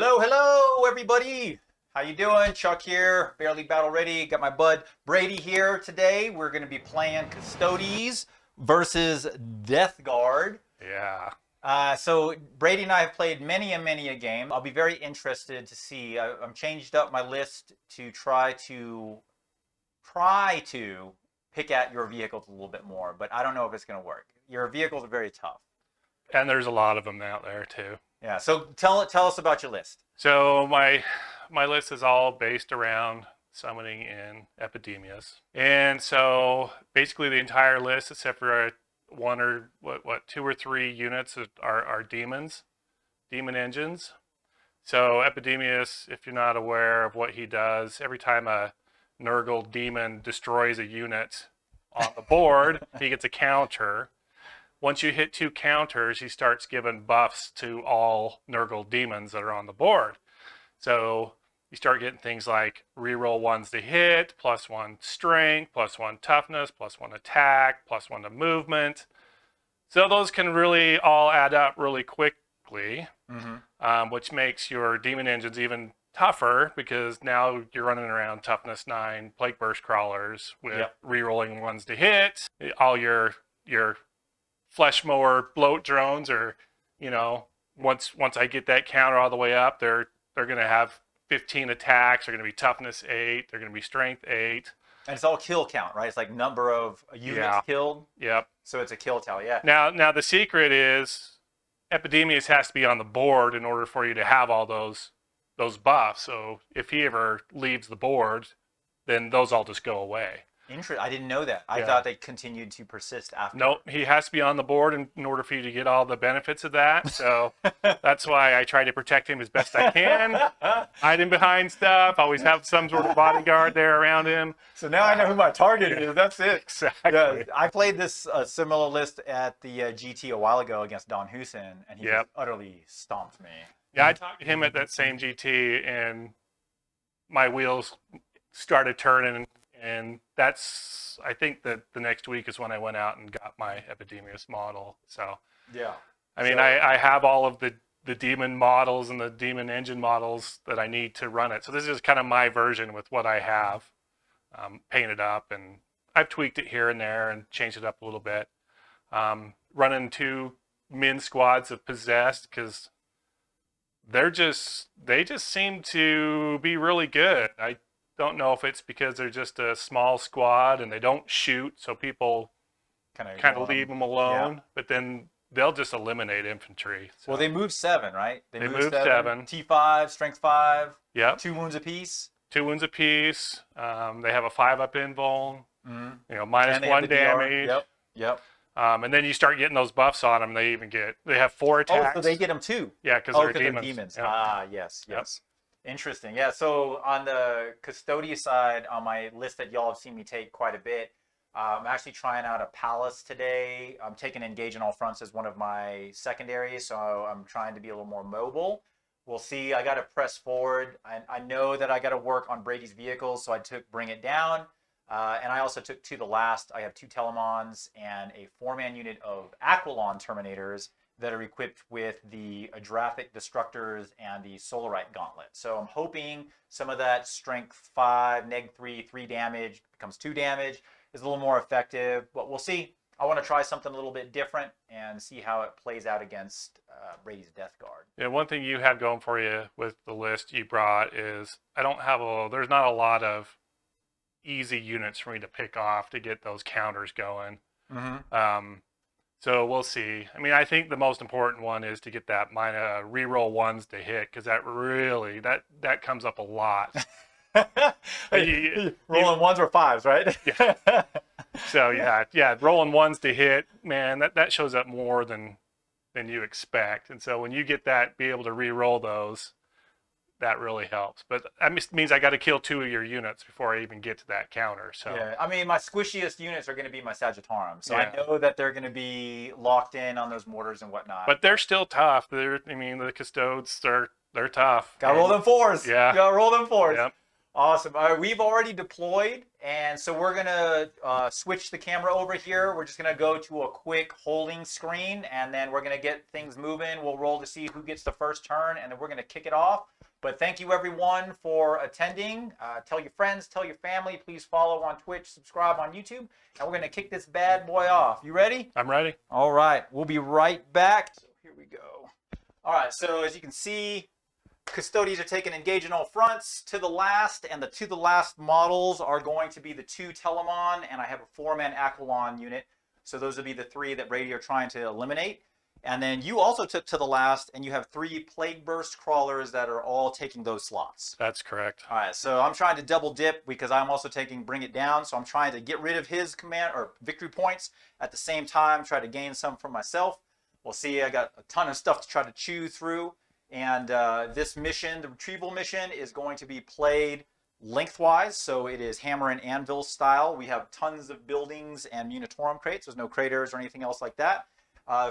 Hello, everybody. How you doing? Chuck here, barely battle ready. Got my bud Brady here today. We're going to be playing Custodes versus Death Guard. Yeah. So Brady and I have played many a game. I'll be very interested to see. I'm changed up my list to try to pick at your vehicles a little bit more, but I don't know if it's going to work. Your vehicles are very tough. And there's a lot of them out there too. Yeah. So tell us about your list. So my list is all based around summoning in epidemias. And so basically the entire list, except for one or two or three units are demons, Daemon Engines. So Epidemius, if you're not aware of what he does, every time a Nurgle demon destroys a unit on the board, he gets a counter. Once you hit 2 counters, he starts giving buffs to all Nurgle demons that are on the board. So you start getting things like reroll 1s to hit, +1 strength, +1 toughness, +1 attack, +1 to movement. So those can really all add up really quickly, which makes your Daemon Engines even tougher because now you're running around toughness 9 Plague Burst crawlers with rerolling 1s to hit. All your flesh mower bloat drones are, once I get that counter all the way up, they're going to have 15 attacks. They're going to be toughness 8. They're going to be strength 8. And it's all kill count, right? It's like number of units killed. Yep. So it's a kill tally, yeah. Now the secret is Epidemius has to be on the board in order for you to have all those buffs. So if he ever leaves the board, then those all just go away. Interesting. I didn't know that. I thought they continued to persist after. Nope, he has to be on the board in order for you to get all the benefits of that. So that's why I try to protect him as best I can. Hide him behind stuff. Always have some sort of bodyguard there around him. So now I know who my target is. That's it. Exactly. Yeah, I played this similar list at the GT a while ago against Don Husin, and he just utterly stomped me. Yeah, I talked to him at that same GT, and my wheels started turning. And that's, I think that the next week is when I went out and got my Epidemius model. So, yeah. I mean, I have all of the demon models and the demon engine models that I need to run it. So this is kind of my version with what I have painted up. And I've tweaked it here and there and changed it up a little bit. Running 2 min squads of Possessed because they just seem to be really good. I don't know if it's because they're just a small squad and they don't shoot, so people kind of leave them alone. But then they'll just eliminate infantry. So. Well, they move 7, right? They move 7. T5, strength 5. Yep. 2 wounds apiece. 2 wounds apiece. They have a 5-up invuln. -1 damage. Yep. And then you start getting those buffs on them. They have 4 attacks. Oh, so they get them too. Yeah, because they're demons. Yep. Ah, yes. Interesting. Yeah, so on the Custodes side, on my list that y'all have seen me take quite a bit, I'm actually trying out a Palace today. I'm taking Engage on All Fronts as one of my secondaries, so I'm trying to be a little more mobile. We'll see. I got to press forward. I know that I got to work on Brady's vehicles, so I took Bring It Down. And I also took To the Last. I have 2 Telemons and a 4-man unit of Aquilon Terminators that are equipped with the Adrathic Destructors and the Solarite Gauntlet. So I'm hoping some of that strength 5, neg 3, 3 damage becomes 2 damage is a little more effective, but we'll see. I want to try something a little bit different and see how it plays out against Brady's Death Guard. Yeah, one thing you have going for you with the list you brought is there's not a lot of easy units for me to pick off to get those counters going. So we'll see. I mean, I think the most important one is to get that reroll 1s to hit because that comes up a lot. Rolling 1s or 5s, right? Yeah. So rolling 1s to hit, man, that shows up more than you expect. And so when you get that, be able to reroll those, that really helps. But that means I got to kill 2 of your units before I even get to that counter. So yeah, I mean, my squishiest units are going to be my Sagittarium, so I know that they're going to be locked in on those mortars and whatnot. But they're still tough. The Custodes, they're tough. Got to roll them 4s. Yeah. Got to roll them 4s. Yep. Awesome. All right, we've already deployed, and so we're gonna switch the camera over here. We're just gonna go to a quick holding screen, and then we're gonna get things moving. We'll roll to see who gets the first turn, and then we're gonna kick it off. But thank you everyone for attending. Tell your friends, tell your family. Please follow on Twitch, subscribe on YouTube, and we're gonna kick this bad boy off. You ready? I'm ready. All right, we'll be right back. So here we go. All right, so as you can see, Custodes are taking engage in all fronts to the last, and the to the last models are going to be the 2 Telemon, and I have a 4-man Aquilon unit. So those will be the 3 that Brady are trying to eliminate. And then you also took to the last, and you have 3 Plague Burst Crawlers that are all taking those slots. That's correct. All right, so I'm trying to double dip because I'm also taking Bring It Down. So I'm trying to get rid of his command or victory points at the same time, try to gain some for myself. We'll see. I got a ton of stuff to try to chew through. And this mission, the Retrieval Mission, is going to be played lengthwise. So it is hammer and anvil style. We have tons of buildings and Munitorum crates. There's no craters or anything else like that.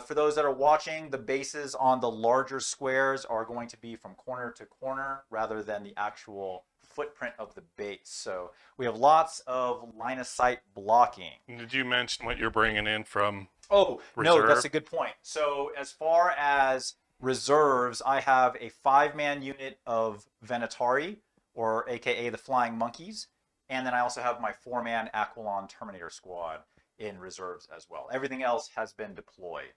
For those that are watching, the bases on the larger squares are going to be from corner to corner rather than the actual footprint of the base. So we have lots of line of sight blocking. Did you mention what you're bringing in from Oh, reserve? no, that's a good point. So as far as reserves, I have a 5-man unit of Venatari, or AKA the Flying Monkeys. And then I also have my 4-man Aquilon Terminator Squad in reserves as well. Everything else has been deployed.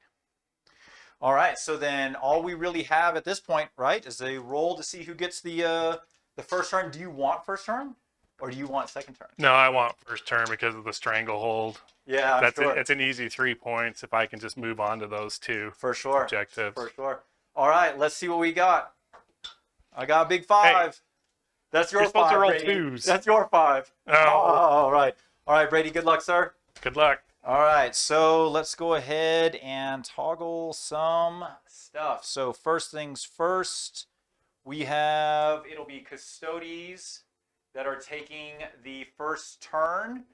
All right, so then all we really have at this point, right, is a roll to see who gets the first turn. Do you want first turn, or do you want second turn? No, I want first turn because of the stranglehold. Yeah, It's an easy 3 points if I can just move on to those 2 for sure. objectives. For sure. All right, let's see what we got. I got a big 5. Hey, that's your you're supposed 5, to roll Brady. 2s. That's your 5. Oh. All right. All right, Brady, good luck, sir. Good luck. All right, so let's go ahead and toggle some stuff. So first things first, we have, it'll be Custodes that are taking the first turn.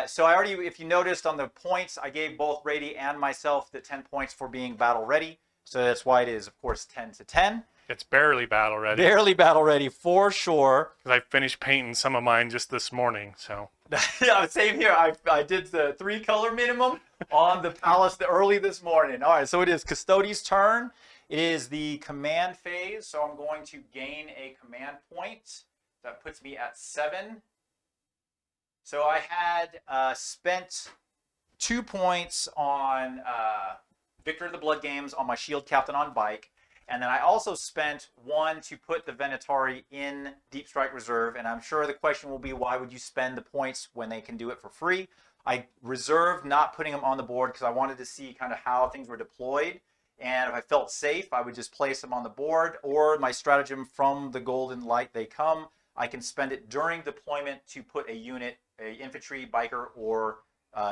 So I already, if you noticed on the points, I gave both Brady and myself the 10 points for being battle ready. So that's why it is, of course, 10 to 10. It's barely battle ready. Barely battle ready for sure. Because I finished painting some of mine just this morning, so. Yeah, same here. I did the 3-color minimum on the palace early this morning. All right, so it is Custodes' turn. It is the command phase, so I'm going to gain a command point. That puts me at 7. So I had spent 2 points on Victor of the Blood Games on my Shield Captain on bike. And then I also spent 1 to put the Venatari in Deep Strike Reserve. And I'm sure the question will be, why would you spend the points when they can do it for free? I reserved not putting them on the board because I wanted to see kind of how things were deployed. And if I felt safe, I would just place them on the board. Or my stratagem, from the golden light they come, I can spend it during deployment to put a unit, a infantry, biker, or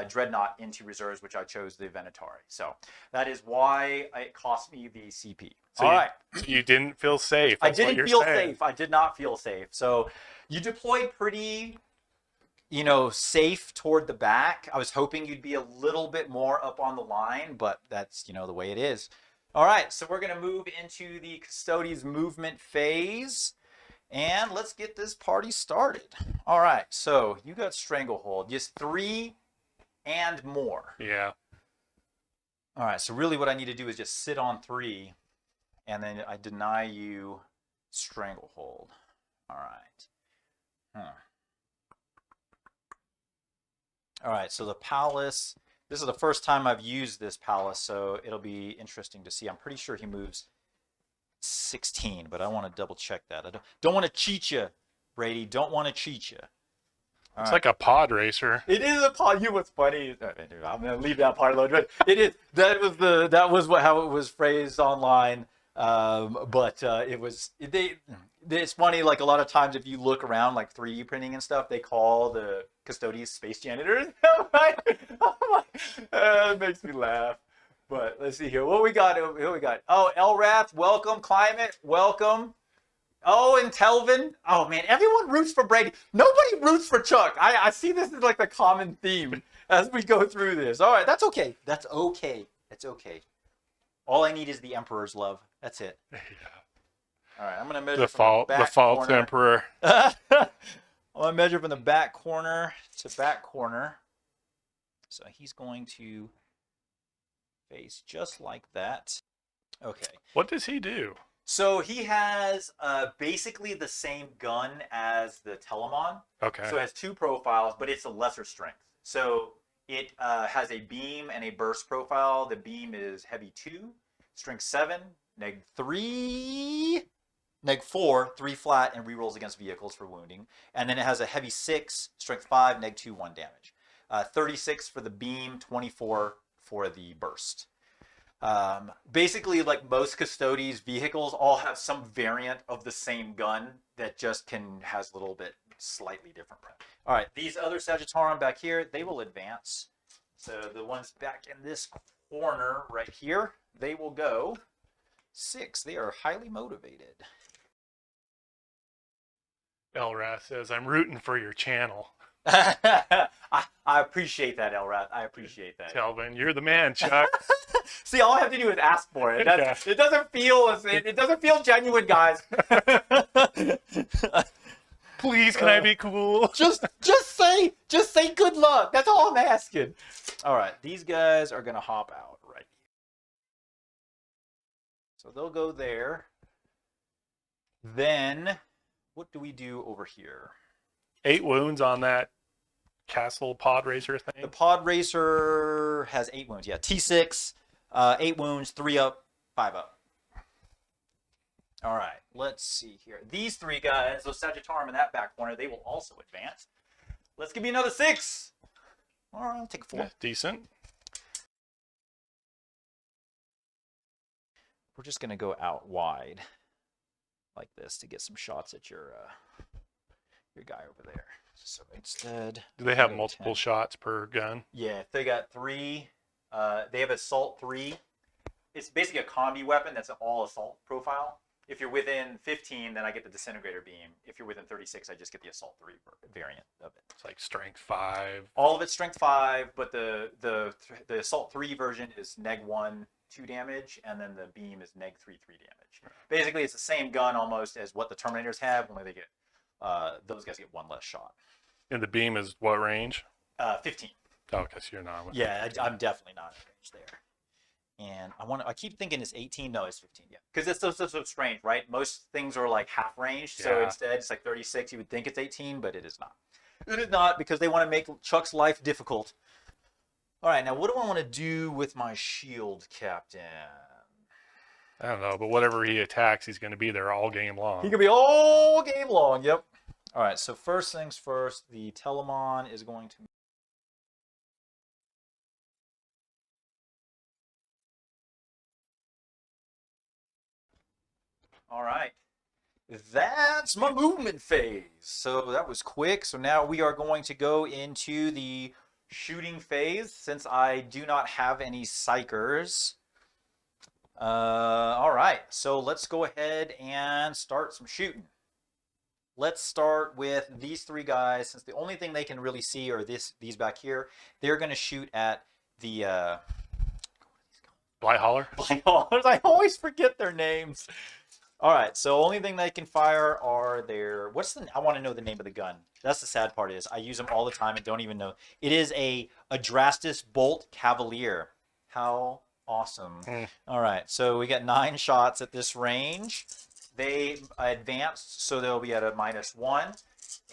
dreadnought into reserves, which I chose the Venatari. So that is why it cost me the CP. So all right. You didn't feel safe. I That's what didn't you're feel saying. safe. I did not feel safe. So you deployed pretty, safe toward the back. I was hoping you'd be a little bit more up on the line, but that's, the way it is. All right. So we're going to move into the Custodes movement phase. And let's get this party started. All right. So you got Stranglehold. Just 3 and more. Yeah. All right. So really what I need to do is just sit on 3. And then I deny you Stranglehold. All right. All right, so the palace. This is the first time I've used this palace, so it'll be interesting to see. I'm pretty sure he moves 16, but I want to double check that. I don't want to cheat you, Brady. Don't want to cheat you. It's like a pod racer. It is a pod. You what's funny? I'm gonna leave that part alone. It is. That was how it was phrased online. But it's funny, like a lot of times if you look around like 3D printing and stuff, they call the Custodes space janitors. It makes me laugh. But let's see here. What we got? Here we got. Oh, Elrath, welcome. Climate, welcome. Oh, and Telvin. Oh man, everyone roots for Brady. Nobody roots for Chuck. I see this as like the common theme as we go through this. All right, that's okay. That's okay. It's okay. All I need is the Emperor's love. That's it. Yeah. All right, I'm gonna measure The from the back false corner. emperor. I'm gonna measure from the back corner to back corner. So he's going to face just like that. Okay. What does he do? So he has basically the same gun as the Telemon. Okay. So it has two profiles, but it's a lesser strength. So it has a beam and a burst profile. The beam is heavy 2, strength 7, neg 3, neg 4, 3 flat, and rerolls against vehicles for wounding. And then it has a heavy 6, strength 5, neg 2, 1 damage. 36 for the beam, 24 for the burst. Basically, like most Custodes vehicles, all have some variant of the same gun that just has a little bit slightly different print. All right, these other Sagittarum back here, they will advance. So the ones back in this corner right here, they will go 6. They are highly motivated. Elrath says, I'm rooting for your channel. I appreciate that, Elrath. I appreciate that. Kelvin, you're the man, Chuck. See, all I have to do is ask for it. Yeah. It doesn't feel genuine, guys. Please, can I be cool? just say good luck. That's all I'm asking. All right, these guys are gonna hop out right here. So they'll go there. Then, what do we do over here? 8 wounds on that castle pod racer thing. The pod racer has 8 wounds. Yeah, T6, 8 wounds, 3 up, 5 up. All right, let's see here. These 3 guys, those Sagittarum in that back corner, they will also advance. Let's give me another 6. All right, I'll take a 4. Yeah, decent. We're just gonna go out wide like this to get some shots at your guy over there. So instead, Do they have go multiple 10. shots per gun? Yeah, they got 3. They have Assault 3. It's basically a combi weapon that's an all assault profile. If you're within 15, then I get the Disintegrator Beam. If you're within 36, I just get the Assault 3 variant of it. It's like strength 5. All of it's strength 5, but the Assault 3 version is neg 1, 2 damage, and then the beam is neg 3, 3 damage. Basically, it's the same gun almost as what the Terminators have, only they get those guys get 1 less shot. And the beam is what range? 15. Oh, okay, so you're not. Yeah, I'm definitely not in range there. And I keep thinking it's 18. No, it's 15. Yeah, because it's so strange, right? Most things are like half range, so Yeah. instead it's like 36. You would think it's 18, but it is not. It is not because they want to make Chuck's life difficult. All right, now what do I want to do with my shield captain? I don't know, but whatever he attacks, he's going to be there all game long. He could be all game long. Yep. All right, so first things first, the Telemon is going to. All right. That's my movement phase. So that was quick. So now we are going to go into the shooting phase since I do not have any psychers. All right. So let's go ahead and start some shooting. Let's start with these 3 guys since the only thing they can really see are these back here. They're going to shoot at the Blight Holler? I always forget their names. All right, so only thing they can fire are their I want to know the name of the gun. That's the sad part is I use them all the time and don't even know. It is a Adrastus Bolt Cavalier. How awesome. All right, so we got 9 shots at this range. They advanced, so they'll be at a -1.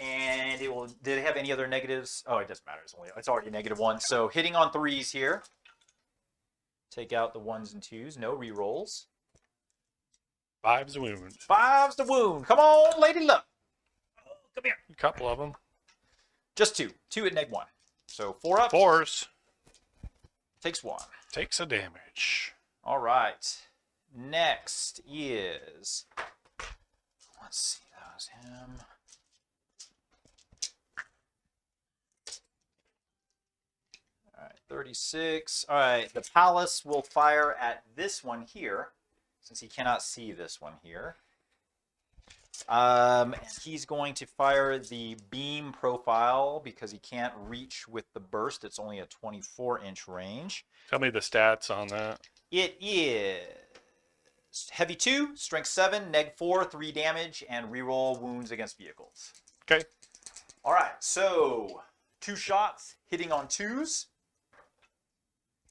And it will. Did they have any other negatives? Oh, it doesn't matter. It's already -1. So hitting on 3s here. Take out the 1s and 2s. No rerolls. 5's a wound. 5's the wound. Come on, Lady Luck. Come here. A couple of them. Just 2. 2 at neg 1. So 4 up. 4s. Takes 1. Takes a damage. All right. Next is. Let's see. That was him. All right. 36. All right. The Palace will fire at this one here. Since he cannot see this one here. He's going to fire the beam profile because he can't reach with the burst. It's only a 24-inch range. Tell me the stats on that. It is heavy 2, strength 7, neg 4, 3 damage, and reroll wounds against vehicles. Okay. All right, so 2 shots, hitting on 2s,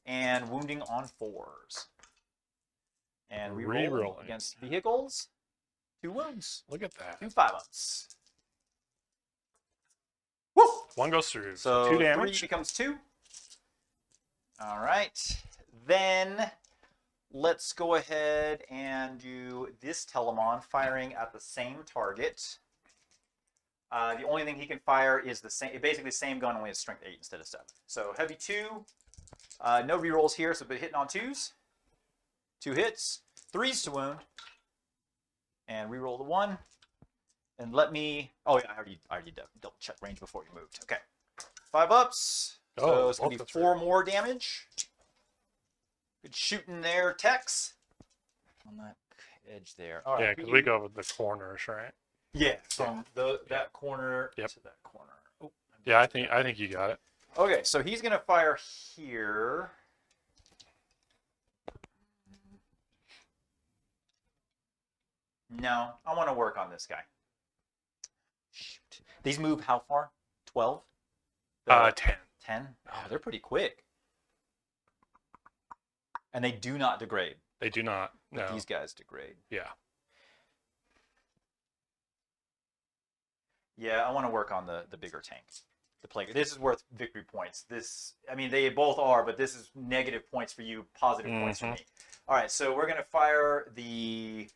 and wounding on 4s. And reroll against vehicles, 2 wounds. Look at that. 2 5-ups. Woo! 1 goes through. So 2 damage. 3 becomes 2. All right. Then let's go ahead and do this Telemon firing at the same target. The only thing he can fire is the same, basically the same gun, only at strength 8 instead of 7. So heavy 2. No rerolls here, so but hitting on 2s. 2 hits. 3s to wound. And reroll the 1. And let me... Oh, yeah, I already double check range before you moved. Okay. 5 ups. So it's going to be 4 more damage. Good shooting there, Tex. On that edge there. All right, yeah, because we go with the corners, right? Yeah, from that corner to that corner. Oh, yeah, I think you got it. Okay, so he's going to fire here. No, I want to work on this guy. Shoot. These move how far? 12? 10. 10? Oh, they're pretty quick. And they do not degrade. They do not. No. These guys degrade. Yeah. Yeah, I want to work on the bigger tank. The plague. This is worth victory points. This, I mean, they both are, but this is negative points for you, positive points for me. All right, so we're going to fire the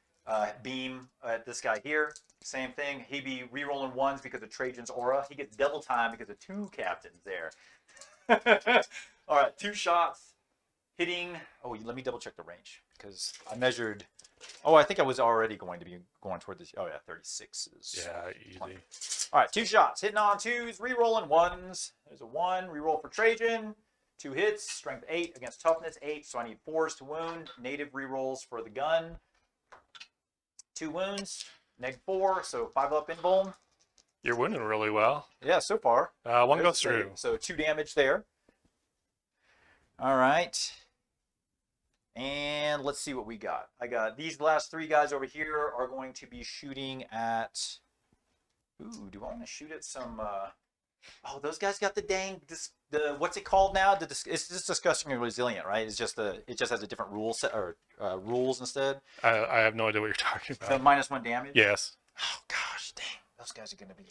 beam at this guy here. Same thing. He'd be re-rolling 1s because of Trajan's aura. He gets double time because of 2 captains there. All right, 2 shots. Hitting. Oh, let me double check the range because I measured. Oh, I think I was already going to be going toward this. Oh, yeah, 36 is. Yeah, easy. 20. All right, 2 shots. Hitting on 2s, re-rolling 1s. There's a 1. Re-roll for Trajan. 2 hits. Strength 8 against toughness 8. So I need 4s to wound. Native re-rolls for the gun. 2 wounds. Neg 4. So 5 up in Volm. You're winning really well. Yeah, so far. 1 goes through. So 2 damage there. All right. And let's see what we got. I got these last 3 guys over here are going to be shooting at... Ooh, do I want to shoot at some... Oh, those guys got the dang... what's it called now? It's just disgusting and resilient, right? It's just it just has a different rule set or rules instead. I have no idea what you're talking about. So -1 damage? Yes. Oh, gosh, dang. Those guys are going to be...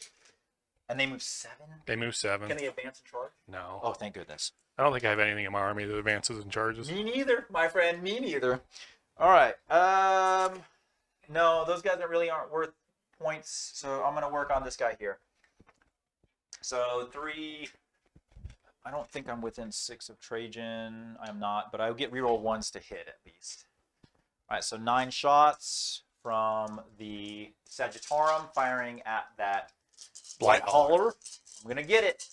And they move 7? They move 7. Can they advance and charge? No. Oh, thank goodness. I don't think I have anything in my army that advances and charges. Me neither, my friend. Me neither. All right. No, those guys aren't worth points. So I'm going to work on this guy here. So 3. I don't think I'm within 6 of Trajan. I'm not, but I'll get reroll 1s to hit at least. All right. So 9 shots from the Sagittarum firing at that Blight Hauler. I'm going to get it.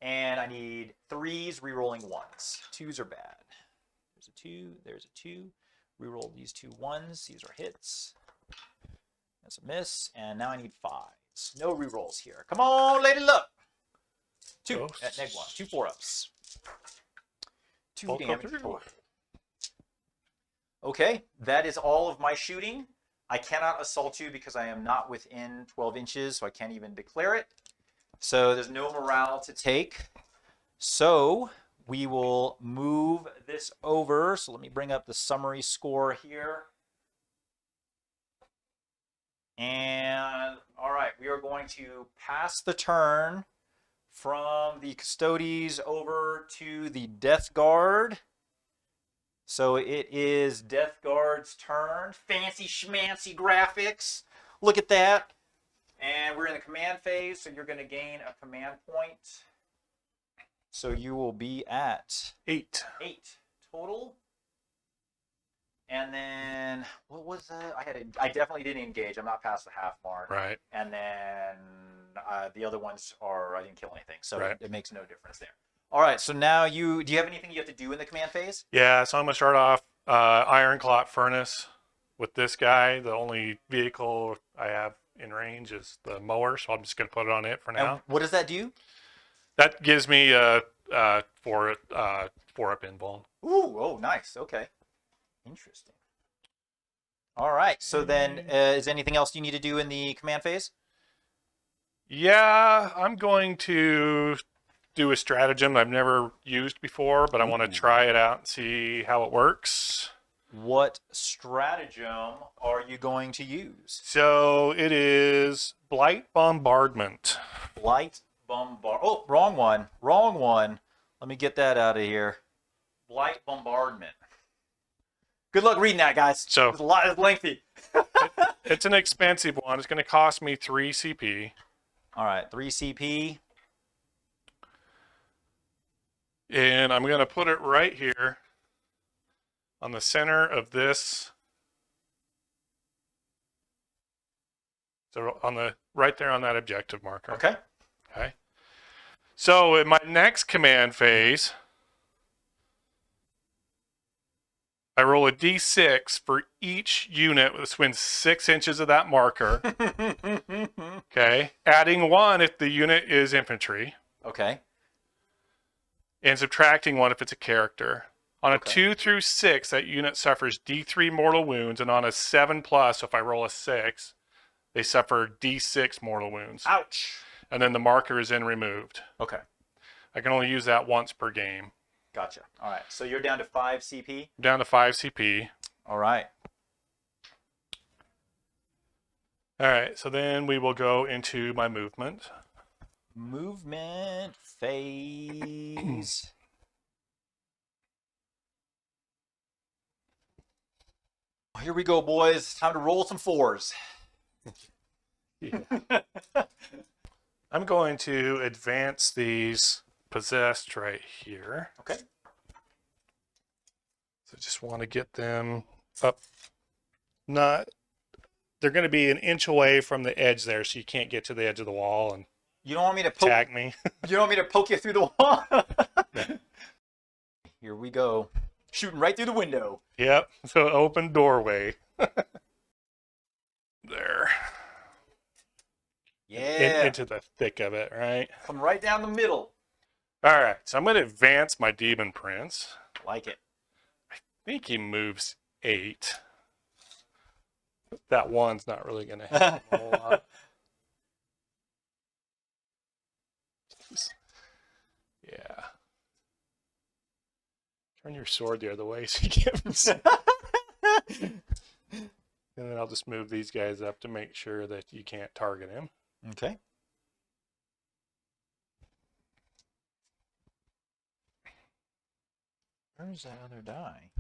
And I need 3s, re-rolling 1s. 2s are bad. There's a 2. There's a 2. Re-roll these 2 1s. These are hits. That's a miss. And now I need 5s. No re-rolls here. Come on, lady luck. 2 at neg 1. 2 4-ups. 2 damage. Okay, that is all of my shooting. I cannot assault you because I am not within 12 inches, so I can't even declare it. So there's no morale to take. So we will move this over. So let me bring up the summary score here. And all right, we are going to pass the turn from the Custodes over to the Death Guard. So it is Death Guard's turn. Fancy schmancy graphics. Look at that. And we're in the command phase, so you're going to gain a command point. So you will be at 8 total. And then what was that? I definitely didn't engage. I'm not past the half mark. Right. And then the other ones I didn't kill anything, so it makes no difference there. All right. So now do you have anything you have to do in the command phase? Yeah. So I'm gonna start off Ironclad Furnace with this guy. The only vehicle I have in range is the mower, so I'm just gonna put it on it for now. And what does that do? That gives me 4 up invuln. Ooh, oh, nice. Okay, interesting. All right. So then, is anything else you need to do in the command phase? Yeah, I'm going to do a stratagem I've never used before, but I want to try it out and see how it works. What stratagem are you going to use? So it is Blight Bombardment. Blight Bombard. Oh, wrong one. Wrong one. Let me get that out of here. Blight Bombardment. Good luck reading that, guys. So It's a lot. It's lengthy. it's an expensive one. It's going to cost me 3 CP. All right, 3 CP. And I'm going to put it right here on the center of this. So on the right there on that objective marker. Okay. Okay. So in my next command phase, I roll a d6 for each unit within 6 inches of that marker. Okay. Adding 1 if the unit is infantry. Okay. And subtracting 1 if it's a character. On a Okay. 2 through 6, that unit suffers d3 mortal wounds, and on a 7+, if I roll a 6, they suffer d6 mortal wounds. Ouch. And then the marker is then removed. Okay. I can only use that once per game. Gotcha. All right. So you're down to 5 CP. I'm down to 5 CP. All right. All right, so then we will go into my movement. Movement phase. Here we go, boys. Time to roll some 4s. Yeah. I'm going to advance these possessed right here. Okay. So just want to get them up. Not, they're going to be an inch away from the edge there, so you can't get to the edge of the wall and You don't want me to poke attack me. You don't want me to poke you through the wall? Here we go. Shooting right through the window. Yep, so open doorway. There. Yeah. Into the thick of it, right? Come right down the middle. All right, so I'm going to advance my Demon Prince. Like it. I think he moves 8. That one's not really going to help a whole lot. Yeah. Turn your sword the other way so you can't. And then I'll just move these guys up to make sure that you can't target him. Okay. Where's that other die?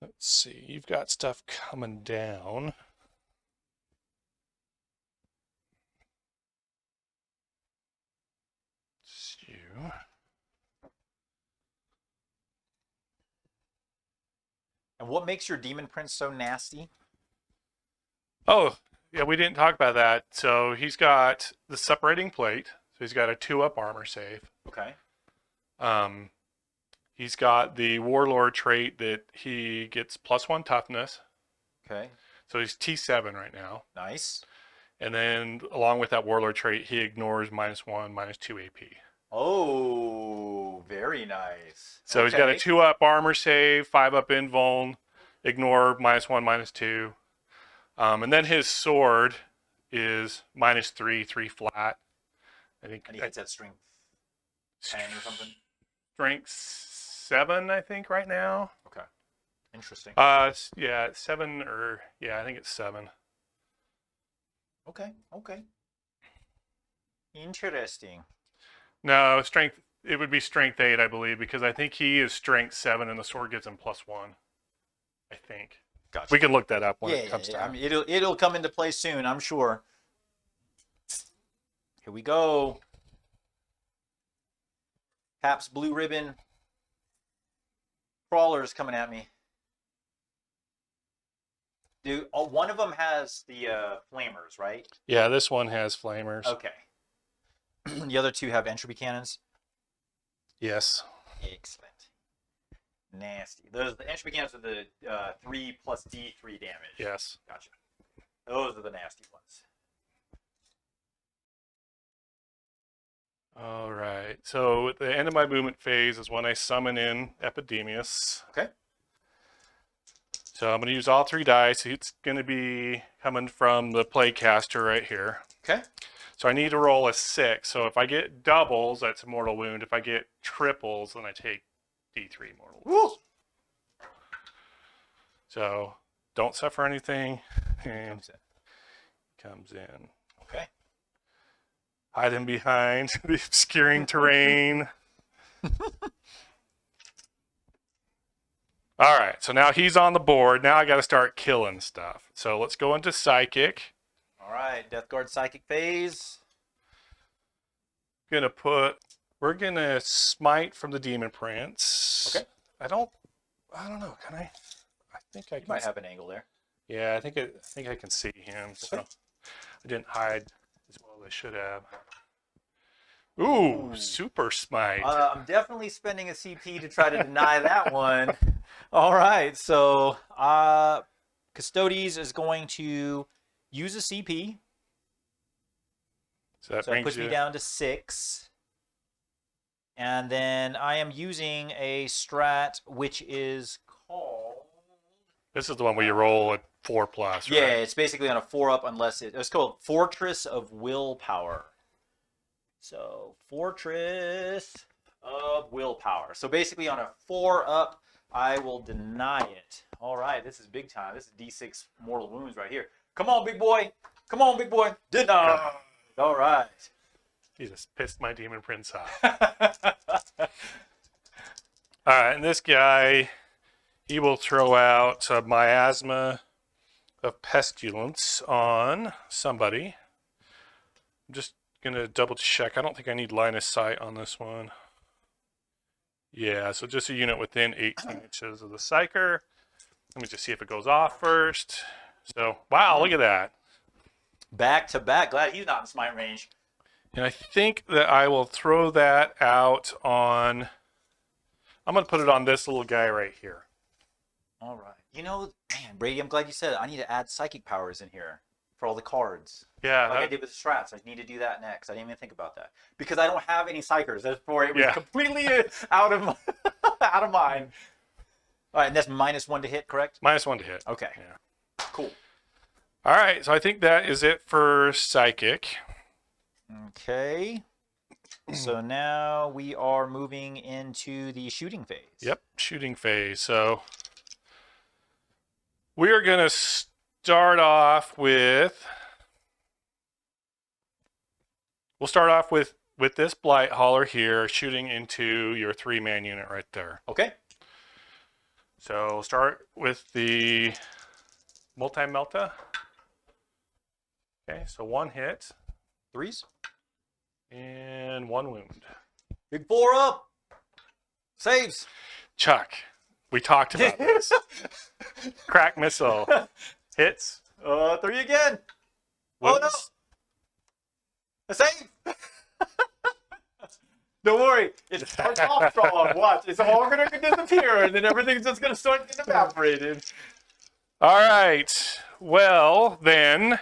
Let's see. You've got stuff coming down. It's you. And what makes your Demon Prince so nasty? Oh, yeah, we didn't talk about that. So he's got the separating plate. So he's got a 2-up armor save. Okay. He's got the Warlord trait that he gets +1 toughness. Okay. So he's T7 right now. Nice. And then along with that Warlord trait, he ignores -1, -2 AP. Oh, very nice. So he's got a 2-up armor save, 5-up invuln, ignore -1, -2. And then his sword is -3, 3 flat. I think. And he hits at strength 10 or something. Strength 7, I think, right now. Okay. Interesting. Yeah, 7 or yeah, I think it's 7. Okay. Okay. Interesting. No, strength. It would be strength 8, I believe, because I think he is strength 7, and the sword gives him +1. I think. Gotcha. We can look that up when Yeah, it comes yeah. time. I mean, it'll come into play soon, I'm sure. Here we go. Paps Blue Ribbon. Crawlers coming at me. Dude, one of them has the flamers, right? Yeah, this one has flamers. Okay. The other two have entropy cannons. Yes. Excellent. Nasty. The entropy cannons are the 3 plus D3 damage. Yes. Gotcha. Those are the nasty ones. All right. So at the end of my movement phase is when I summon in Epidemius. Okay. So I'm going to use all 3 dice. It's going to be coming from the playcaster right here. Okay. So I need to roll a 6. So if I get doubles, that's a mortal wound. If I get triples, then I take D3 mortal wounds. Woo! So don't suffer anything. And comes in. Okay. Hide him behind the obscuring terrain. All right, so now he's on the board. Now I got to start killing stuff. So let's go into Psychic. All right, Death Guard Psychic phase. We're gonna smite from the Demon Prince. Okay. I don't know. Can I? I think I You can. might have an angle there. Yeah, I think I can see him. So Okay. I didn't hide as well as I should have. Ooh, super smite. I'm definitely spending a CP to try to deny that one. All right, so Custodes is going to use a CP. So that So it brings puts you me down to 6. And then I am using a strat, which is called... This is the one where you roll at 4+, right? Yeah, it's basically on a 4-up unless it's called Fortress of Willpower. So, Fortress of Willpower. So basically on a 4-up, I will deny it. All right, this is big time. This is D6 mortal wounds right here. Come on, big boy. Come on, big boy. Deny. All right. He just pissed my Demon Prince off. All right, and this guy, he will throw out a miasma of pestilence on somebody. I'm just going to double check. I don't think I need line of sight on this one. Yeah, so just a unit within 18 inches of the Psyker. Let me just see if it goes off first. So, wow, look at that. Back to back. Glad he's not in smite range. And I think that I will throw that out on... I'm going to put it on this little guy right here. All right. You know, man, Brady, I'm glad you said it. I need to add psychic powers in here for all the cards. Yeah. Like I did with the strats. I need to do that next. I didn't even think about that. Because I don't have any psychers. Therefore, it was completely out of out of mine. All right, and that's -1 to hit, correct? -1 to hit. Okay. Yeah. Cool. All right, so I think that is it for Psychic. Okay. So now we are moving into the shooting phase. Yep, shooting phase. So we are going to start off with... We'll start off with this Blight Hauler here, shooting into your 3-man unit right there. Okay. So we'll start with the Multi-Melta. Okay, so 1 hit. 3s. And 1 wound. Big 4 up. Saves. Chuck, we talked about this. Crack missile. Hits. 3 again. Wounds. Oh, no. A save. Don't worry. It starts off strong. Watch. It's all going to disappear, and then everything's just going to start getting evaporated. All right. Well, then...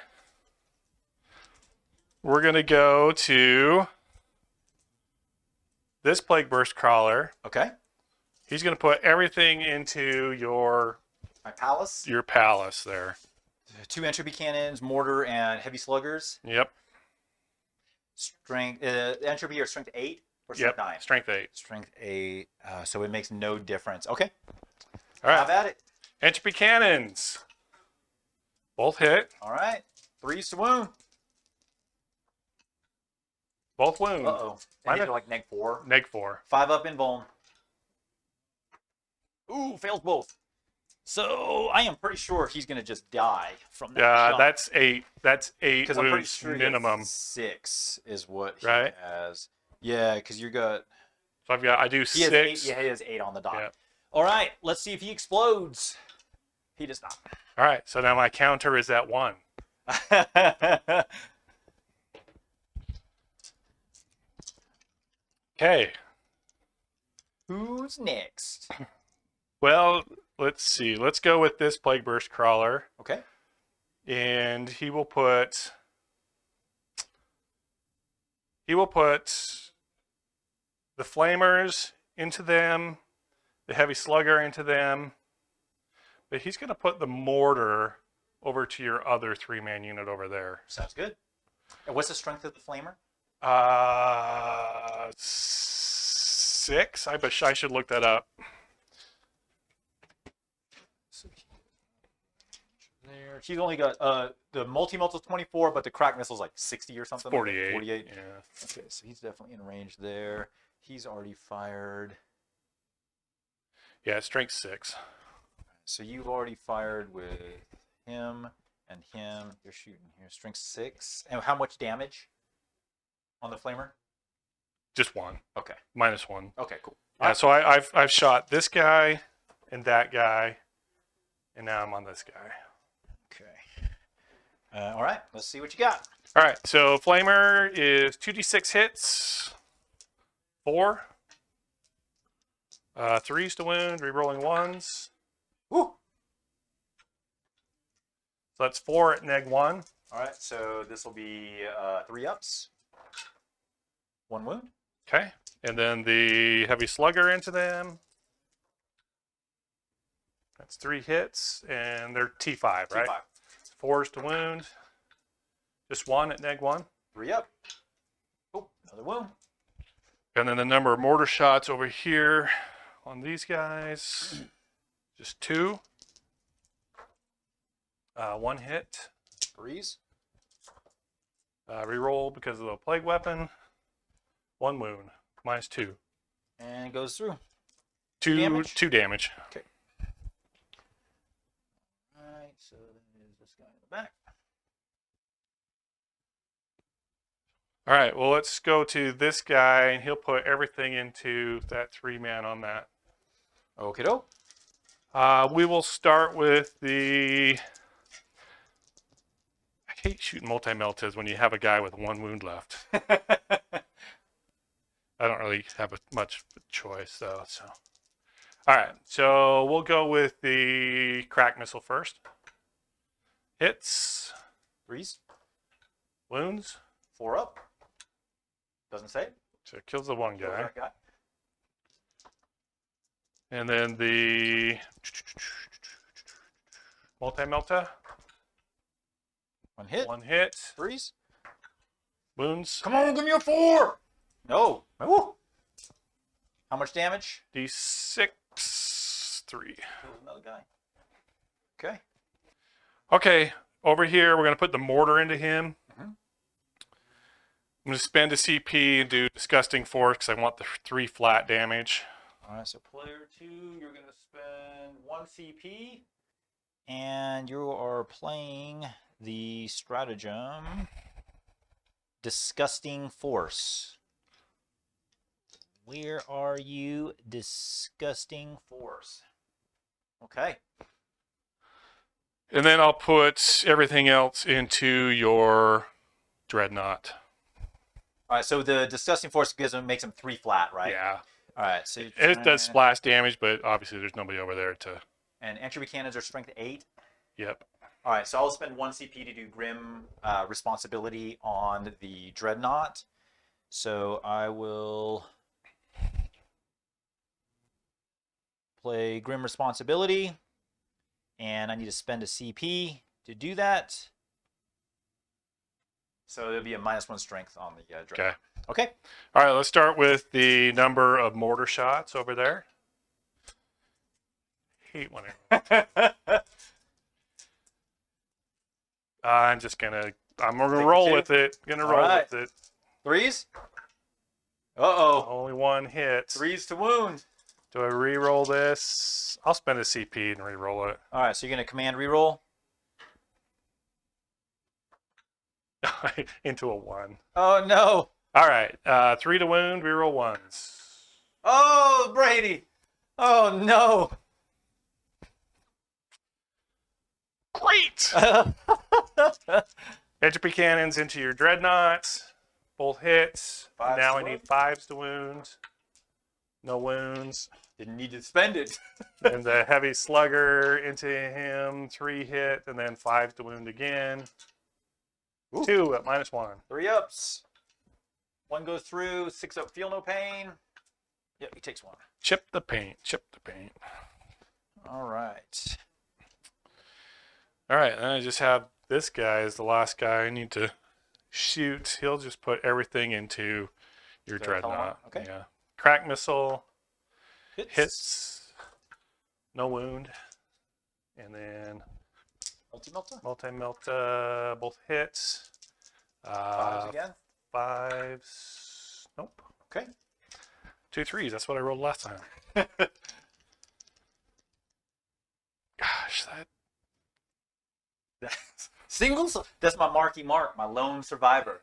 we're going to go to this Plague Burst Crawler. Okay. He's going to put everything into My palace. your palace there. 2 entropy cannons, mortar, and heavy sluggers. Yep. Strength. Entropy or strength 8 or strength 9? Strength 8. Strength 8. So it makes no difference. Okay. All right. Have at it. Entropy cannons. Both hit. All right. 3s to wound. Both wound. Uh-oh. And these are like -4. -4. 5 up in vuln. Ooh, fails both. So I am pretty sure he's going to just die from that jump. That's 8. That's 8 Because I'm pretty wounds sure minimum. 6 is what he Right? has. Yeah, because you got... So I do He 6. has 8. Yeah, he has 8 on the dot. Yep. All right, let's see if he explodes. He does not. All right. So now my counter is at 1. Okay. Who's next? Well, let's see. Let's go with this Plague Burst Crawler. Okay. And he will put the Flamers into them, the Heavy Slugger into them, But he's going to put the mortar over to your other 3-man unit over there. Sounds good. And what's the strength of the flamer? 6. I should look that up. There. He's only got the multi-missile's 24, but the crack missile's like 60 or something. 48. 48. Yeah. Okay, so he's definitely in range there. He's already fired. Yeah, strength 6. So you've already fired with him and him. You're shooting here. Strength 6. And how much damage on the flamer? Just 1. Okay. -1. Okay, cool. Yeah, so I've shot this guy and that guy, and now I'm on this guy. Okay. All right. Let's see what you got. All right, so flamer is 2d6 hits, 4, 3s to wound, rerolling 1s. Woo! So that's 4 at -1. All right. So this will be 3 ups. 1 wound. Okay, and then the heavy slugger into them. That's 3 hits, and they're T5, right? T5. 4s to wound. Just 1 at -1. 3 up. Oh, another wound. And then the number of mortar shots over here on these guys, just 2. 1 hit. 3s. Reroll because of the plague weapon. 1 wound, -2. And goes through. 2 damage? 2 damage. Okay. All right. So there's this guy in the back. All right, well, let's go to this guy, and he'll put everything into that 3-man on that. Okay, doke. We will start with the... I hate shooting multi-meltas when you have a guy with 1 wound left. I don't really have much choice, though. So, all right, so we'll go with the crack missile first. Hits, 3s. wounds, 4 up. Doesn't say. so it kills the one Kills guy. that guy. And then the multi-melta, 1 hit. 1 hit, 3s. wounds, Come on, give me a 4. No. Woo. How much damage? D6, 3. Kills another guy. Okay. Okay, over here we're going to put the mortar into him. Mhm. I'm going to spend a CP and do Disgusting Force because I want the 3 flat damage. All right, so player 2, you're going to spend 1 CP. And you are playing the stratagem Disgusting Force. Where are you, Disgusting Force? Okay. And then I'll put everything else into your Dreadnought. All right, so the Disgusting Force makes him 3 flat, right? Yeah. All right, so It does splash damage, but obviously there's nobody over there to... And entropy cannons are strength 8. Yep. All right, so I'll spend 1 CP to do Grim Responsibility on the Dreadnought. So I will play Grim Responsibility, and I need to spend a CP to do that. So there'll be a -1 strength on the Dreadnought. Okay. Okay. All right, let's start with the number of mortar shots over there. Hate when I'm gonna roll with it. With it. 3s. Uh-oh. Only 1 hit. 3s to wound. Do I re-roll this? I'll spend a CP and re-roll it. All right, so you're going to command reroll. Into a 1. Oh, no. All right, 3 to wound, re-roll 1s. Oh, Brady. Oh, no. Great! Entropy cannons into your dreadnoughts. Both hits. Fives Now to I need wound. 5s to wound. No wounds. Didn't need to spend it. And the heavy slugger into him. 3 hit, and then 5s to wound again. Ooh. 2 at -1. 3 ups. 1 goes through. 6 up, feel no pain. Yep, he takes 1. Chip the paint. Chip the paint. All right. All right, and I just have this guy as the last guy I need to shoot. He'll just put everything into your Is that a column? dreadnought. Okay. Yeah. Crack missile Hits. hits, no wound, and then Multi-melta. multi-melta both hits. Fives again. Fives. Nope. Okay. 2 3s. That's what I rolled last time. Gosh, that. Singles. That's my Marky Mark, my lone survivor.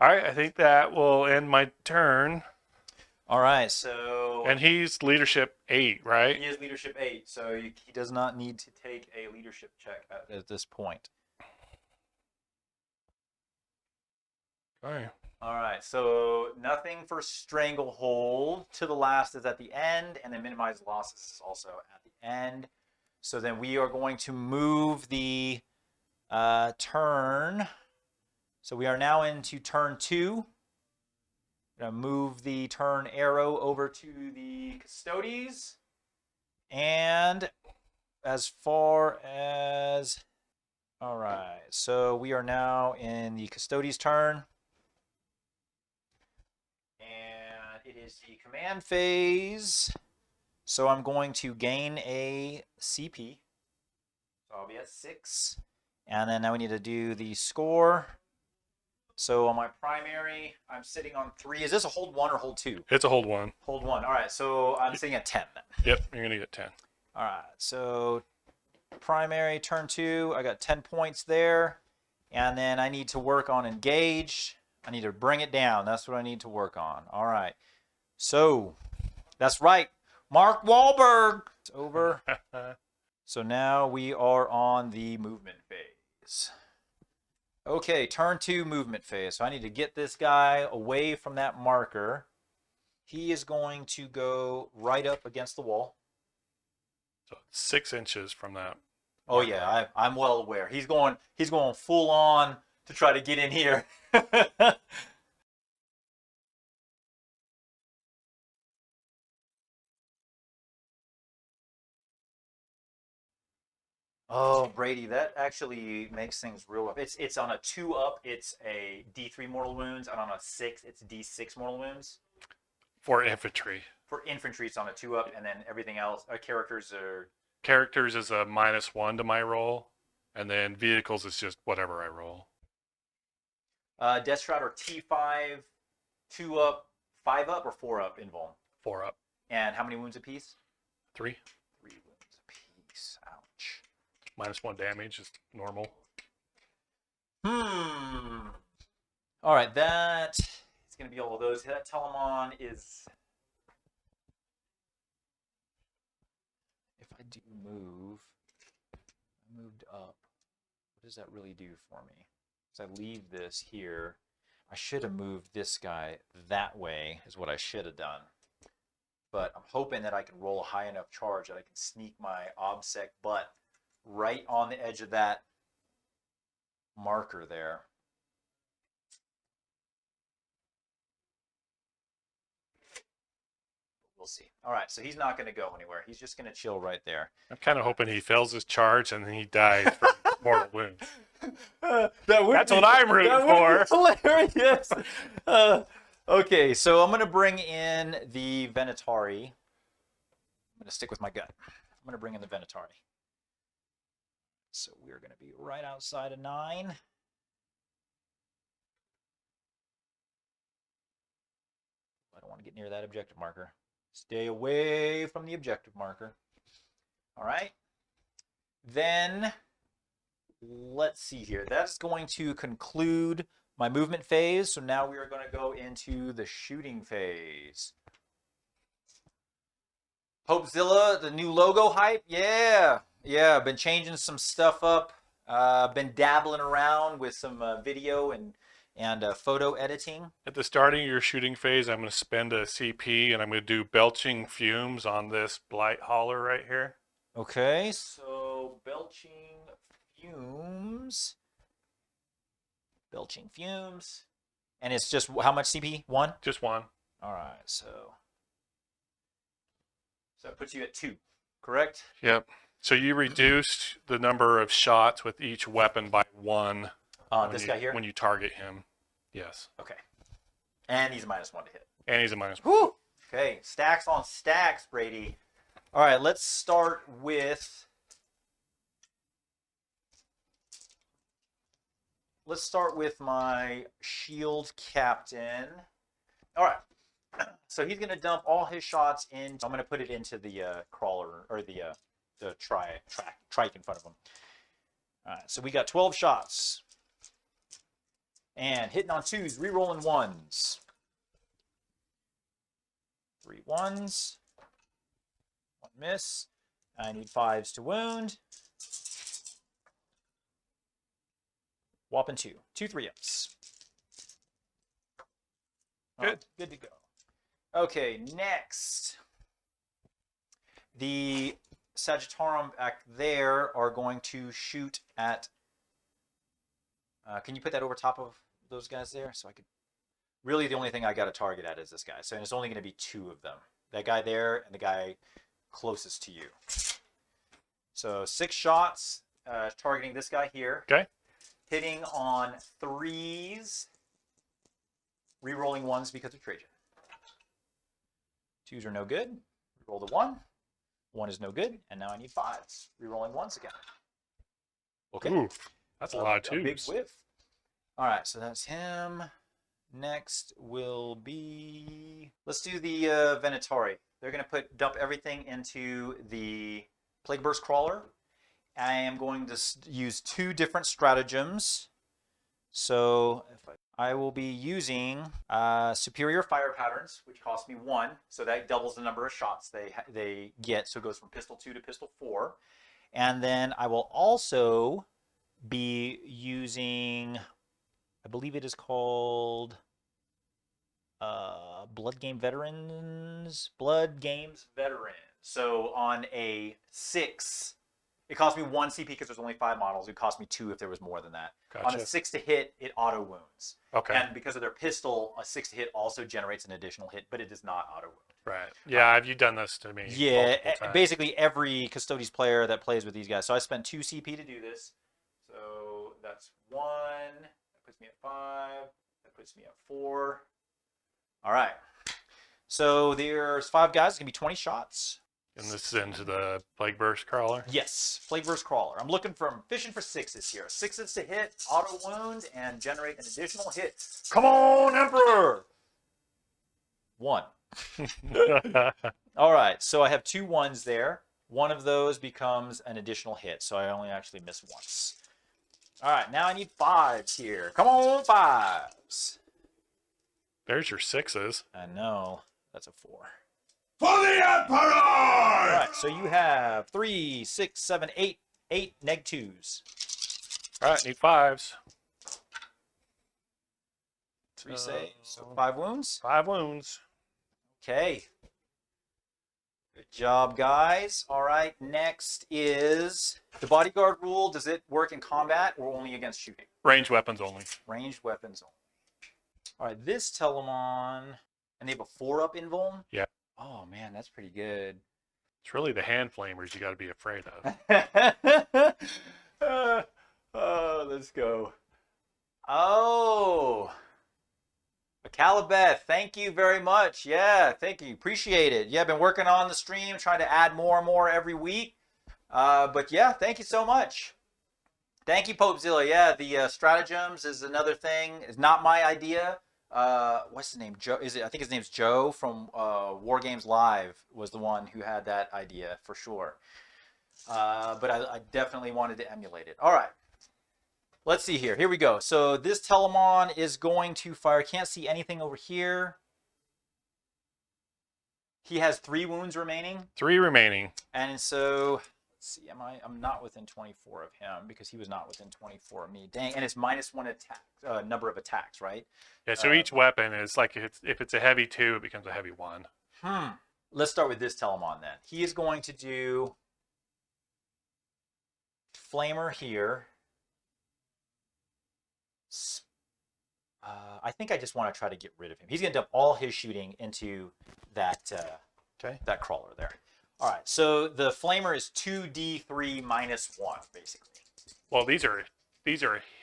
All right, I think that will end my turn. All right, so And he's leadership 8, right? he is leadership 8, so he does not need to take a leadership check at this point. Okay. All right, so nothing for Stranglehold. To the last is at the end, and then minimize losses is also at the end. So then we are going to move the turn. So we are now into turn 2. Gonna move the turn arrow over to the Custodes. And as far as, all right, so we are now in the Custodes turn. And it is the command phase. So I'm going to gain a CP. So I'll be at 6. And then now we need to do the score. So on my primary, I'm sitting on 3. Is this a hold 1 or hold 2? It's a hold 1. Hold 1. All right, so I'm sitting at 10 then. Yep, you're going to get 10. All right, so primary, turn 2, I got 10 points there. And then I need to work on engage. I need to bring it down. That's what I need to work on. All right, so that's right. Mark Wahlberg. It's over. So now we are on the movement phase. Okay, turn 2 movement phase. So I need to get this guy away from that marker. He is going to go right up against the wall. So 6 inches from that. Oh yeah, I'm well aware. He's going full on to try to get in here. Oh, Brady, that actually makes things real rough. It's on a 2-up, it's a D3 mortal wounds, and on a 6, it's D6 mortal wounds. For infantry. For infantry, it's on a 2-up, and then everything else, characters are... Characters is a -1 to my roll, and then vehicles is just whatever I roll. Death Strider T5, 2-up, 5-up, or 4-up invuln? 4-up. And how many wounds apiece? 3. 3 wounds apiece. Ouch. -1 damage is normal. All right, that is going to be all of those. That Telemon is... If I do move, I moved up. What does that really do for me? Because I leave this here. I should have moved this guy that way is what I should have done. But I'm hoping that I can roll a high enough charge that I can sneak my OBSEC butt right on the edge of that marker there. We'll see. All right, so he's not going to go anywhere. He's just going to chill right there. I'm kind of hoping he fails his charge and then he dies from mortal wounds. That's what I'm rooting for. Hilarious. Okay, so I'm going to bring in the Venatari. I'm going to stick with my gut. I'm going to bring in the Venatari. So we're going to be right outside of 9. I don't want to get near that objective marker. Stay away from the objective marker. All right. Then let's see here. That's going to conclude my movement phase. So now we are going to go into the shooting phase. Hopezilla, the new logo hype. Yeah. I've been changing some stuff up. Been dabbling around with some video and photo editing. At the starting of your shooting phase, I'm going to spend a CP and I'm going to do belching fumes on this Blight hauler right here. Okay, so belching fumes. Belching fumes. And it's just how much CP? 1? Just 1. All right, so that puts you at 2, correct? Yep. So you reduced the number of shots with each weapon by 1. This guy here? When you target him. Yes. Okay. And he's a -1 to hit. And he's a -1. Whew! Okay, stacks on stacks, Brady. All right, let's start with... Let's start with my shield captain. All right. So he's going to dump all his shots in. I'm going to put it into the crawler, or the trike in front of him. All right, so we got 12 shots. And hitting on 2s, re-rolling 1s. 3 1s. 1 miss. I need 5s to wound. Whopping 2. 2 3-ups. Good. Good to go. Okay, next. The Sagittarum back there are going to shoot at... can you put that over top of those guys there? So I could... Really, the only thing I got to target at is this guy. So it's only going to be 2 of them. That guy there and the guy closest to you. So 6 shots targeting this guy here. Okay. Hitting on 3s. Rerolling 1s because of Trajan. 2s are no good. Roll the 1. 1 is no good. And now I need 5s. Rerolling 1s again. Okay. Ooh, that's a lot of 2s. A big whiff. All right, so that's him. Next will be... Let's do the Venatori. They're going to dump everything into the Plague Burst Crawler. I am going to use 2 different stratagems. So I will be using Superior Fire Patterns, which cost me 1. So that doubles the number of shots they get. So it goes from pistol 2 to pistol 4. And then I will also be using, I believe it is called Blood Games Veterans. So on a 6, it cost me 1 CP because there's only 5 models. It cost me 2 if there was more than that. Gotcha. On a 6 to hit, it auto wounds. Okay. And because of their pistol, a 6 to hit also generates an additional hit, but it does not auto wound. Right. Yeah, have you done this to me? Yeah, multiple times? basically every Custodes player that plays with these guys. So I spent 2 CP to do this. So that's 1. That puts me at 5. That puts me at 4. All right. So there's 5 guys. It's going to be 20 shots. And this is into the Plague Burst Crawler? Yes, Plague Burst Crawler. I'm fishing for 6s here. 6s to hit, auto wound, and generate an additional hit. Come on, Emperor! 1. All right, so I have 2 1s there. One of those becomes an additional hit, so I only actually miss once. All right, now I need 5s here. Come on, 5s. There's your 6s. I know. That's a 4. For the Emperor! All right, so you have 3, 6, 7, 8 neg 2s. All right, need 5s. 3 saves, so 5 wounds. 5 wounds. Okay. Good job, guys. All right, next is the Bodyguard Rule. Does it work in combat or only against shooting? Ranged weapons only. Ranged weapons only. All right, this Telemon, and they have a 4-up invuln? Yeah. Oh, man, that's pretty good. It's really the hand flamers you got to be afraid of. Let's go. Oh, Calibeth, thank you very much. Yeah, thank you. Appreciate it. Yeah, I've been working on the stream, trying to add more and more every week. But yeah, thank you so much. Thank you, Popezilla. Yeah, the stratagems is another thing. It's not my idea. What's his name? Joe? I think his name's Joe from War Games Live was the one who had that idea for sure. But I definitely wanted to emulate it. All right. Let's see here. Here we go. So this Telemon is going to fire. Can't see anything over here. He has 3 wounds remaining. 3 remaining. And so, let's see. I'm not within 24 of him because he was not within 24 of me. Dang. And it's -1 attack, number of attacks, right? Yeah, so each weapon is like, if it's a heavy 2, it becomes a heavy 1. Let's start with this Telemon then. He is going to do Flamer here. I think I just want to try to get rid of him. He's going to dump all his shooting into that that crawler there. All right, so the flamer is 2d3 minus 1, basically. Well, these are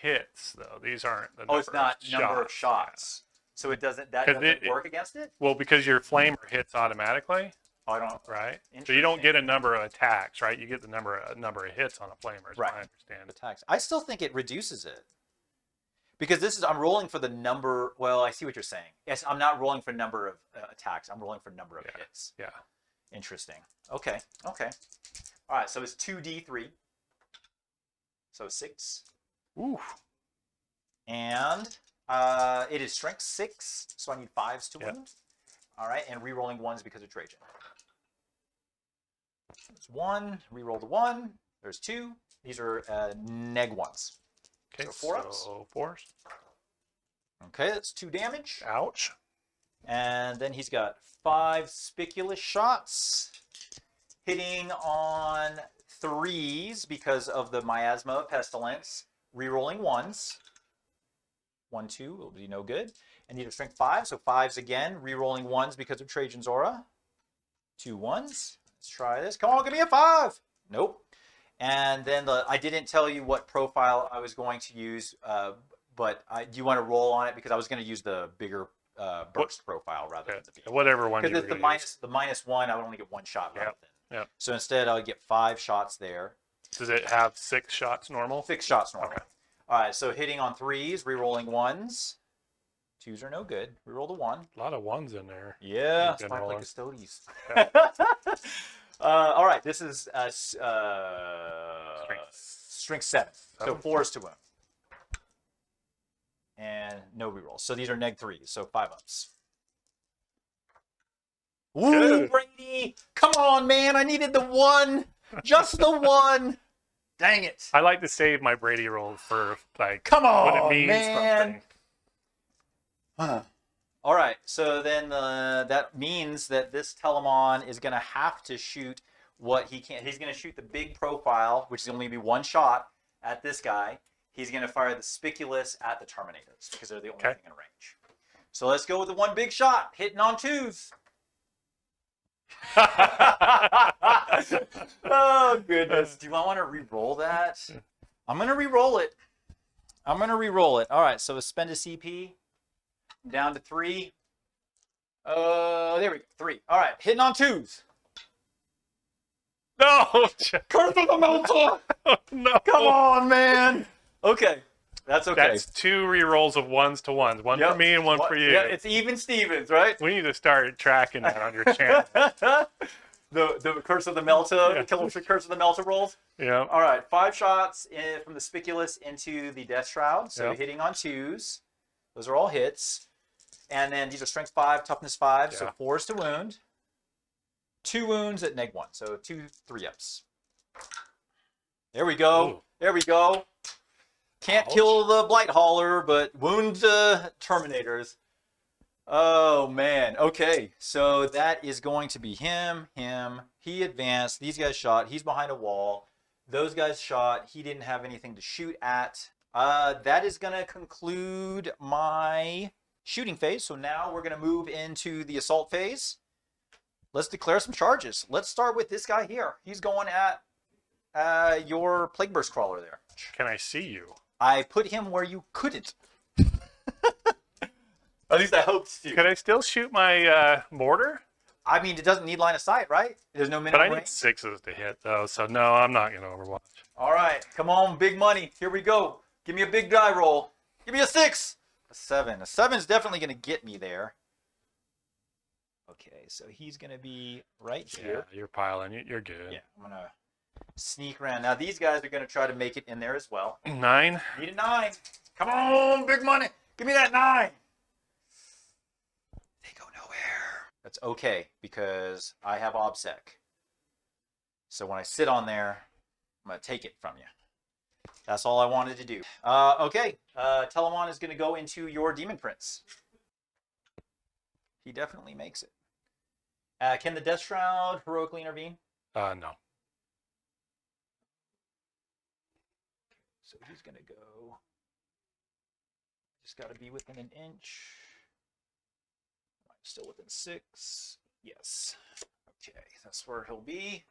hits though. These aren't the Oh, it's not number of shots. shots. So it doesn't, that 'Cause doesn't it- work against it? Well, because your flamer hits automatically, Oh, I don't, right? So you don't Interesting. get a number of attacks, right? You get the number of hits on a flamer, is Right. my understanding. attacks. I still think it reduces it. Because this is, I'm rolling for the number, well, I see what you're saying. Yes, I'm not rolling for number of attacks. I'm rolling for number of hits. Yeah. Interesting. Okay, okay. All right, so it's 2d3. So 6. Ooh. And it is strength 6, so I need 5s to wound. All right, and re-rolling 1s because of Trajan. There's 1, re-roll the 1. There's 2. These are neg 1s. Okay, So 4 ups. so 4s. Okay, that's 2 damage. Ouch. And then he's got 5 spiculous shots, hitting on 3s because of the miasma of pestilence, re-rolling 1s. 1, 2 will be no good. And need a strength 5, so 5s again, re-rolling 1s because of Trajan's aura. 2 1s. Let's try this. Come on, give me a 5. Nope. And then I didn't tell you what profile I was going to use, but do you want to roll on it? Because I was going to use the bigger burst profile rather than the big. Whatever one you Because were it's gonna use. the minus 1, I would only get 1 shot rather than. Yep. So instead, I'll get 5 shots there. Does it have 6 shots normal? 6 shots normal. Okay. All right, so hitting on 3s, re-rolling 1s. 2s are no good. Re-roll the 1. A lot of 1s in there. Yeah, Good smart like roller. Custodes. Yeah. All right, this is strength 7. So 7. 4s to wound. And no rerolls. So these are neg 3s, so 5 ups. Woo, Good. Brady! Come on, man! I needed the 1! Just the 1! Dang it! I like to save my Brady roll for like Come on, what it means. man! Something. All right, so then that means that this Telemon is going to have to shoot what he can. He's going to shoot the big profile, which is only going to be 1 shot at this guy. He's going to fire the Spiculous at the Terminators because they're the only thing in range. So let's go with the 1 big shot, hitting on 2s. Oh, goodness. Do you want to re-roll that? I'm going to re-roll it. All right, so spend a CP. Down to 3. There we go. 3. All right, hitting on 2s. No! Curse of the Melter! No! Come on, man. Okay, that's okay. That's 2 rerolls of 1s to 1s. One Yep. for me and one for you. Yeah, it's even Stevens, right? We need to start tracking that on your channel. the Curse of the Melta, Yeah. the Killer Curse of the Melta rolls. Yeah. All right, 5 shots from the Spiculous into the Death Shroud. So Yep. hitting on 2s. Those are all hits. And then these are strength 5, toughness 5, so Yeah. 4s to wound. 2 wounds at neg 1, so 2 3-ups. There we go. Ooh. There we go. Can't Ouch. kill the Blight Hauler, but wound Terminators. Oh, man. Okay, so that is going to be him. He advanced. These guys shot. He's behind a wall. Those guys shot. He didn't have anything to shoot at. That is going to conclude my shooting phase. So now we're going to move into the assault phase. Let's declare some charges. Let's start with this guy here. He's going at your Plague Burst Crawler there. Can I see you? I put him where you couldn't. At least I hoped to. Can I still shoot my mortar? I mean, it doesn't need line of sight, right? There's no But minimum I need range. 6s to hit though, so no, I'm not gonna Overwatch. All right, come on, big money. Here we go. Give me a big die roll. Give me a 6. A 7. A 7's definitely going to get me there. Okay, so he's going to be right Yeah, here. you're piling. You're good. Yeah, I'm going to sneak around. Now, these guys are going to try to make it in there as well. 9. Need a 9. Come on, big money. Give me that 9. They go nowhere. That's okay, because I have OBSEC. So when I sit on there, I'm going to take it from you. That's all I wanted to do. Okay, Telemon is going to go into your Demon Prince. He definitely makes it. Can the Death Shroud heroically intervene? No. So he's going to go. Just got to be within an inch. I'm still within 6. Yes. Okay, that's where he'll be.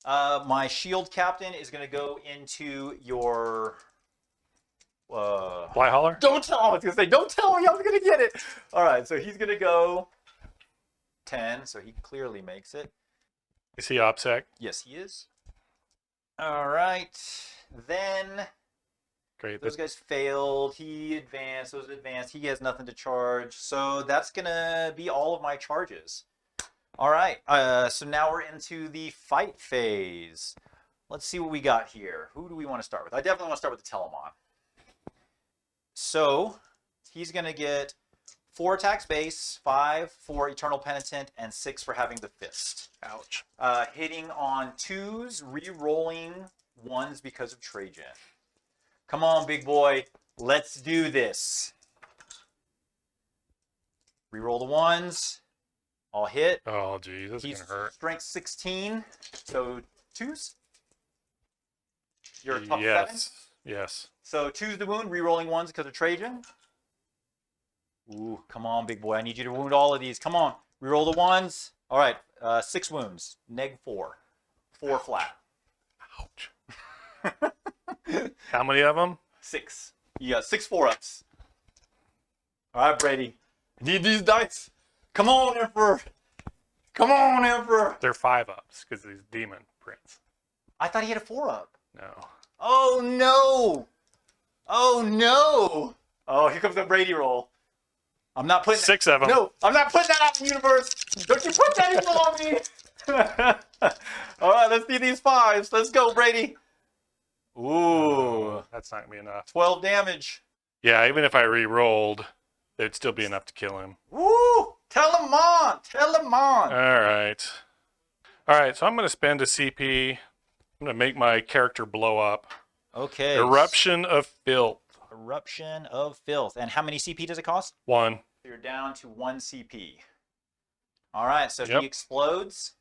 My shield captain is going to go into your... Fly hauler? Don't tell him. I was going to say, don't tell me I'm going to get it. All right, so he's going to go 10, so he clearly makes it. Is he OPSEC? Yes, he is. All right, then Great. those guys failed. He advanced. Those advanced. He has nothing to charge. So that's going to be all of my charges. All right, so now we're into the fight phase. Let's see what we got here. Who do we want to start with? I definitely want to start with the Telemon. So he's going to get 4 attacks base, 5 for Eternal Penitent, and 6 for having the Fist. Ouch. Hitting on 2s, re-rolling 1s because of Trajan. Come on, big boy. Let's do this. Re-roll the 1s. I'll hit. Oh, geez, this is He's going to hurt. strength 16, so 2s. You're a tough 7. Yes. Yes. So 2's the wound, re-rolling 1s because of Trajan. Ooh, come on, big boy. I need you to wound all of these. Come on. Re-roll the 1s. All right, 6 wounds. Neg 4. 4 flat. Ouch. How many of them? 6. You got 6 4-ups. All right, Brady. I need these dice. Come on, Emperor. Come on, Emperor. They're 5-ups because he's Demon Prince. I thought he had a 4-up. No. Oh, no. Oh, no. Oh, here comes the Brady roll. I'm not putting 6 of them. No, I'm not putting that out in the universe. Don't you put that evil on me. All right, let's do these 5s. Let's go, Brady. Ooh. That's not going to be enough. 12 damage. Yeah, even if I re-rolled, it'd still be enough to kill him. Woo! Tell him on. Tell him on. All right. All right, so I'm going to spend a CP. I'm going to make my character blow up. Okay. Eruption of Filth. Eruption of Filth. And how many CP does it cost? 1. You're down to 1 CP. All right, so Yep. he explodes.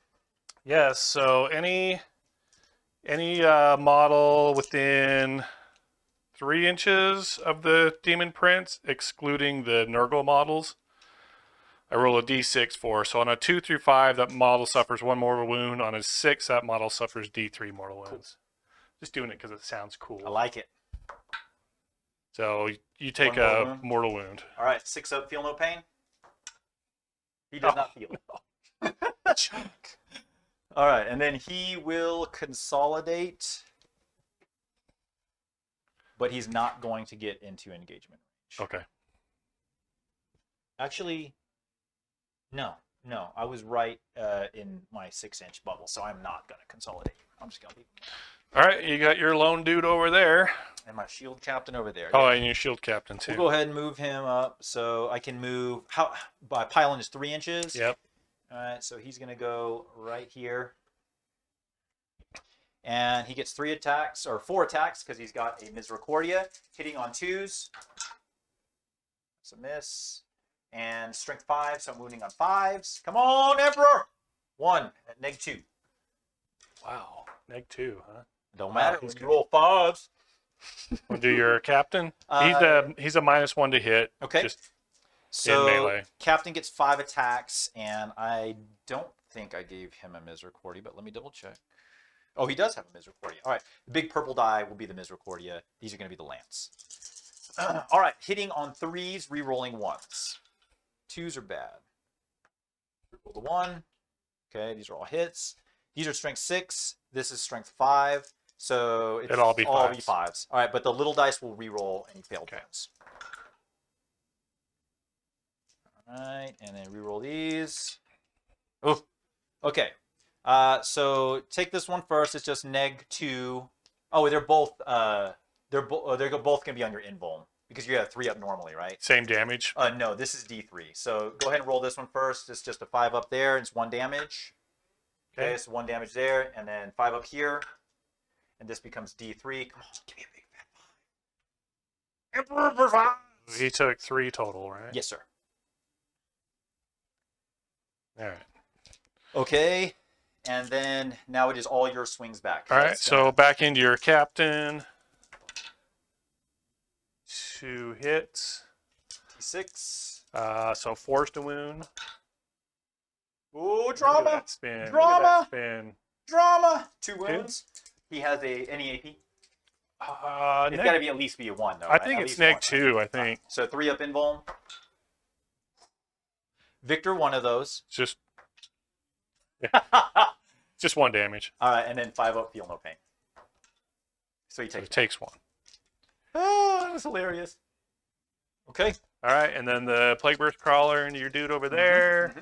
Yes, so any model within 3 inches of the Demon Prince, excluding the Nurgle models, I roll a d6 for. So on a 2 through 5, that model suffers 1 mortal wound. On a 6, that model suffers d3 mortal wounds. Just doing it because it sounds cool. I like it. So you take 1 mortal a wound. mortal wound. All right, 6 up, feel no pain. He does not feel it. All right, and then he will consolidate, but he's not going to get into engagement range. Okay. Actually, no, I was right in my 6-inch bubble, so I'm not going to consolidate. I'm just going to leave him. All right, you got your lone dude over there. And my shield captain over there. Oh, and your shield captain too. We'll go ahead and move him up, so I can move. How? By pylon is 3 inches. Yep. All right, so he's going to go right here. And he gets 3 attacks, or 4 attacks, because he's got a Misericordia. Hitting on 2s. It's a miss. And strength 5, so I'm wounding on 5s. Come on, Emperor! 1 at neg 2. Wow. Neg 2, huh? Don't Wow, matter. he's He's roll 5s. Want to do your captain? He's a -1 to hit. Okay. Just So melee. Captain gets 5 attacks, and I don't think I gave him a Misericordia, but let me double check. Oh, he does have a Misericordia. All right, the big purple die will be the Misericordia. These are going to be the lance. All right, hitting on 3s, re-rolling 1s. 2s are bad. Roll the 1. Okay, these are all hits. These are strength 6. This is strength 5. So it's It'll all be all 5s. 5s. All right, but the little dice will re-roll any failed ones. All right, and then re-roll these. Oh, okay. So take this one first. It's just neg 2. Oh, they're both they're both gonna be on your invuln because you have 3 up normally, right? Same damage. No, this is D3. So go ahead and roll this one first. It's just a 5 up there. It's 1 damage. Okay, so 1 damage there, and then 5 up here, and this becomes D3. Come on, give me a big fat 5. Emperor for 5. He took 3 total, right? Yes, sir. All right. Okay, and then now it is all your swings back. All right. So back into your captain. 2 hits. D6. So forced a wound. Ooh, Look at drama. that spin. Look at Drama. that spin. Drama. 2 wounds. He has any AP? It's got to be at least be a 1 though. I Right? think At it's least 1, neg right? 2. I think So 3 up invuln. Victor, one of those. it's All just 1 damage. right, and then 5 up, feel no pain. So he So takes. it takes 1. Oh, that was hilarious. Okay. All right, and then the Plague Burst Crawler and your dude over there.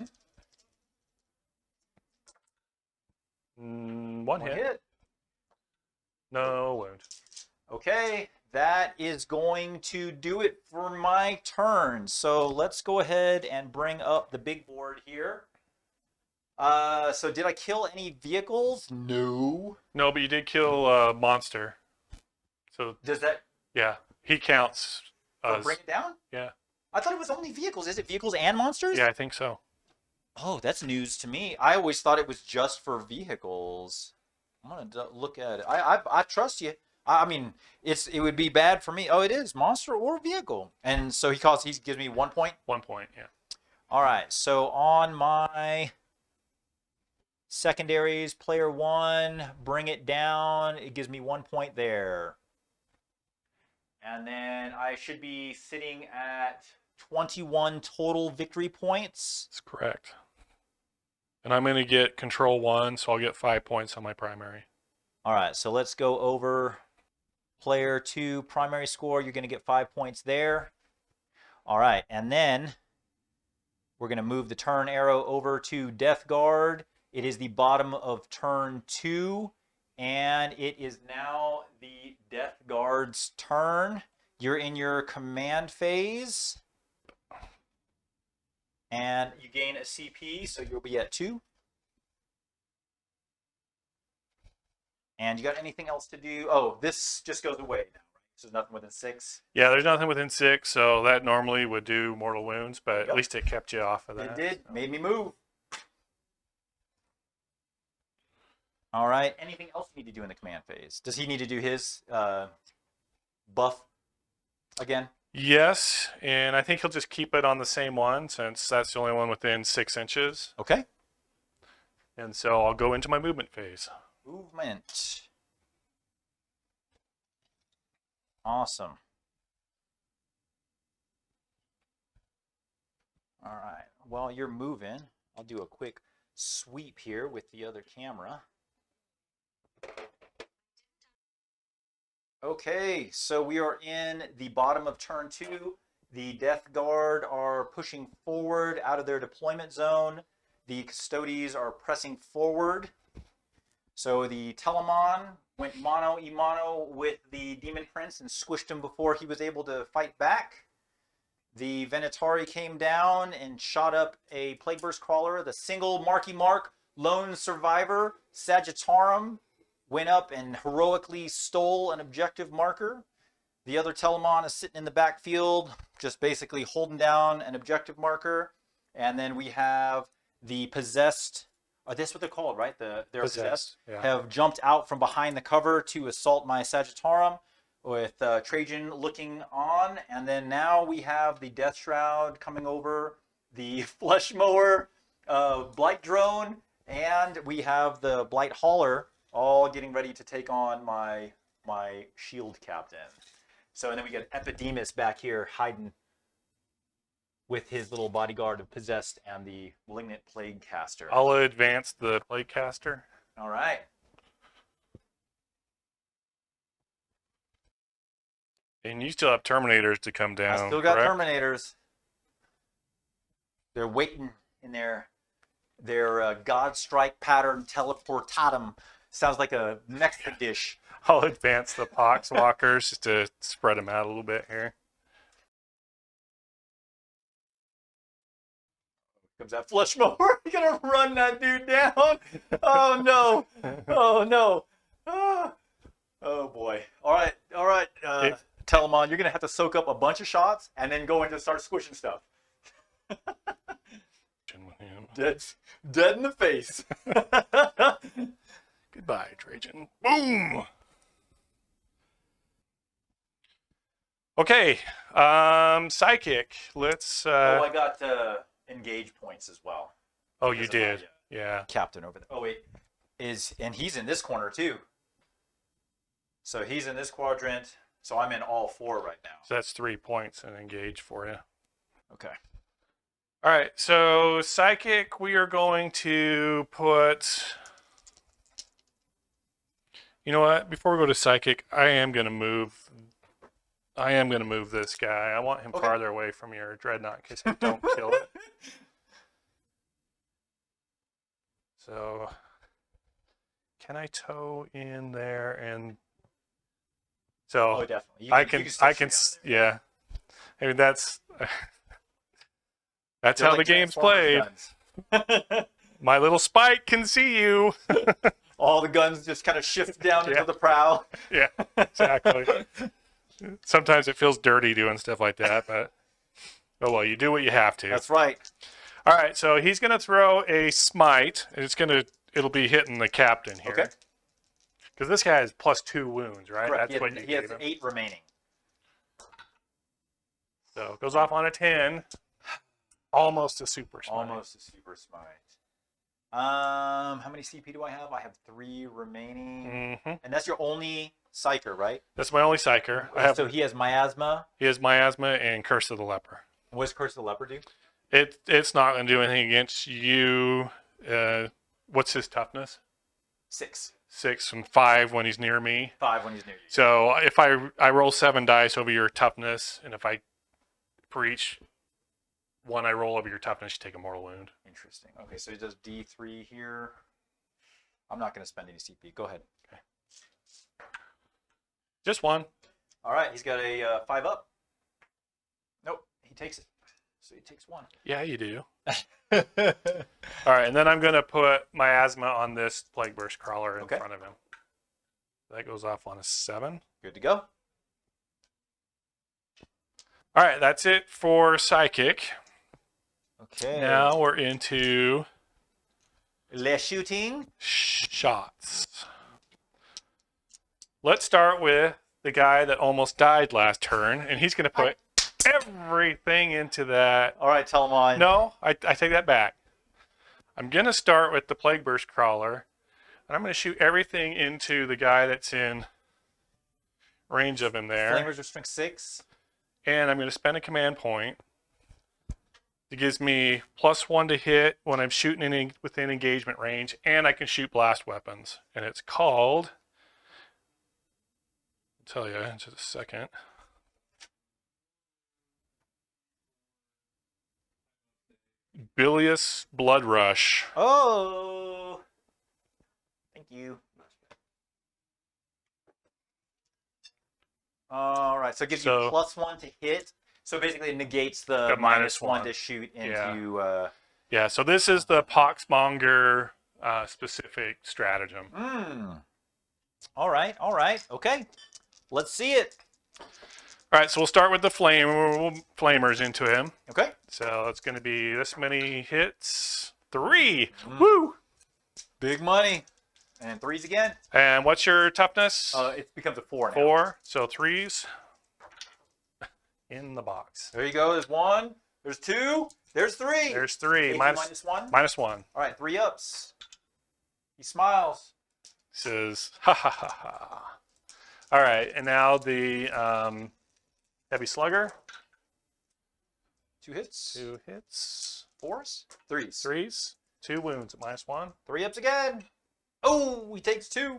One hit. No wound. Okay, that is going to do it for my turn. So let's go ahead and bring up the big board here. So did I kill any vehicles? No. No, but you did kill a monster. So Does that yeah, he counts. bring it down? Yeah. I thought it was only vehicles. Is it vehicles and monsters? Yeah, I think so. Oh, that's news to me. I always thought it was just for vehicles. I'm gonna look at it. I trust you. I mean, it would be bad for me. Oh, it is monster or vehicle, and so he gives me 1 point. 1 point. Yeah. All right. So on my secondaries, player 1, bring it down. It gives me 1 point there, and then I should be sitting at 21 total victory points. That's correct. And I'm going to get control 1, so I'll get 5 points on my primary. All right, so let's go over player 2 primary score. You're going to get 5 points there. All right, and then we're going to move the turn arrow over to Death Guard. It is the bottom of turn 2, and it is now the Death Guard's turn. You're in your command phase. And you gain a CP, so you'll be at 2. And you got anything else to do? Oh, this just goes away now, right? So there's nothing within 6. Yeah, there's nothing within 6, so that normally would do mortal wounds, but Yep. at least it kept you off of that. It did. So. Made me move. All right. Anything else you need to do in the command phase? Does he need to do his buff again? Yes, and I think he'll just keep it on the same one since that's the only one within 6 inches. Okay. And so I'll go into my movement phase. Movement. Awesome. All right. While you're moving, I'll do a quick sweep here with the other camera. Okay, so we are in the bottom of turn 2. The Death Guard are pushing forward out of their deployment zone. The Custodes are pressing forward. So the Telemon went mano-a-mano with the Demon Prince and squished him before he was able to fight back. The Venatari came down and shot up a Plague Burst Crawler. The single Marky Mark lone survivor, Sagittarum, went up and heroically stole an objective marker. The other Telemon is sitting in the backfield, just basically holding down an objective marker. And then we have the possessed, or this what they're called, right? They're possessed, yeah. have jumped out from behind the cover to assault my Sagittarum with Trajan looking on. And then now we have the Death Shroud coming over, the Flesh Mower, Blight Drone, and we have the Blight Hauler all getting ready to take on my shield captain. So, and then we get Epidemus back here hiding with his little bodyguard of Possessed and the Malignant Plague Caster. I'll advance the Plague Caster. All right. And you still have Terminators to come down. I still got correct? Terminators. They're waiting in their God Strike pattern teleportatum. Sounds like a Mexican dish. I'll advance the Poxwalkers just to spread them out a little bit here. Comes that Flesh Mower. You're gonna run that dude down. Oh no. Oh no. Ah. Oh boy. All right. Telemon, you're gonna have to soak up a bunch of shots and then go in to start squishing stuff. Dead in the face. Goodbye, Trajan. Boom! Okay, Psychic. Let's... I got engage points as well. Oh, you Because of my, did. Yeah. captain over there. Oh wait, and he's in this corner too. So he's in this quadrant. So I'm in all 4 right now. So that's 3 points and engage for you. Okay. All right. So psychic, we are going to put. You know what? Before we go to psychic, I am going to move this guy. I want him Okay. farther away from your dreadnought in case I don't kill it. So, can I tow in there and so Oh, definitely. I You can still I can shoot yeah. I mean that's They're how like the game's Transformers played. guns. My little Spike can see you. All the guns just kind of shift down Yeah. into the prow. Yeah, exactly. Sometimes it feels dirty doing stuff like that, but oh well, you do what you have to. That's right. All right, so he's going to throw a smite, and it'll be hitting the captain here. Okay. Because this guy has +2 wounds, right? Correct. That's what you He has gave him. 8 remaining. So it goes off on a 10. Almost a super smite. Almost a super smite. How many CP do I have? I have 3 remaining. Mm-hmm. And that's your only psyker, right? That's my only psyker. So he has miasma. He has miasma and Curse of the Leper. What does Curse of the Leopard do? It's not going to do anything against you. What's his toughness? 6. 6 and 5 when he's near me. 5 when he's near you. So if I roll 7 dice over your toughness, and for each one I roll over your toughness, you take a mortal wound. Interesting. Okay, so he does D3 here. I'm not going to spend any CP. Go ahead. Okay. Just 1. All right, he's got a 5 up. Nope, he takes it. So he takes 1. Yeah, you do. All right, and then I'm going to put miasma on this Plague Burst Crawler in front of him. That goes off on a 7. Good to go. All right, that's it for Psychic. Okay. Now we're into Le shooting. shots. Let's start with the guy that almost died last turn, and he's going to put everything into that. All right, tell him on. No, I take that back. I'm going to start with the Plague Burst Crawler, and I'm going to shoot everything into the guy that's in range of him there. Flamers are strength 6. And I'm going to spend a command point. It gives me +1 to hit when I'm shooting within engagement range, and I can shoot blast weapons. And it's called, I'll tell you in just a second. Bilious Blood Rush. Oh. Thank you. All right, so it gives you +1 to hit. So basically it negates the -1 to shoot into... Yeah, so this is the Poxmonger specific stratagem. All right. Okay. Let's see it. All right, so we'll start with the flamers into him. Okay. So it's going to be this many hits. 3. Woo! Big money. And 3s again. And what's your toughness? It becomes a 4 now. 4. So 3s in the box. There you go. There's 1. There's 2. There's 3. There's 3. -1. -1. All right, 3 ups. He smiles. Says, ha ha ha ha. All right, and now the heavy slugger. 2 hits. 2 hits. 4s. 3s. 3s. 2 wounds at -1. 3 ups again. Oh, he takes 2.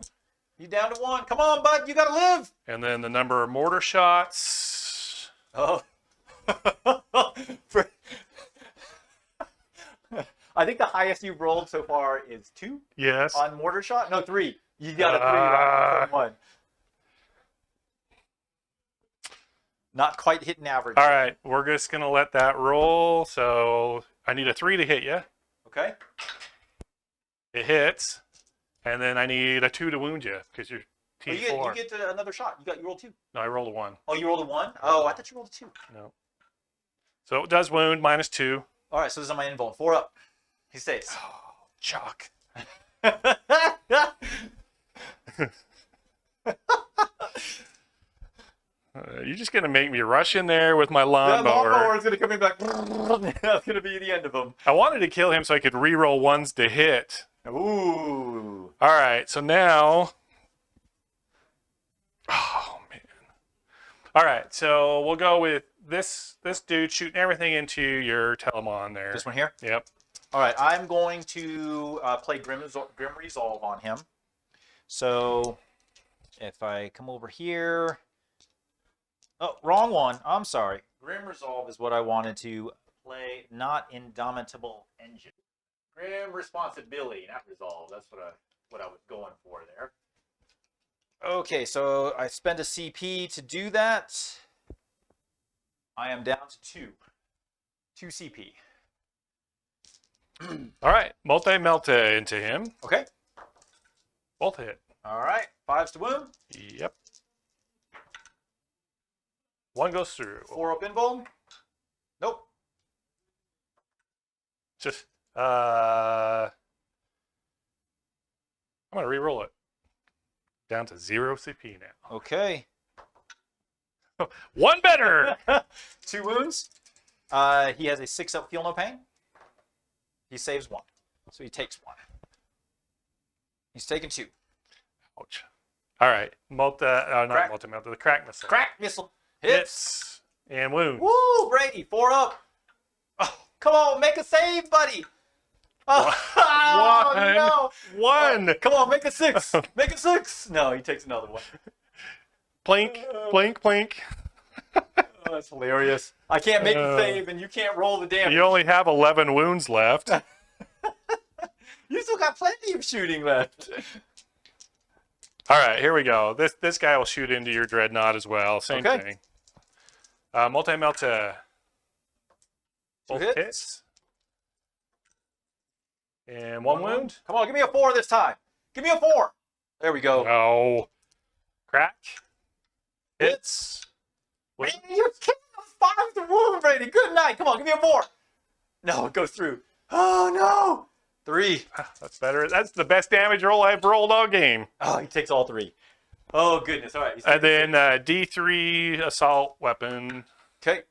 He's down to 1. Come on, bud. You got to live. And then the number of mortar shots. Oh. I think the highest you've rolled so far is 2 Yes. on mortar shot. No, 3. You got a 3 on 1. Not quite hitting average. All right, we're just going to let that roll. So I need a 3 to hit you. Okay. It hits. And then I need a 2 to wound you because you're Oh, T4. you get another shot. You rolled 2. No, I rolled a 1. Oh, you rolled a 1? Oh, I thought you rolled a 2. No. So it does wound, -2. All right, so this is on my invuln. 4 up. He stays. Oh, Chuck. You're just gonna make me rush in there with my That lawnmower. lawnmower is gonna come in back. That's gonna be the end of him. I wanted to kill him so I could re-roll ones to hit. Ooh. All right, so now. Oh man. All right, so we'll go with this dude shooting everything into your Telemon there. This one here. Yep. All right, I'm going to play Grim Resolve on him. So if I come over here, oh, wrong one. I'm sorry. Grim Resolve is what I wanted to play, not Indomitable Engine. Grim Responsibility, not Resolve. That's what I was going for there. Okay, so I spend a CP to do that. I am down to 2 CP. All right, multi-melta into him. Okay. Both hit. All right. 5s to wound. Yep. One goes through. 4 up invuln. Nope. Just I'm gonna re-roll it. Down to 0 CP now. Okay. One better. 2 wounds. He has a 6 up feel no pain. He saves 1. So he takes 1. He's taken 2. Ouch. All right. Not Crack. multi-melta. The crack missile. Crack missile. Hits. Hits. And wounds. Woo, Brady. 4 up. Oh, come on, make a save, buddy. Oh, One. no. One. Come on, make a 6. Make a 6. No, he takes another one. Plink. Plink. Plink. Oh, that's hilarious. I can't make the save, and you can't roll the damage. You only have 11 wounds left. You still got plenty of shooting left. All right, here we go. This guy will shoot into your dreadnought as well. Same Okay. thing. Multi-melta. 2 Both hits. hits. And one wound. Come on, give me a 4 this time. Give me a 4. There we go. No. Crack. Hits. Man, you're killing a 5 to wound, Brady. Good night. Come on, give me a 4. No, it goes through. Oh, no. 3. That's better. That's the best damage roll I've rolled all game. Oh, he takes all 3. Oh, goodness. All right. he's And taking then D3 assault weapon. 6. Okay.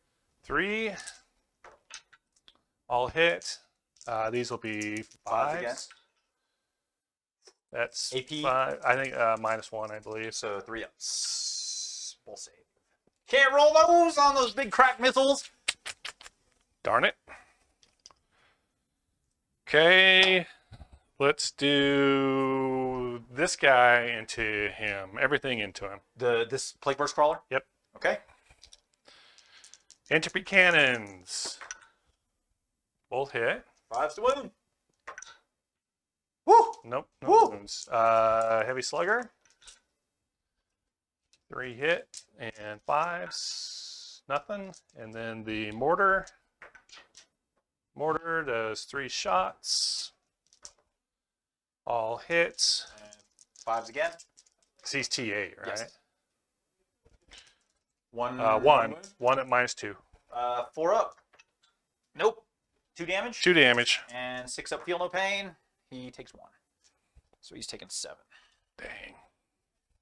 3. All hit. These will be 5s again. 5s. That's AP? 5. I think -1, I believe. So 3 ups. Full save. Can't roll those on those big crack missiles. Darn it. Okay. Let's do this guy into him. Everything into him. This Plague Burst Crawler? Yep. Okay. Entropy cannons. Both hit. 5s to wound. Woo! Nope. No Woo! wounds. Heavy slugger. 3 hit and 5s. Nothing. And then the mortar. Mortar does 3 shots. All hits. And 5s again. He's TA, right? Yes. 1. One. wound. 1 at -2. 4 up. Nope. 2 damage. 2 damage. And 6 up feel no pain. He takes 1. So he's taking 7. Dang.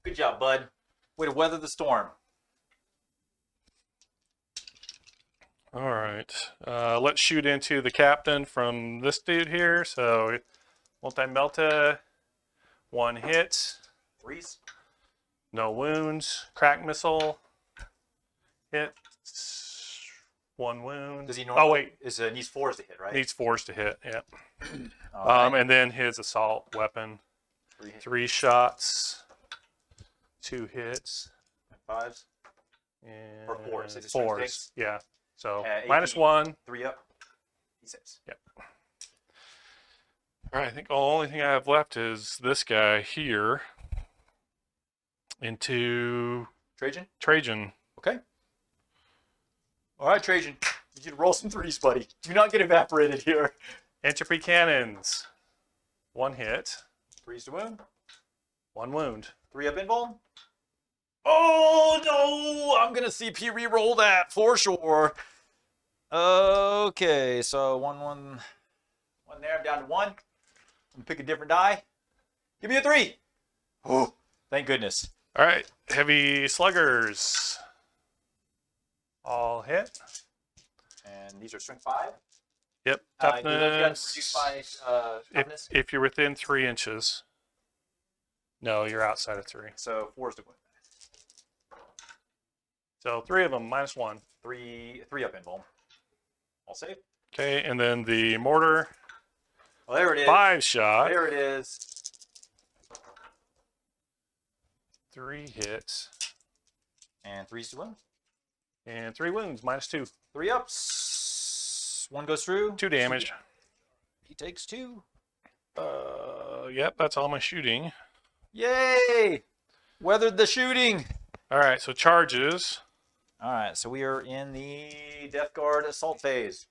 Good job, bud. Way to weather the storm. All right. Let's shoot into the captain from this dude here. So, multi-melta, 1 hit, 3s. no wounds, crack missile, hit, 1 wound. Does he normally? Oh wait, Needs 4s to hit, right? needs 4s to hit. Yeah. All right. And then his assault weapon, 3 hits. 3 shots, 2 hits, 5s. and Or 4s, is it strength 4s. six? Yeah. So AP. -1. 3 up. He saves. Yep. All right, I think the only thing I have left is this guy here into Trajan. Trajan. Okay. All right, Trajan. You need to roll some 3s, buddy. Do not get evaporated here. Entropy cannons. 1 hit, 3s to wound. 1 wound. 3 up invuln. Oh no! I'm gonna CP re-roll that for sure. Okay, so 1 there. I'm down to 1. I'm gonna pick a different die. Give me a 3. Oh, thank goodness. All right, heavy sluggers. All hit. And these are strength 5. Yep. Do those guys Toughness. reduce by toughness? If you're within 3 inches. No, you're outside of 3. So 4 is to win. So 3 of them, -1. 3 up invuln. All safe. Okay, and then the mortar, Well, there it is. 5 shot, There it is. 3 hits, And 3's to win. and 3 wounds, -2. 3 ups. 1 goes through. 2 damage. He takes 2. Yep, that's all my shooting. Yay! Weathered the shooting. All right, so charges. All right, so we are in the Death Guard assault phase.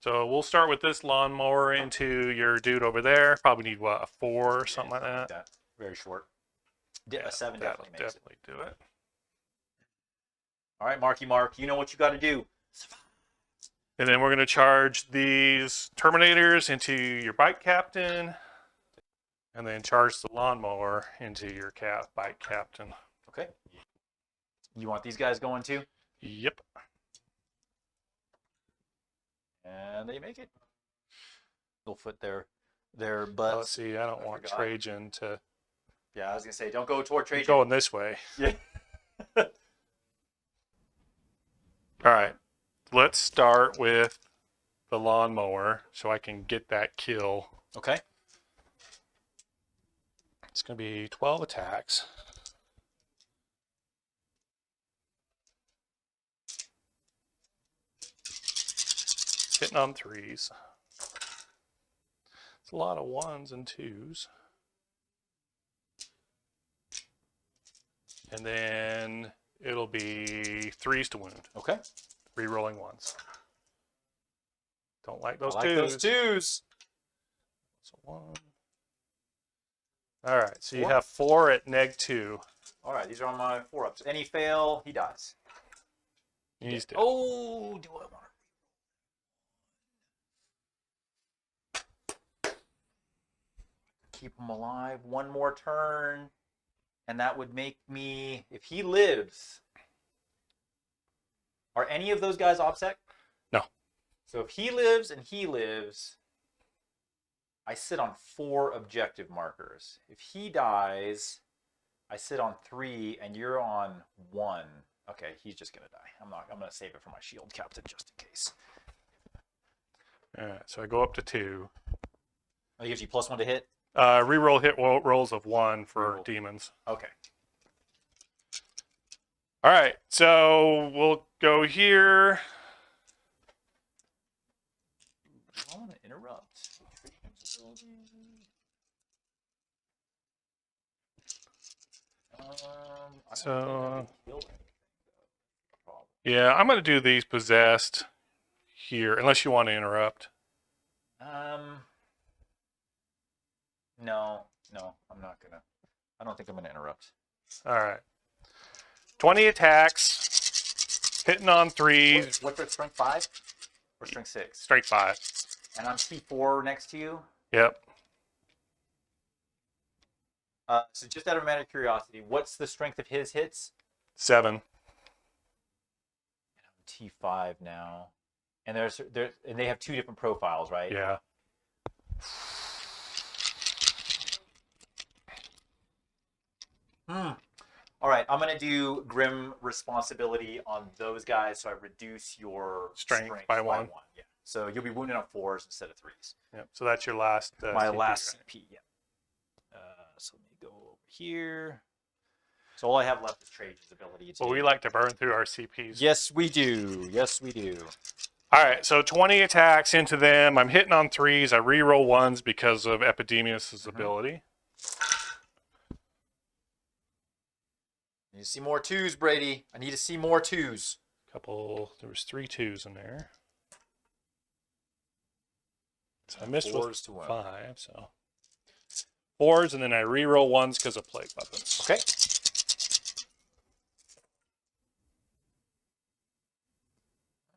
So we'll start with this lawnmower into your dude over there. Probably need, what, a 4 or something like that? Very short. Yeah, A 7 that'll definitely makes it. definitely do it. All right, Marky Mark, you know what you got to do. And then we're going to charge these Terminators into your bike captain. And then charge the lawnmower into your bike captain. Okay. You want these guys going too? Yep. And they make it. They'll foot their Oh, butts. let's see, I don't want forgot. Trajan to Yeah, I was gonna say, don't go toward Trajan. going this way. Yeah. All right. Let's start with the lawnmower so I can get that kill. Okay. It's going to be 12 attacks. Hitting on 3s. It's a lot of 1s and 2s. And then it'll be 3s to wound. Okay. Re-rolling 1s. Don't like those I like 2s. those 2s. So 1. All right, so you 4? have 4 at -2. All right, these are on my 4 ups. Any fail, he dies. He's dead. Oh, do I want to keep him alive 1 more turn? And that would make me, if he lives, are any of those guys OBSEC? No. So if he lives and he lives, I sit on 4 objective markers. If he dies, I sit on 3 and you're on 1. Okay, he's just gonna die. I'm gonna save it for my shield captain just in case. All right, so I go up to 2. Oh, it gives you +1 to hit? Reroll hit rolls of 1 for Reroll. demons. Okay. All right, so we'll go here. I want to interrupt. So, yeah, I'm going to do these possessed here, unless you want to interrupt. No, I'm not gonna. I don't think I'm gonna interrupt. All right. 20 attacks, hitting on 3s, What's their strength 5 or strength 6? straight 5. And I'm C4 next to you. Yep. So just out of a matter of curiosity, what's the strength of his hits? 7. T5 now, and and they have 2 different profiles, right? Yeah. All right, I'm gonna do grim responsibility on those guys, so I reduce your Strength by 1. Yeah. So you'll be wounded on 4s instead of 3s. Yep. So that's your last. My CP, last right? CP. Yeah. So let me go over here. So all I have left is Trajan's ability. Well, we like to burn through our CPs. Yes, we do. Yes, we do. All right, so 20 attacks into them. I'm hitting on 3s. I reroll 1s because of Epidemius' ability. I need to see more 2s, Brady. I need to see more 2s. There was 3 2s in there. So I missed with 4s to 1. 5, so 4s, and then I reroll 1s because of plague weapons. Okay.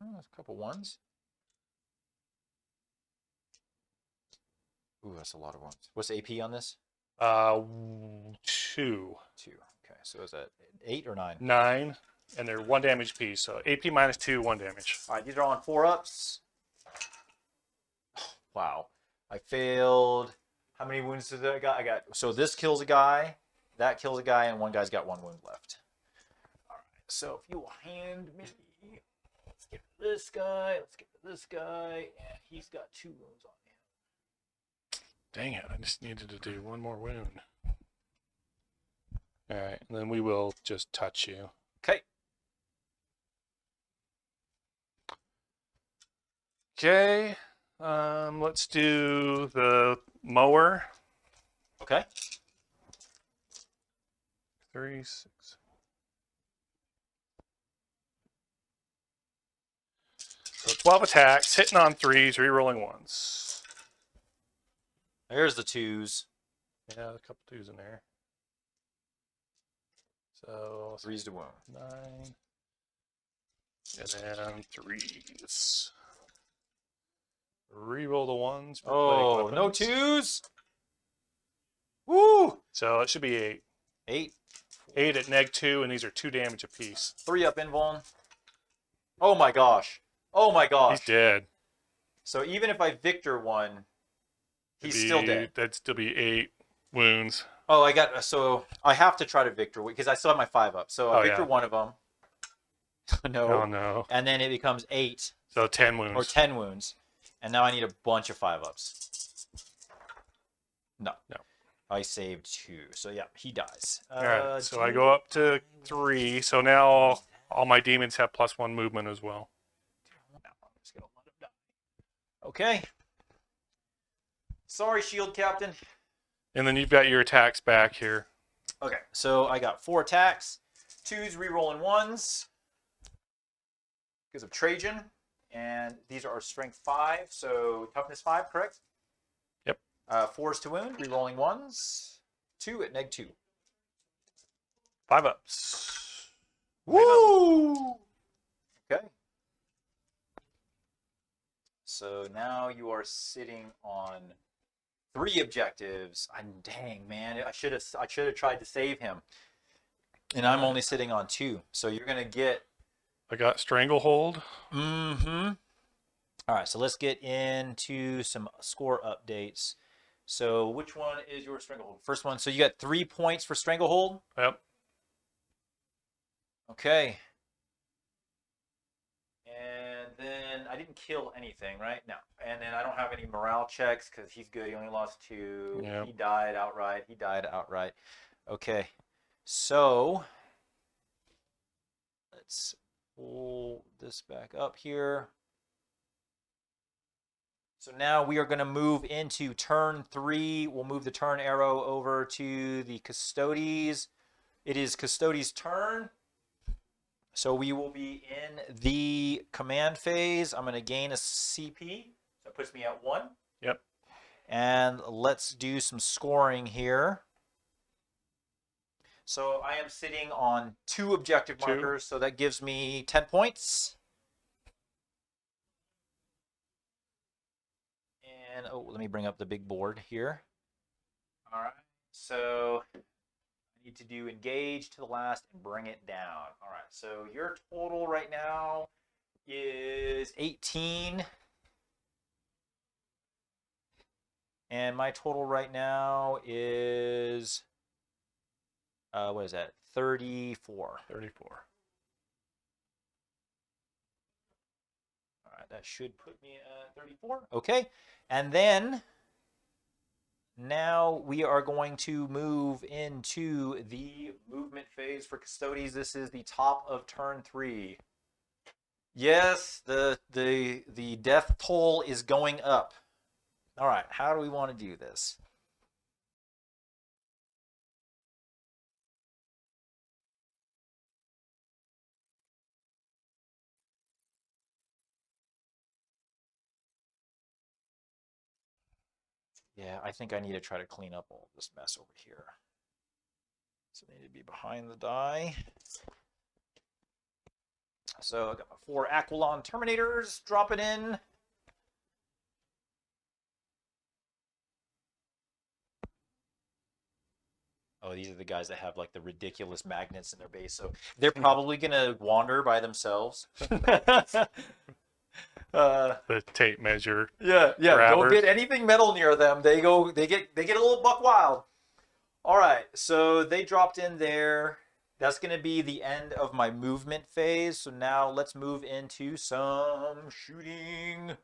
Oh, there's a couple 1s. Ooh, that's a lot of 1s. What's the AP on this? 2. 2. Okay, so is that 8 or 9? 9. and they're 1 damage piece. So AP minus 2, 1 damage. All right, these are on 4-ups. Wow. I failed. How many wounds did I got? So this kills a guy, that kills a guy, and one guy's got 1 wound left. All right. So if you will hand me, let's get this guy. Let's get this guy, and he's got 2 wounds on him. Dang it! I just needed to do 1 more wound. All right, and then we will just touch you. Okay. Okay. Let's do the mower. Okay. 3, 6. So 12 attacks, hitting on 3s, re-rolling 1s. There's the 2s. Yeah, a couple 2s in there. So 3s to wound. 9. And then 3s. Reroll the 1s. For Oh, plague no weapons. 2s. Woo! So it should be 8. 8. 8 at neg 2, and these are 2 damage apiece. 3-up invuln. Oh my gosh. Oh my gosh. He's dead. So even if I victor one, he's It'd still be- dead. That'd still be 8 wounds. Oh, so I have to try to victor because I still have my 5-up. So I Oh, victor yeah. one of them. No. Oh no. And then it becomes 8 So 10 wounds. or 10 wounds. And now I need a bunch of 5-ups. No. No. I saved 2. So yeah, he dies. All right. So I go up to 3. So now all my demons have +1 movement as well. I'm just gonna let him die. Okay. Sorry, shield captain. And then you've got your attacks back here. Okay, so I got 4 attacks, 2s, rerolling 1s because of Trajan, and these are strength 5, so toughness 5, correct? Yep. 4s to wound, rerolling 1s, 2 at neg 2. 5-ups. Woo! Okay. So now you are sitting on 3 objectives. Dang, man, I should have tried to save him. And I'm only sitting on 2. So you're gonna get. I got Stranglehold. Mm-hmm. All right, so let's get into some score updates. So which one is your Stranglehold? First one. So you got 3 points for Stranglehold. Yep. Okay. And then I didn't kill anything, right? No. And then I don't have any morale checks because he's good. He only lost 2. Yep. He died outright. Okay. So let's pull this back up here. So now we are going to move into turn 3. We'll move the turn arrow over to the Custodes. It is Custodes' turn. So we will be in the command phase. I'm going to gain a CP. So it puts me at 1. Yep. And let's do some scoring here. So I am sitting on 2 objective 2. markers. So that gives me 10 points. And let me bring up the big board here. All right. So I need to do engage to the last and bring it down. All right. So your total right now is 18. And my total right now is, what is that? 34. 34. All right, that should put me at 34. Okay, and then now we are going to move into the movement phase for Custodes. This is the top of turn 3. Yes, the death toll is going up. All right, how do we want to do this? Yeah, I think I need to try to clean up all this mess over here. So I need to be behind the die. So I got my 4 Aquilon Terminators dropping in. Oh, these are the guys that have like the ridiculous magnets in their base. So they're probably gonna wander by themselves. The tape measure. Yeah. Don't Grabbers. get anything metal near them. They get a little buck wild. All right, so they dropped in there. That's gonna be the end of my movement phase. So now let's move into some shooting.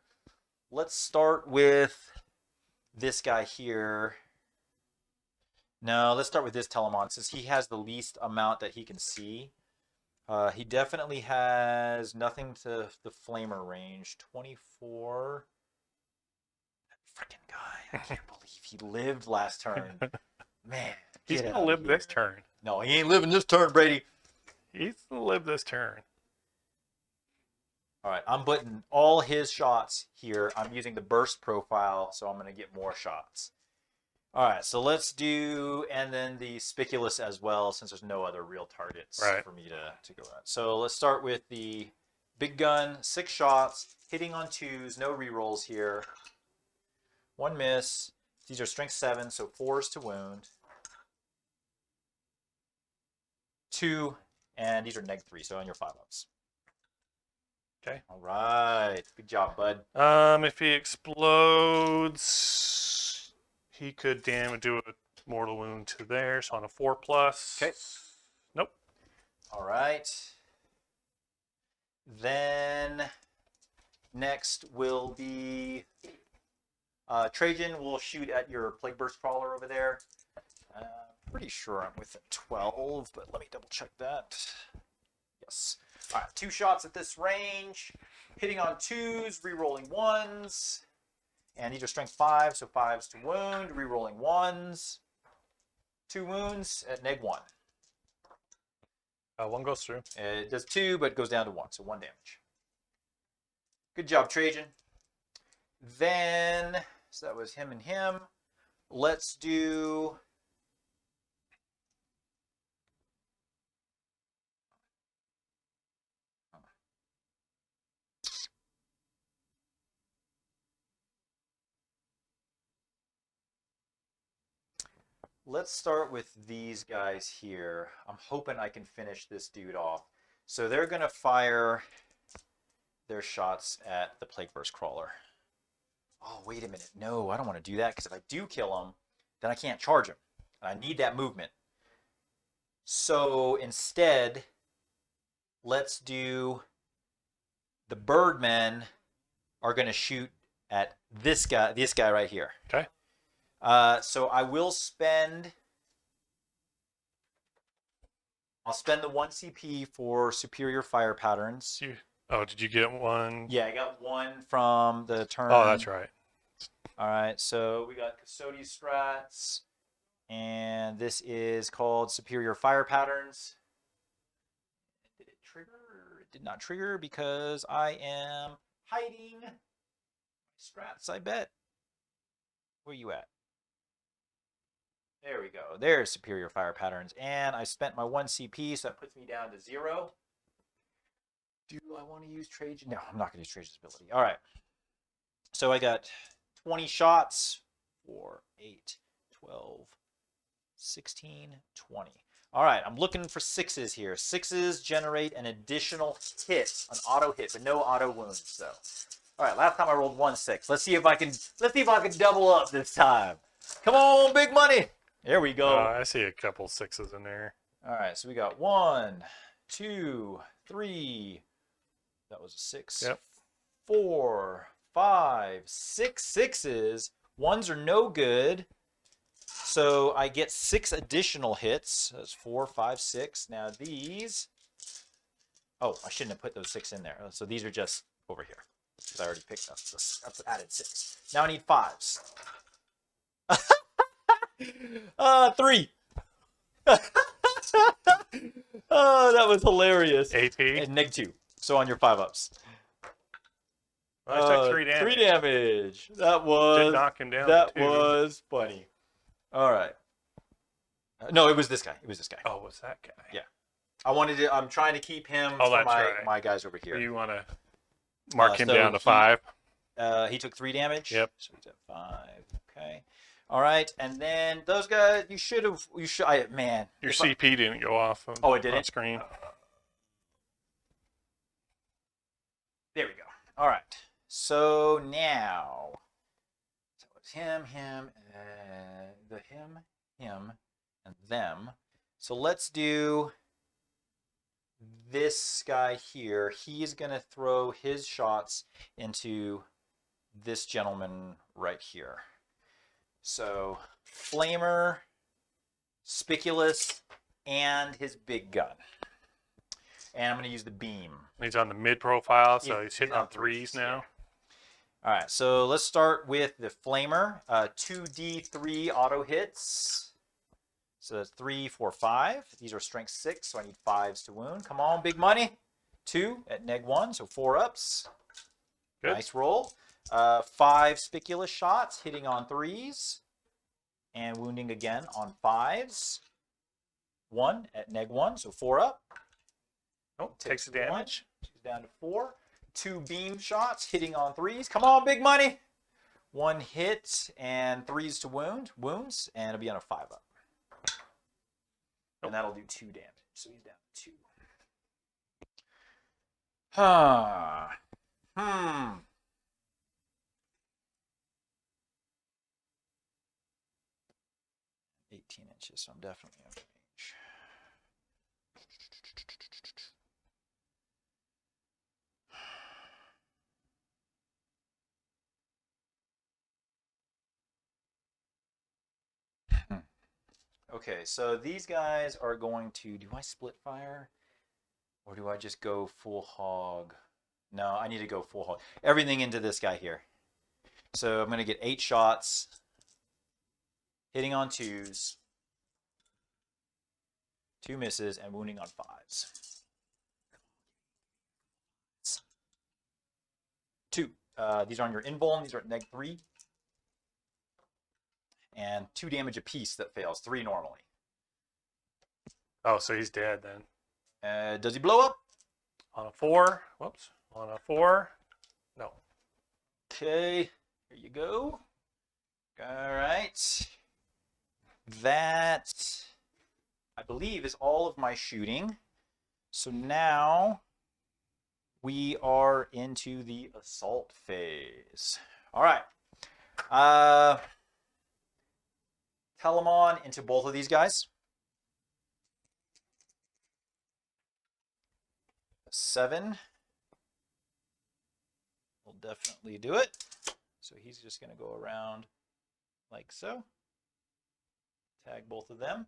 Let's start with this guy here. No, let's start with this Telemon since he has the least amount that he can see. He definitely has nothing to the flamer range. 24. That freaking guy. I can't believe he lived last turn. Man. He's get gonna out live of this here. turn. No, he ain't living this turn, Brady. He's gonna live this turn. All right, I'm putting all his shots here. I'm using the burst profile, so I'm going to get more shots. All right, so let's do, and then the spiculous as well, since there's no other real targets for me to go at. So let's start with the big gun, 6 shots, hitting on 2s, no rerolls here. 1 miss. These are strength 7, so 4s to wound. 2, and these are -3, so on your 5-ups. Okay. All right, good job, bud. If he explodes, he could do a mortal wound to there. So on a 4+. Okay. Nope. All right. Then next will be Trajan will shoot at your Plague Burst Crawler over there. Pretty sure I'm within 12, but let me double check that. Yes. All right, 2 shots at this range, hitting on 2s, rerolling 1s, and these are strength 5, so 5s to wound, rerolling 1s, 2 wounds at -1. 1 goes through. It does 2, but it goes down to 1, so 1 damage. Good job, Trajan. Then, so that was him and him. Let's do... Let's start with these guys here. I'm hoping I can finish this dude off. So they're going to fire their shots at the Plague Burst Crawler. Oh, wait a minute. No, I don't want to do that because if I do kill him, then I can't charge him. And I need that movement. So instead, let's do the Birdmen are going to shoot at this guy right here. Okay. So I will spend. I'll spend the 1 CP for superior fire patterns. Did you get one? Yeah, I got 1 from the turn. Oh, that's right. All right, so we got Custodes strats, and this is called superior fire patterns. Did it trigger? It did not trigger because I am hiding strats. I bet. Where you at? There we go. There's superior fire patterns. And I spent my 1 CP, so that puts me down to 0. Do I want to use Trajan? No, I'm not going to use Trajan's ability. All right. So I got 20 shots. 4, 8, 12, 16, 20. All right. I'm looking for 6s here. 6s generate an additional hit, an auto hit, but no auto wounds. So, all right. Last time I rolled 1 6. Let's see if I can double up this time. Come on, big money. There we go. I see a couple 6s in there. All right, so we got 1, 2, 3. That was a 6. Yep. 4, 5, 6 6s. 1s are no good. So I get 6 additional hits. That's 4, 5, 6. Now these. Oh, I shouldn't have put those 6 in there. So these are just over here because I already picked up. That's added 6. Now I need 5s. 3. Oh, that was hilarious. AP. And -2. So on your 5-ups. I took 3 damage. 3 damage. That was. Did knock him down. That 2. was funny. All right. No, it was this guy. Oh, was that guy? Yeah. I'm trying to keep him Oh, for that's right. my guys over here. You want to mark him so down to 5? He took 3 damage. Yep. So he's at 5. Okay. All right, and then those guys, you should, man. Your if I- CP didn't go off on, Oh, it didn't? on screen. There we go. All right. So now, so it's him, and them. So let's do this guy here. He's going to throw his shots into this gentleman right here. So Flamer, Spiculous, and his big gun. And I'm going to use the beam. He's on the mid profile, so Yeah, he's hitting on threes now. All right, so let's start with the Flamer. 2d3 auto hits. So that's 3, 4, 5. These are strength 6, so I need 5s to wound. Come on, big money. 2 at -1, so 4 ups. Good. Nice roll. 5 Spiculous shots, hitting on 3s. And wounding again on 5s. 1 at -1, so 4 up. Nope, takes the damage. She's down to 4. 2 beam shots, hitting on 3s. Come on, big money. 1 hit and 3s to wounds, and it'll be on a 5 up. And that'll do 2 damage. So he's down to 2. Hmm. 18 inches, so I'm definitely out of range. Okay, so these guys are going to, do I split fire? Or do I just go full hog? No, I need to go full hog. Everything into this guy here. So I'm going to get 8 shots. Hitting on 2s. 2 misses and wounding on 5s. 2. These are on your invuln. These are at -3. And 2 damage apiece that fails. 3 normally. Oh, so he's dead then. Does he blow up? On a 4. Whoops. On a 4. No. Okay. Here you go. All right. That, I believe, is all of my shooting. So now we are into the assault phase. All right. Telemon into both of these guys. 7 will definitely do it. So he's just going to go around like so. Tag both of them.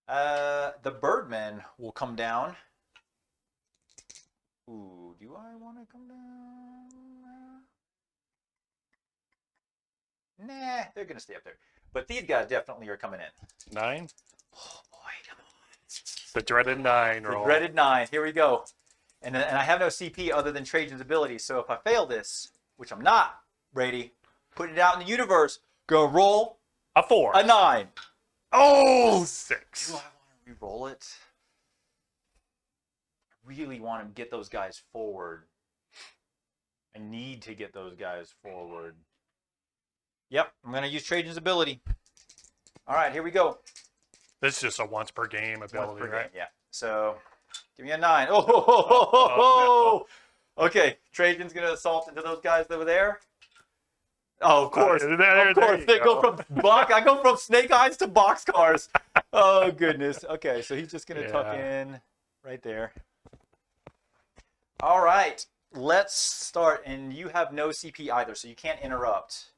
The Birdman will come down. Ooh, do I want to come down? Nah, they're going to stay up there. But these guys definitely are coming in. 9. Oh, boy, come on. The dreaded 9 The roll. dreaded 9. Here we go. And I have no CP other than Trajan's ability. So if I fail this, which I'm not, Brady, putting it out in the universe, go roll A 4. a 9. Oh, Do 6. I want to re-roll it? I really want to get those guys forward. I need to get those guys forward. Yep, I'm going to use Trajan's ability. All right, here we go. This is just a once per game Once ability, per right? game, yeah. So, give me a 9. Oh, okay. Trajan's going to assault into those guys over there. Oh, of course. There Of course. you They go. go from I go from snake eyes to boxcars. Oh, goodness. Okay, so he's just going to tuck Yeah. in right there. All right. Let's start. And you have no CP either, so you can't interrupt.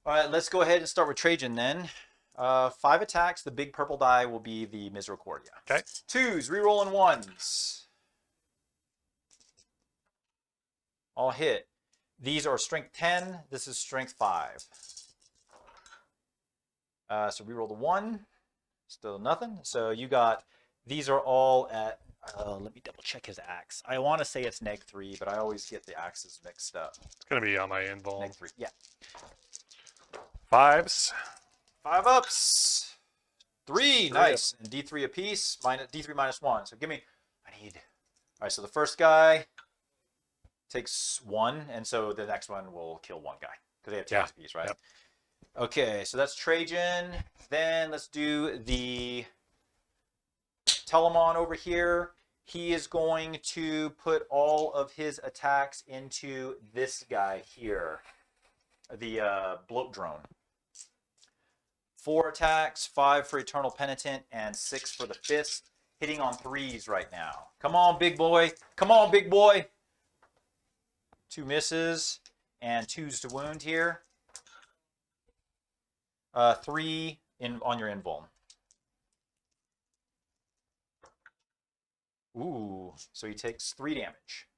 All right, let's go ahead and start with Trajan then. 5 attacks. The big purple die will be the Misericordia. Okay. 2s, rerolling 1s. All hit. These are strength 10. This is strength 5. So reroll the 1. Still nothing. So you got, these are all at, let me double check his axe. I want to say it's -3, but I always get the axes mixed up. It's going to be on my invul. -3, yeah. 5s. 5 ups. 3, nice. And D3 apiece. D3 -1. So give me, all right, so the first guy takes 1, and so the next one will kill 1 guy. Because they have Yeah. 10 speeds, right? Yep. Okay, so that's Trajan. Then let's do the Telamon over here. He is going to put all of his attacks into this guy here, the Bloat Drone. 4 attacks, 5 for Eternal Penitent, and 6 for the Fist. Hitting on 3s right now. Come on, big boy. Come on, big boy. 2 misses and 2s to wound here. 3 on your invuln. Ooh, so he takes 3 damage.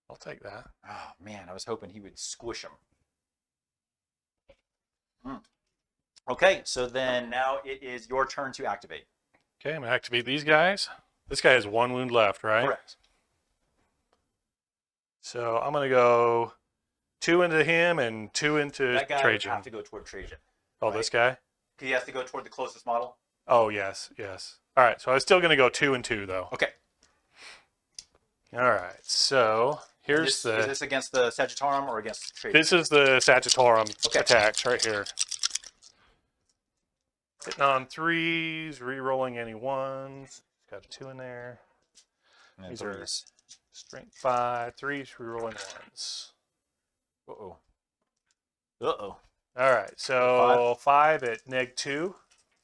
I'll take that. Oh man, I was hoping he would squish him. Okay, so then now it is your turn to activate. Okay, I'm gonna activate these guys. This guy has 1 wound left, right? Correct. So I'm gonna go 2 into him and 2 into That guy would Trajan. have to go toward Trajan. Oh, right? this guy? He has to go toward the closest model. Oh, yes, yes. All right, so I was still gonna go 2 and 2 though. Okay. All right, so here's Is the. this against the Sagittarum or against Trajan? This is the Sagittarum Okay. attacks right here. Hitting on 3s, re-rolling any 1s. Got a 2 in there. And These are 3s. strength 5, 3s, re-rolling 1s. Uh-oh. Uh-oh. All right, so 5 at -2.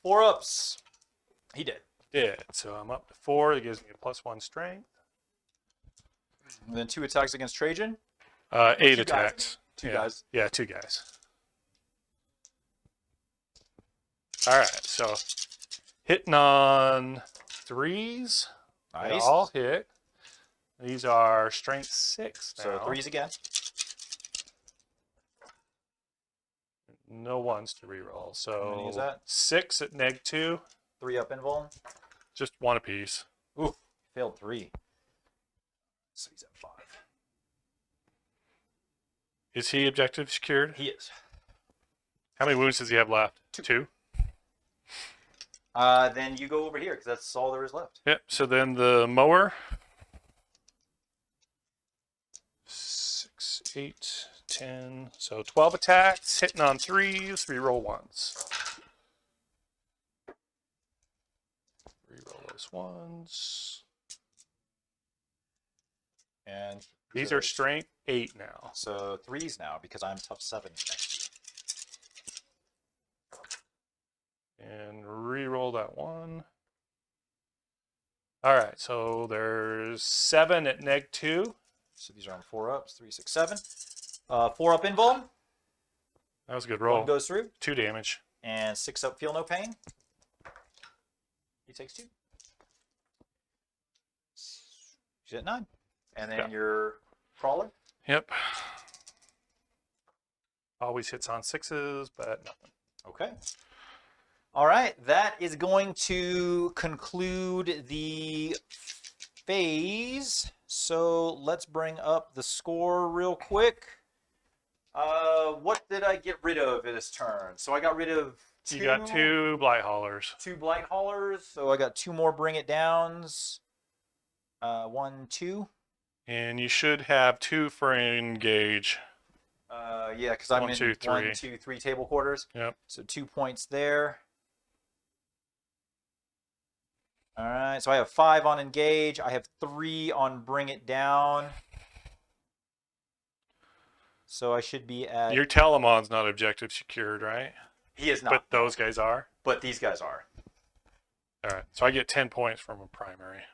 4 ups. He did. Did. So I'm up to 4. That gives me a +1 strength. And then 2 attacks against Trajan. 8 2 guys. attacks. 2 Yeah. guys. Yeah, 2 guys. All right, so hitting on 3s. They Nice. all hit. These are strength 6 now. So 3s again. No 1s to reroll. How many is So that? 6 at -2. 3 up invuln. Just 1 apiece. Ooh, failed 3. So he's at 5. Is he objective secured? He is. How many wounds does he have left? 2. Then you go over here because that's all there is left. Yep. So then the mower. 6, 8, 10. So 12 attacks, hitting on 3s, reroll 1s. Reroll those 1s. And These are strength 8 now. so 3s now because I'm tough 7 next to you. And reroll that 1. All right, so there's 7 at -2. So these are on 4 ups. 3, 6, 7. 4 up invuln. That was a good 1 roll. goes through. 2 damage. And 6 up feel no pain. He takes 2. He's at 9. And then Yeah. your crawler. Yep. Always hits on 6s, but nothing. Okay. All right. That is going to conclude the phase. So let's bring up the score real quick. What did I get rid of this turn? So I got rid of 2. You got 2 blight haulers. 2 blight haulers. So I got 2 more bring it downs. 1, 2. And you should have 2 for engage. Yeah, because I'm 1, in 2, 3. 1, 2, 3 table quarters. Yep. So 2 points there. All right. So I have 5 on engage. I have 3 on bring it down. So I should be at. Your Telemon's not objective secured, right? He is not. But those guys are. But these guys are. All right. So I get 10 points from a primary.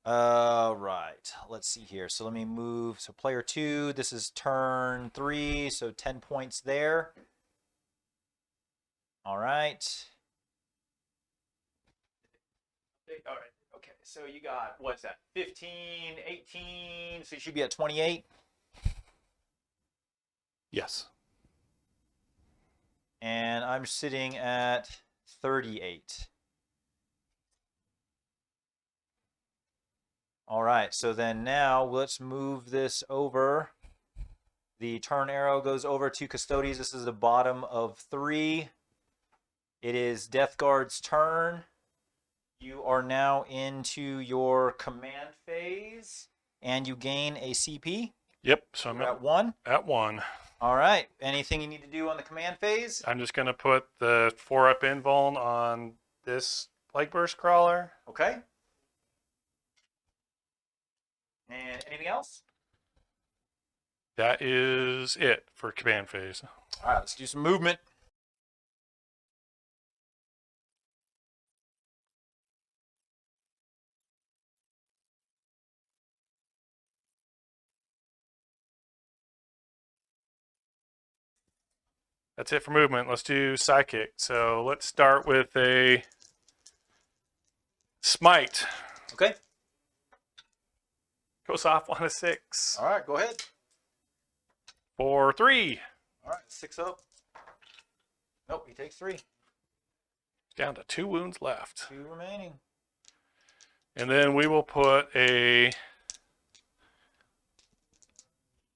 Right. Let's see here. So let me move. So player 2. This is turn 3. So 10 points there. All right. All right. Okay. So you got, what's that? 15, 18. So you should be at 28. Yes. And I'm sitting at 38. All right, so then now let's move this over. The turn arrow goes over to Custodes. This is the bottom of 3. It is Death Guard's turn. You are now into your command phase, and you gain a CP. Yep. So I'm You're at 1. at 1. All right. Anything you need to do on the command phase? I'm just going to put the 4-up invuln on this Plague Burst Crawler. Okay. And anything else? That is it for command phase. All right, let's do some movement. That's it for movement. Let's do psychic. So let's start with a smite. Okay. Goes off on a 6. All right, go ahead. For 3. All right, 6 up. Nope, he takes 3. Down to 2 wounds left. 2 remaining. And then we will put a...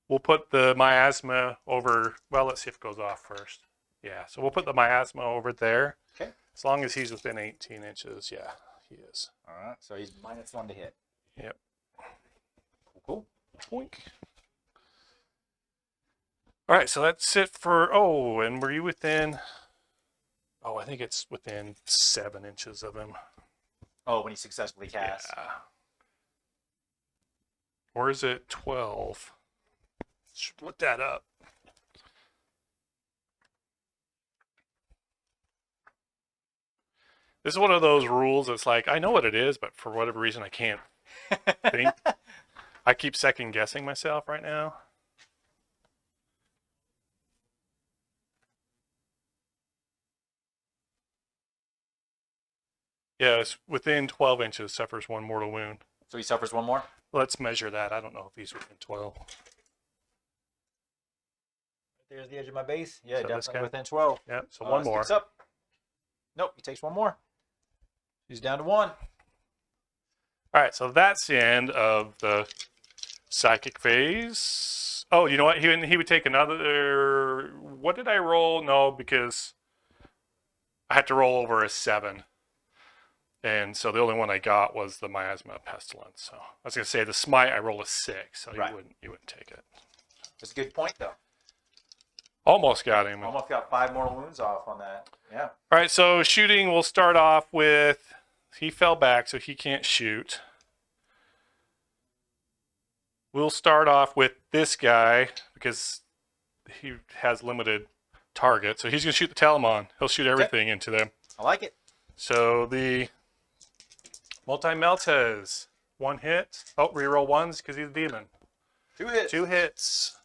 We'll put the miasma over... Well, let's see if it goes off first. Yeah, so we'll put the miasma over there. Okay. As long as he's within 18 inches. Yeah, he is. All right, so he's -1 to hit. Yep. Cool. Boink. All right, so that's it for... Oh, and were you within... Oh, I think it's within 7 inches of him. Oh, when he successfully casts. Yeah. Or is it 12? Should look that up. This is one of those rules that's like, I know what it is, but for whatever reason I can't think. I keep second guessing myself right now. Yeah, it's within 12 inches, suffers 1 mortal wound. So he suffers 1 more? Let's measure that. I don't know if he's within 12. There's the edge of my base. Yeah, So this definitely guy? within 12. Yeah, so 1 more. Sticks up. Nope, he takes 1 more. He's down to 1. All right, so that's the end of the psychic phase. Oh, you know what? He would take another... What did I roll? No, because I had to roll over a 7. And so the only one I got was the miasma pestilence. So I was going to say the smite, I rolled a 6, so Right. you wouldn't take it. That's a good point, though. Almost got him. Almost got 5 mortal wounds off on that. Yeah. All right, so shooting, we'll start off with... He fell back, so he can't shoot. We'll start off with this guy, because he has limited target. So he's going to shoot the Telemon. He'll shoot everything into them. I like it. So the Multi-Meltas, 1 hit. Oh, reroll 1s because he's a demon. 2 hits. 2 hits.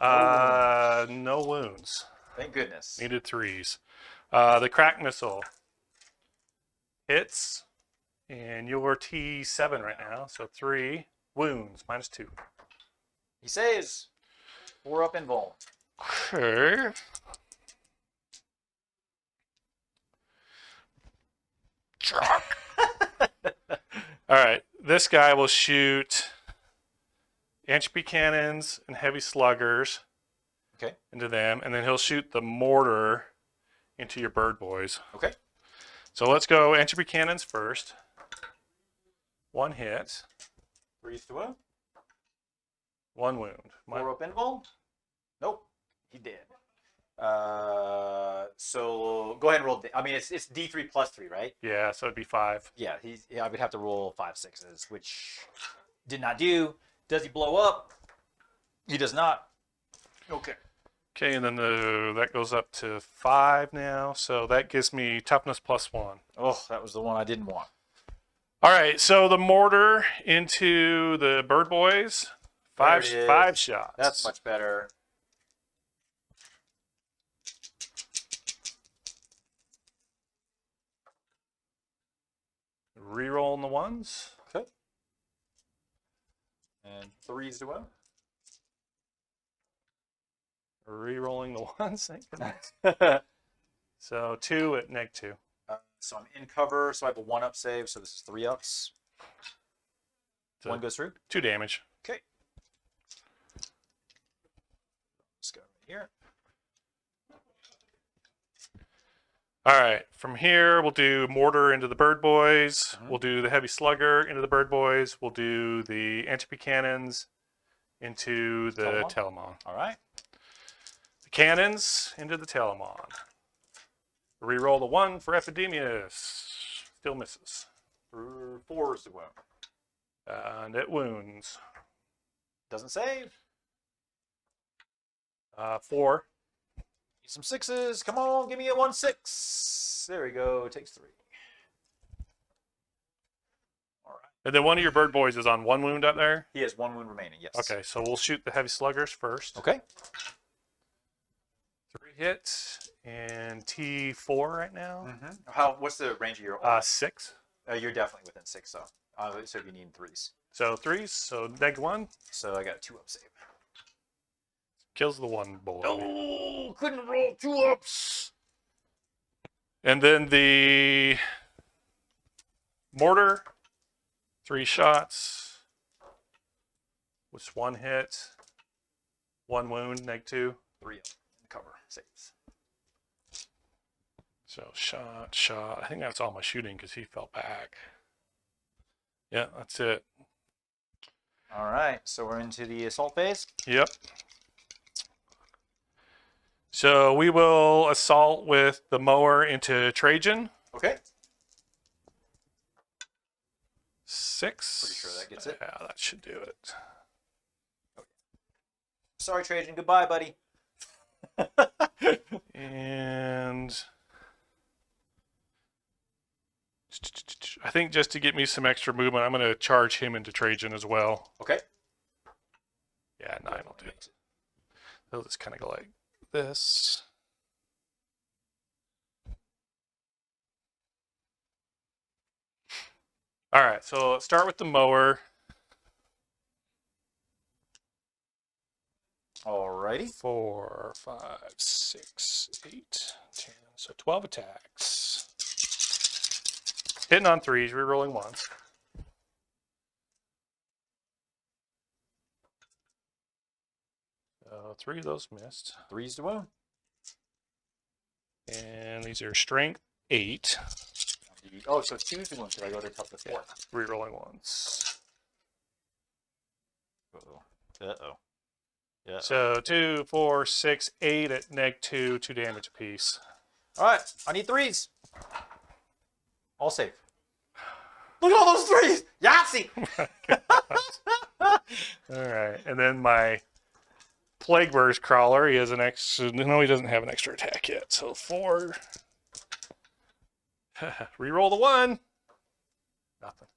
No wounds. Thank goodness. Needed 3s. The crack missile hits, and you're T7 right now, so 3 wounds, -2. He saves. 4 up invuln. Okay. All right, this guy will shoot entropy cannons and heavy sluggers Okay. into them, and then he'll shoot the mortar into your bird boys. Okay. So let's go entropy cannons first. 1 hit, 3s to wound. 1 wound. 4 up invuln. Nope. He did. So go ahead and roll. I mean, it's D3 plus 3, right? Yeah, so it'd be 5. Yeah. I would have to roll 5 6s, which did not do. Does he blow up? He does not. Okay. Okay, and then that goes up to 5 now, so that gives me toughness +1. Oh, that was the one I didn't want. All right, so the mortar into the bird boys, 5 There it is. 5 shots. That's much better. Rerolling the 1s. Okay. And 3s to wound. Rerolling the 1s. Thank goodness. So 2 at -2. So I'm in cover, so I have a 1 up save, so this is 3 ups. So 1 goes through. 2 damage. Okay. Let's go right here. All right, from here we'll do mortar into the bird boys. Mhm. We'll do the heavy slugger into the bird boys. We'll do the entropy cannons into the Telemon? Telemon. All right. The cannons into the Telemon. Reroll the 1 for Epidemius. Still misses. 4 is the wound. And it wounds. Doesn't save. 4. Need some 6s. Come on, give me a 1/6. There we go. Takes 3. All right. And then one of your bird boys is on 1 wound up there? He has 1 wound remaining, yes. Okay, so we'll shoot the heavy sluggers first. Okay. 3 hits and T4 right now. What's the range of your 6. You're definitely within 6, so. So if you need 3s. So 3s, so -1. So I got a 2-up save. Kills the 1 boy. Oh, couldn't roll 2-ups. And then the mortar, 3 shots. With 1 hit, 1 wound, -2. 3-up. Cover. Saves. So shot. I think that's all my shooting because he fell back. Yeah, that's it. All right. So we're into the assault phase. Yep. So we will assault with the mower into Trajan. Okay. 6. Pretty sure that gets it. Yeah, that should do it. Sorry, Trajan. Goodbye, buddy. And I think just to get me some extra movement, I'm going to charge him into Trajan as well. Okay. Yeah, 9 will do it. He'll just kind of go like this. All right, so let's start with the mower. Alrighty. 4, 5, 6, 8, 10. So 12 attacks. Hitting on 3s, rerolling 1s. So 3 of those missed. 3s to wound. And these are strength 8. Oh, so 2s to wound. Should I go to toughness 4? Rerolling 1s. Uh-oh. Yeah. So 2, 4, 6, 8 at -2, 2 damage apiece. All right. I need 3s. All safe. Look at all those 3s. Yahtzee. All right, and then my Plague Burst Crawler, he has an extra. No, he doesn't have an extra attack yet. So 4. Reroll the 1. Nothing.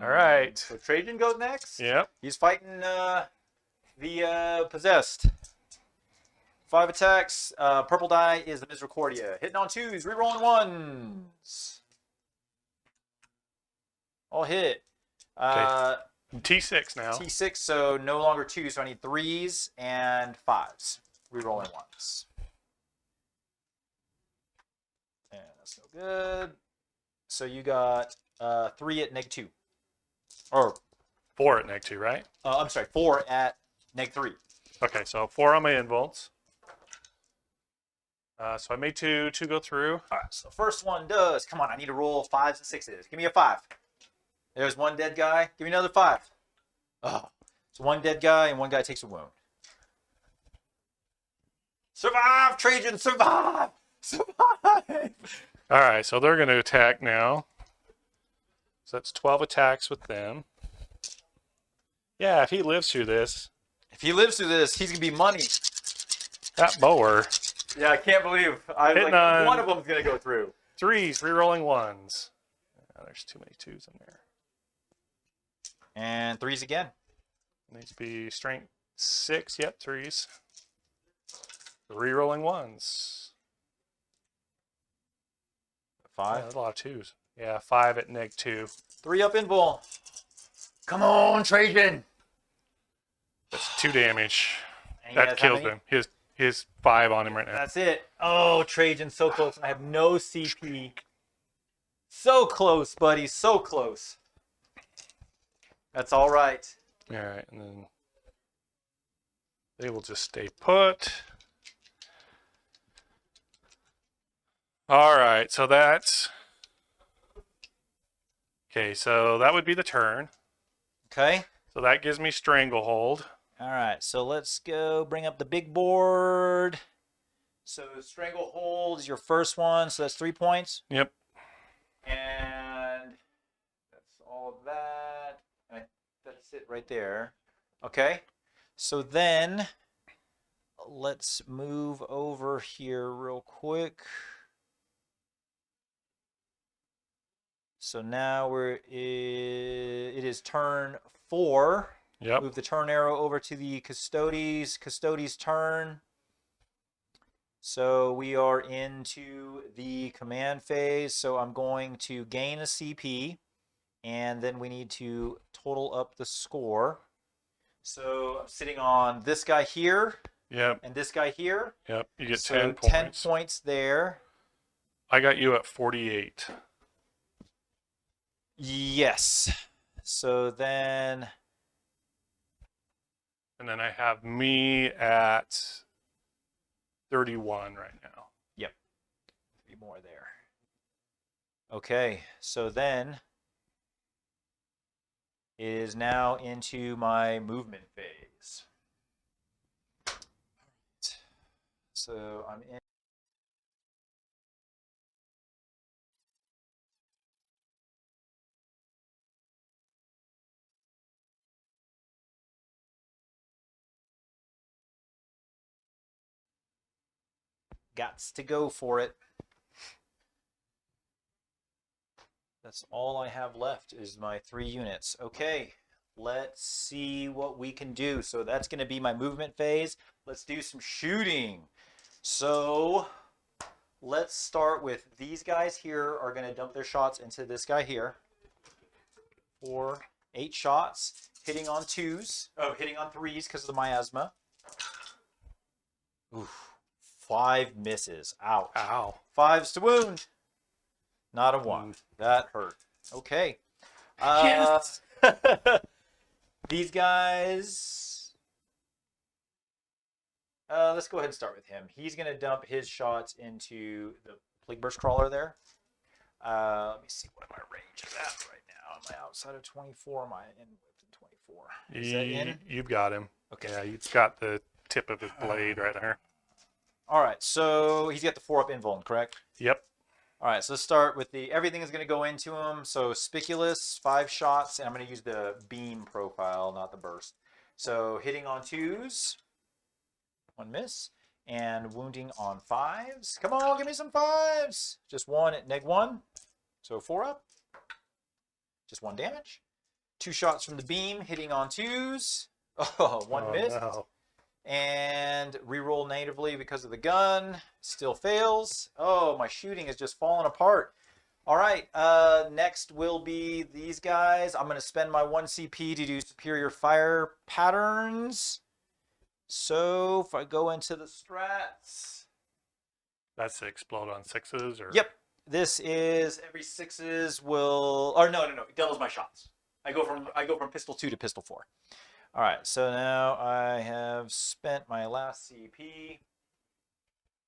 All right. So Trajan goes next. Yep. He's fighting the possessed. 5 attacks. Purple die is the Misericordia. Hitting on 2s, rerolling 1s. All hit. T6 now. T6, so no longer 2, so I need 3s and 5s. Rerolling 1s. And that's no good. So you got 3 at -2. Or 4 at -2, right? I'm sorry, 4 at -3. Okay, so 4 on my involts. So I made 2 go through. All right, so the first one does. Come on, I need to roll 5s and 6s. Give me a 5. There's 1 dead guy. Give me another 5. Oh, it's 1 dead guy and 1 guy takes a wound. Survive, Trajan, survive! Survive! All right, so they're going to attack now. So that's 12 attacks with them. Yeah, if he lives through this. If he lives through this, he's going to be money. That mower. Yeah, I can't believe Hitting on one of them's going to go through. 3s, rerolling 1s. Oh, there's too many 2s in there. And 3s again. Needs to be strength 6. Yep, 3s. Rerolling 1s. 5. Yeah, that's a lot of 2s. Yeah, 5 at -2. 3 up invul. Come on, Trajan. That's 2 damage. And he That has how kills many? him. His 5 on him right now. That's it. Oh, Trajan, so close. I have no CP. So close, buddy. So close. That's all right. All right, and then they will just stay put. All right, so that's okay. So that would be the turn. Okay. So that gives me Stranglehold. All right, so let's go bring up the big board. So Stranglehold is your first one, so that's 3 points. Yep. And that's all of that. And that's it right there. Okay, so then let's move over here real quick. So now it is turn 4. Yep. Move the turn arrow over to the Custodes. Custodes turn. So we are into the command phase. So I'm going to gain a CP. And then we need to total up the score. So I'm sitting on this guy here. Yep. And this guy here. Yep. You get So 10 10 points. points there. I got you at 48. Yes. So then... And then I have me at 31 right now. Yep. 3 more there. Okay, so then it is now into my movement phase. So I'm in. Gots to go for it. That's all I have left is my 3 units. Okay, let's see what we can do. So that's going to be my movement phase. Let's do some shooting. So let's start with these guys here are going to dump their shots into this guy here. 4, 8 shots, hitting on 2s. Oh, hitting on 3s because of the miasma. Oof. 5 misses. Ouch. Ow. 5s to wound. Not a 1. That hurt. Okay. Yes. These guys. Let's go ahead and start with him. He's going to dump his shots into the Plague Burst Crawler there. Let me see what my range is at right now. Am I outside of 24? Am I in with 24? Is that in? You've got him. Okay. Yeah, you've got the tip of his blade right there. All right. So he's got the 4-up invuln, correct? Yep. All right, so let's start with everything is going to go into him. So Spiculous, 5 shots, and I'm going to use the beam profile, not the burst. So hitting on 2s, 1 miss, and wounding on 5s. Come on, give me some 5s. Just 1 at -1, so 4 up. Just 1 damage. 2 shots from the beam, hitting on 2s. Oh, 1 miss. No. And reroll natively because of the gun. Still fails. Oh, my shooting is just falling apart. All right, next will be these guys. I'm going to spend my 1 CP to do superior fire patterns. So if I go into the strats. That's to explode on 6s, or? Yep, this is every 6s will, or no, it doubles my shots. I go from pistol 2 to pistol 4. All right, so now I have spent my last CP.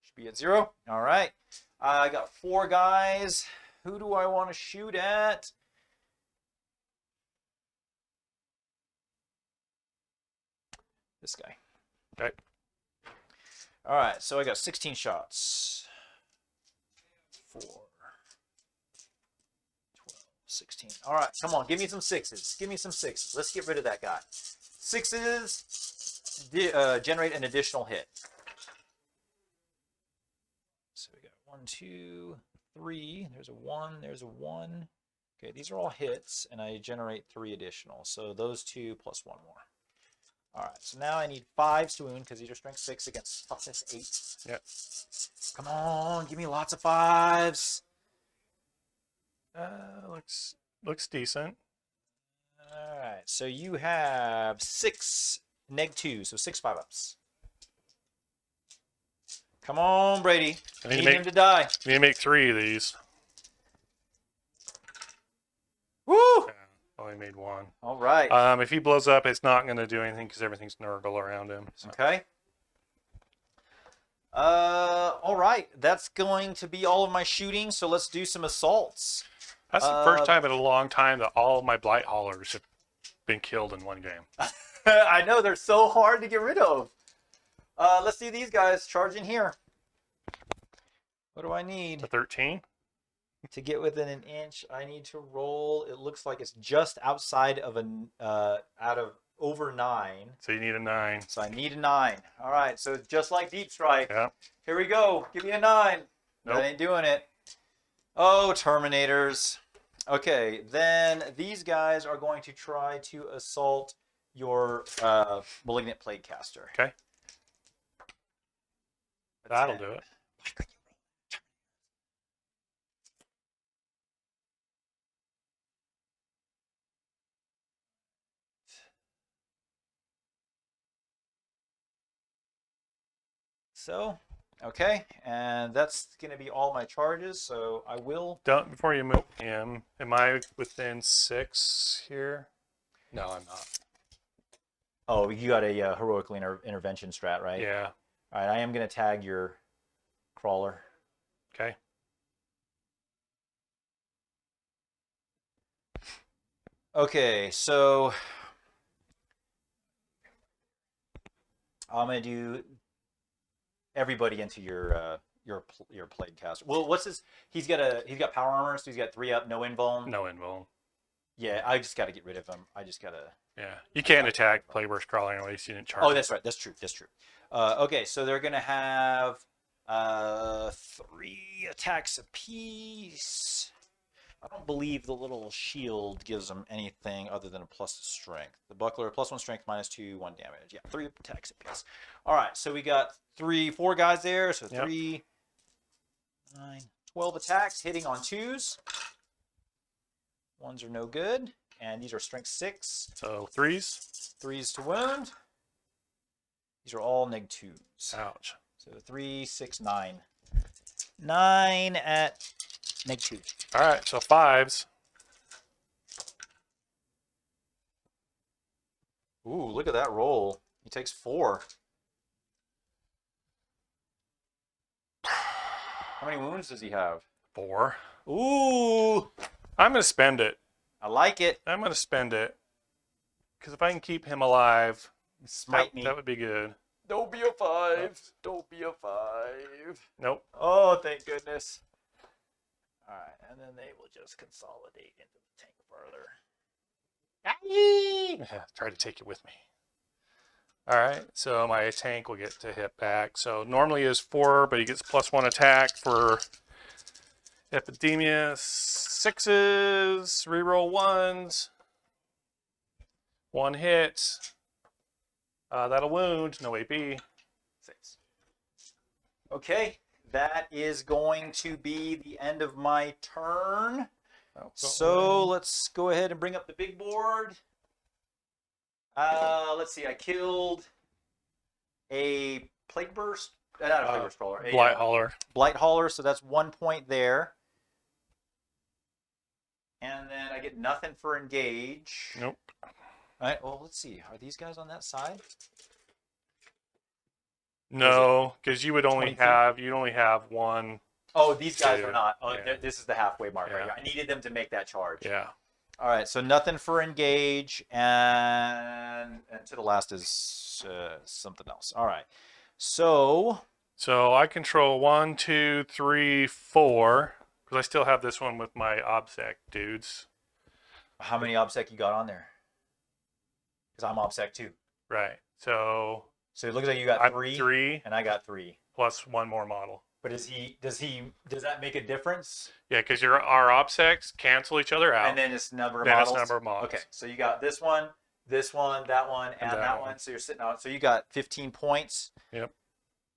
Should be at 0. All right, I got 4 guys. Who do I want to shoot at? This guy. Okay. All right, so I got 16 shots. 4, 12, 16. All right, come on, give me some 6s. Give me some 6s. Let's get rid of that guy. 6s generate an additional hit. So we got 1, 2, 3. There's a 1. There's a 1. Okay, these are all hits, and I generate 3 additional. So those 2 plus 1 more. All right, so now I need 5s to wound because these are strength 6 against toughness 8. Yep. Come on, give me lots of 5s. Looks decent. All right, so you have 6 -2, so 6 5-ups. Come on, Brady. I Need him to die. You need to make 3 of these. Woo! Yeah, only made 1. All right. If he blows up, it's not going to do anything because everything's Nurgle around him. So. Okay. All right. That's going to be all of my shooting, so let's do some assaults. That's the first time in a long time that all of my Blight Haulers have been killed in one game. I know, they're so hard to get rid of. Let's see these guys charge in here. What do I need? A 13? To get within an inch, I need to roll. It looks like it's just outside of out of over 9. So you need a 9. So I need a 9. All right, so it's just like Deep Strike. Yeah. Here we go. Give me a 9. Nope. That ain't doing it. Oh, Terminators. Okay, then these guys are going to try to assault your Malignant Plaguecaster. Okay. That'll do it. So, okay, and that's going to be all my charges, so I will... Don't, before you move him, am I within 6 here? No, I'm not. Oh, you got a heroically intervention strat, right? Yeah. All right, I am going to tag your crawler. Okay. Okay, so I'm going to do everybody into your plague caster. Well, what's his? He's got power armor, so he's got 3 up, no invuln. No invuln. Yeah, I just got to get rid of him. I just got to. Yeah. You can't attack Plagueburst Crawling at least you didn't charge. Oh, that's right. That's true. That's true. Okay, so they're gonna have 3 attacks apiece. I don't believe the little shield gives them anything other than a plus strength. The buckler, +1 strength, -2, 1 damage. Yeah, 3 attacks apiece. All right, so we got 4 guys there. So Yep. 3, 9, 12 attacks, hitting on 2s. 1s are no good, and these are strength 6. So 3s. 3s to wound. These are all -2s. Ouch. So 3, 6, 9. 9 at -2. All right, so 5s. Ooh, look at that roll. He takes 4. How many wounds does he have? 4. Ooh, I'm going to spend it. I like it. I'm going to spend it. Because if I can keep him alive, Smite me. that would be good. Don't be a 5. Don't be a 5. Nope. Oh, thank goodness. All right, and then they will just consolidate into the tank further. Yeah, try to take it with me. All right, so my tank will get to hit back. So normally is 4, but he gets +1 attack for Epidemia. 6s, reroll 1s. 1 hit. That'll wound, no AP. 6. Okay, that is going to be the end of my turn. So let's go ahead and bring up the big board. Let's see. I killed a plague burst. Not a plague burst crawler. Blight Hauler. Blight hauler. So that's 1 point there. And then I get nothing for engage. Nope. All right. Well, let's see. Are these guys on that side? No, because you would only 20 feet? have one. Oh, these guys Yeah. are not. Oh, Yeah. this is the halfway mark right Yeah. here. I needed them to make that charge. Yeah. All right, so nothing for engage, and to the last is something else. All right, so So I control 1, 2, 3, 4. Because I still have this one with my OBSEC dudes. how many OBSEC you got on there? Because I'm OBSEC too. Right. So So it looks like you got I'm 3, 3 and I got 3. plus 1 more model. But does that make a difference? Yeah, because our OBSECs cancel each other out. And then it's number of Then it's models. number of models. Okay, so you got this one, that one, and that one. So you're sitting on. So you got 15 points. Yep.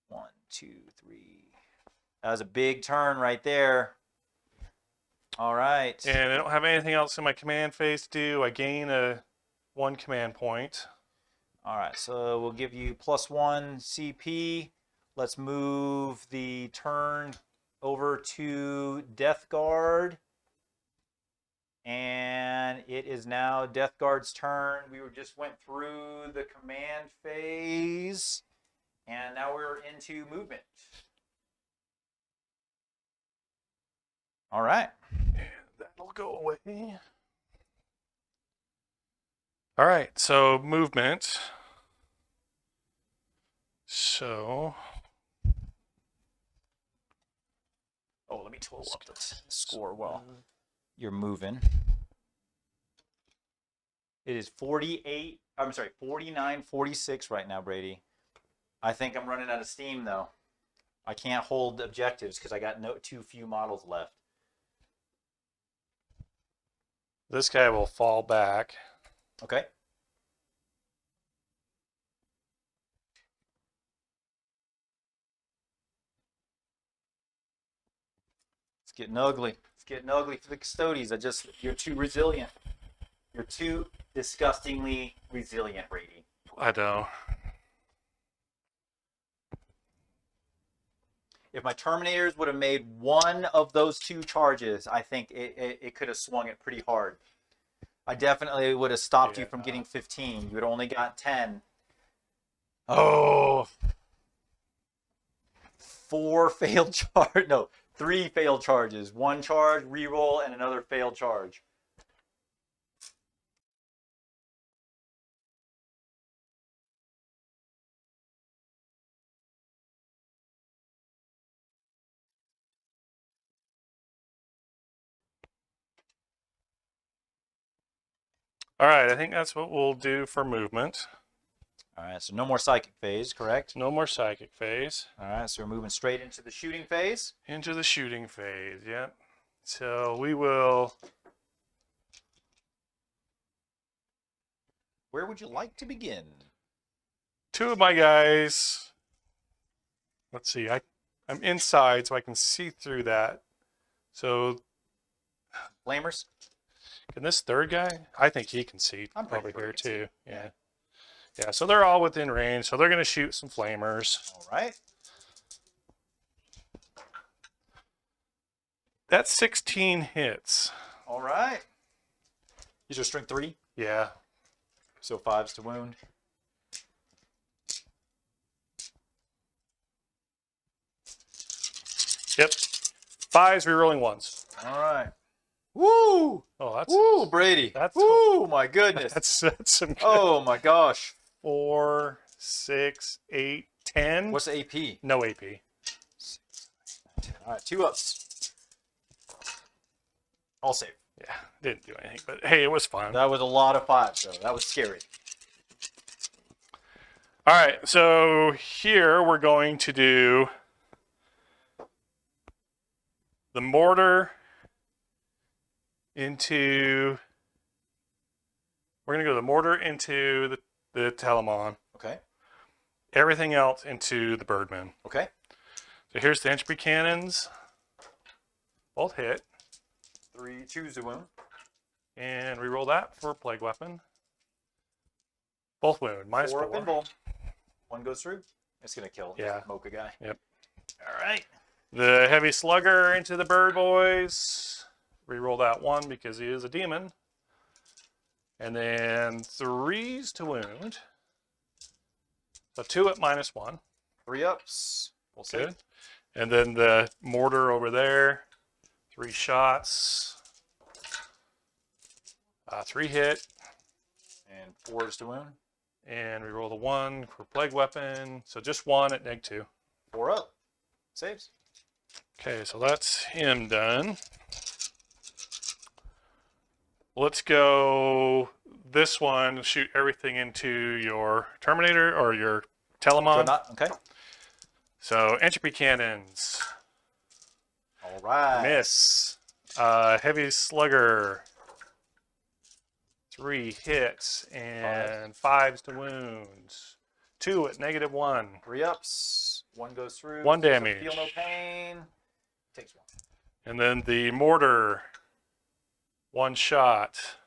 1, 2, 3. That was a big turn right there. All right. And I don't have anything else in my command phase to do. I gain 1 command point. All right, so we'll give you +1 CP. Let's move the turn over to Death Guard. And it is now Death Guard's turn. We just went through the command phase, and now we're into movement. All right. And that'll go away. All right, so movement. So Oh, let me total up the score while you're moving. It is 48. I'm sorry, 49-46 right now, Brady. I think I'm running out of steam though. I can't hold objectives because I got too few models left. this guy will fall back. Okay. It's getting ugly. It's getting ugly for the Custodes. You're too resilient. You're too disgustingly resilient, Brady. I know. If my Terminators would have made one of those two charges, I think it could have swung it pretty hard. I definitely would have stopped you from getting 15. You would have only got 10. Oh. 4 failed charge. No, 3 failed charges. 1 charge, reroll, and another failed charge. All right, I think that's what we'll do for movement. All right, so no more psychic phase, correct? No more psychic phase. All right, so we're moving straight into the shooting phase. Into the shooting phase, yep. So we will... Where would you like to begin? 2 of my guys... Let's see, I'm inside so I can see through that. So... Flamers? Can this 3rd guy? I think he can see I'm pretty over sure here he can see. too. Yeah. Yeah, so they're all within range. So they're going to shoot some flamers. All right. That's 16 hits. All right. These are strength 3? Yeah. So 5s to wound. Yep. 5s rerolling 1s. All right. Woo! Oh, that's... Woo, Brady. That's... Woo, my goodness. That's some good... Oh, my gosh. 4, 6, 8, 10. What's the AP? No AP. All right, 2 ups. All safe. Yeah, didn't do anything, but hey, it was fun. That was a lot of 5s, though. That was scary. All right, so here we're going to do the mortar into... We're going to go the mortar into the Telemon. Okay. Everything else into the Birdman. Okay. So here's the entropy cannons. Both hit. 3 2s to wound. And reroll that for plague weapon. Both wound. Minus 4 4. up and bowl. 1 goes through. It's going to kill Yeah. the Mocha guy. Yep. All right. The heavy slugger into the bird boys. Reroll that 1 because he is a demon. And then 3s to wound. So 2 at minus 1. 3 ups. We'll see. Good. And then the mortar over there. 3 shots. 3 hit. And 4s to wound. And we roll the 1 for plague weapon. So just 1 at -2. 4 up. Saves. Okay, so that's him done. Let's go this one, shoot everything into your Terminator or your Telemon. Not okay. So entropy cannons. All right. Miss. Heavy slugger. 3 hits and 5s to wounds. 2 at -1. 3 ups. 1 goes through. 1 Doesn't damage. Feel no pain. Takes 1. And then the mortar. 1 shot.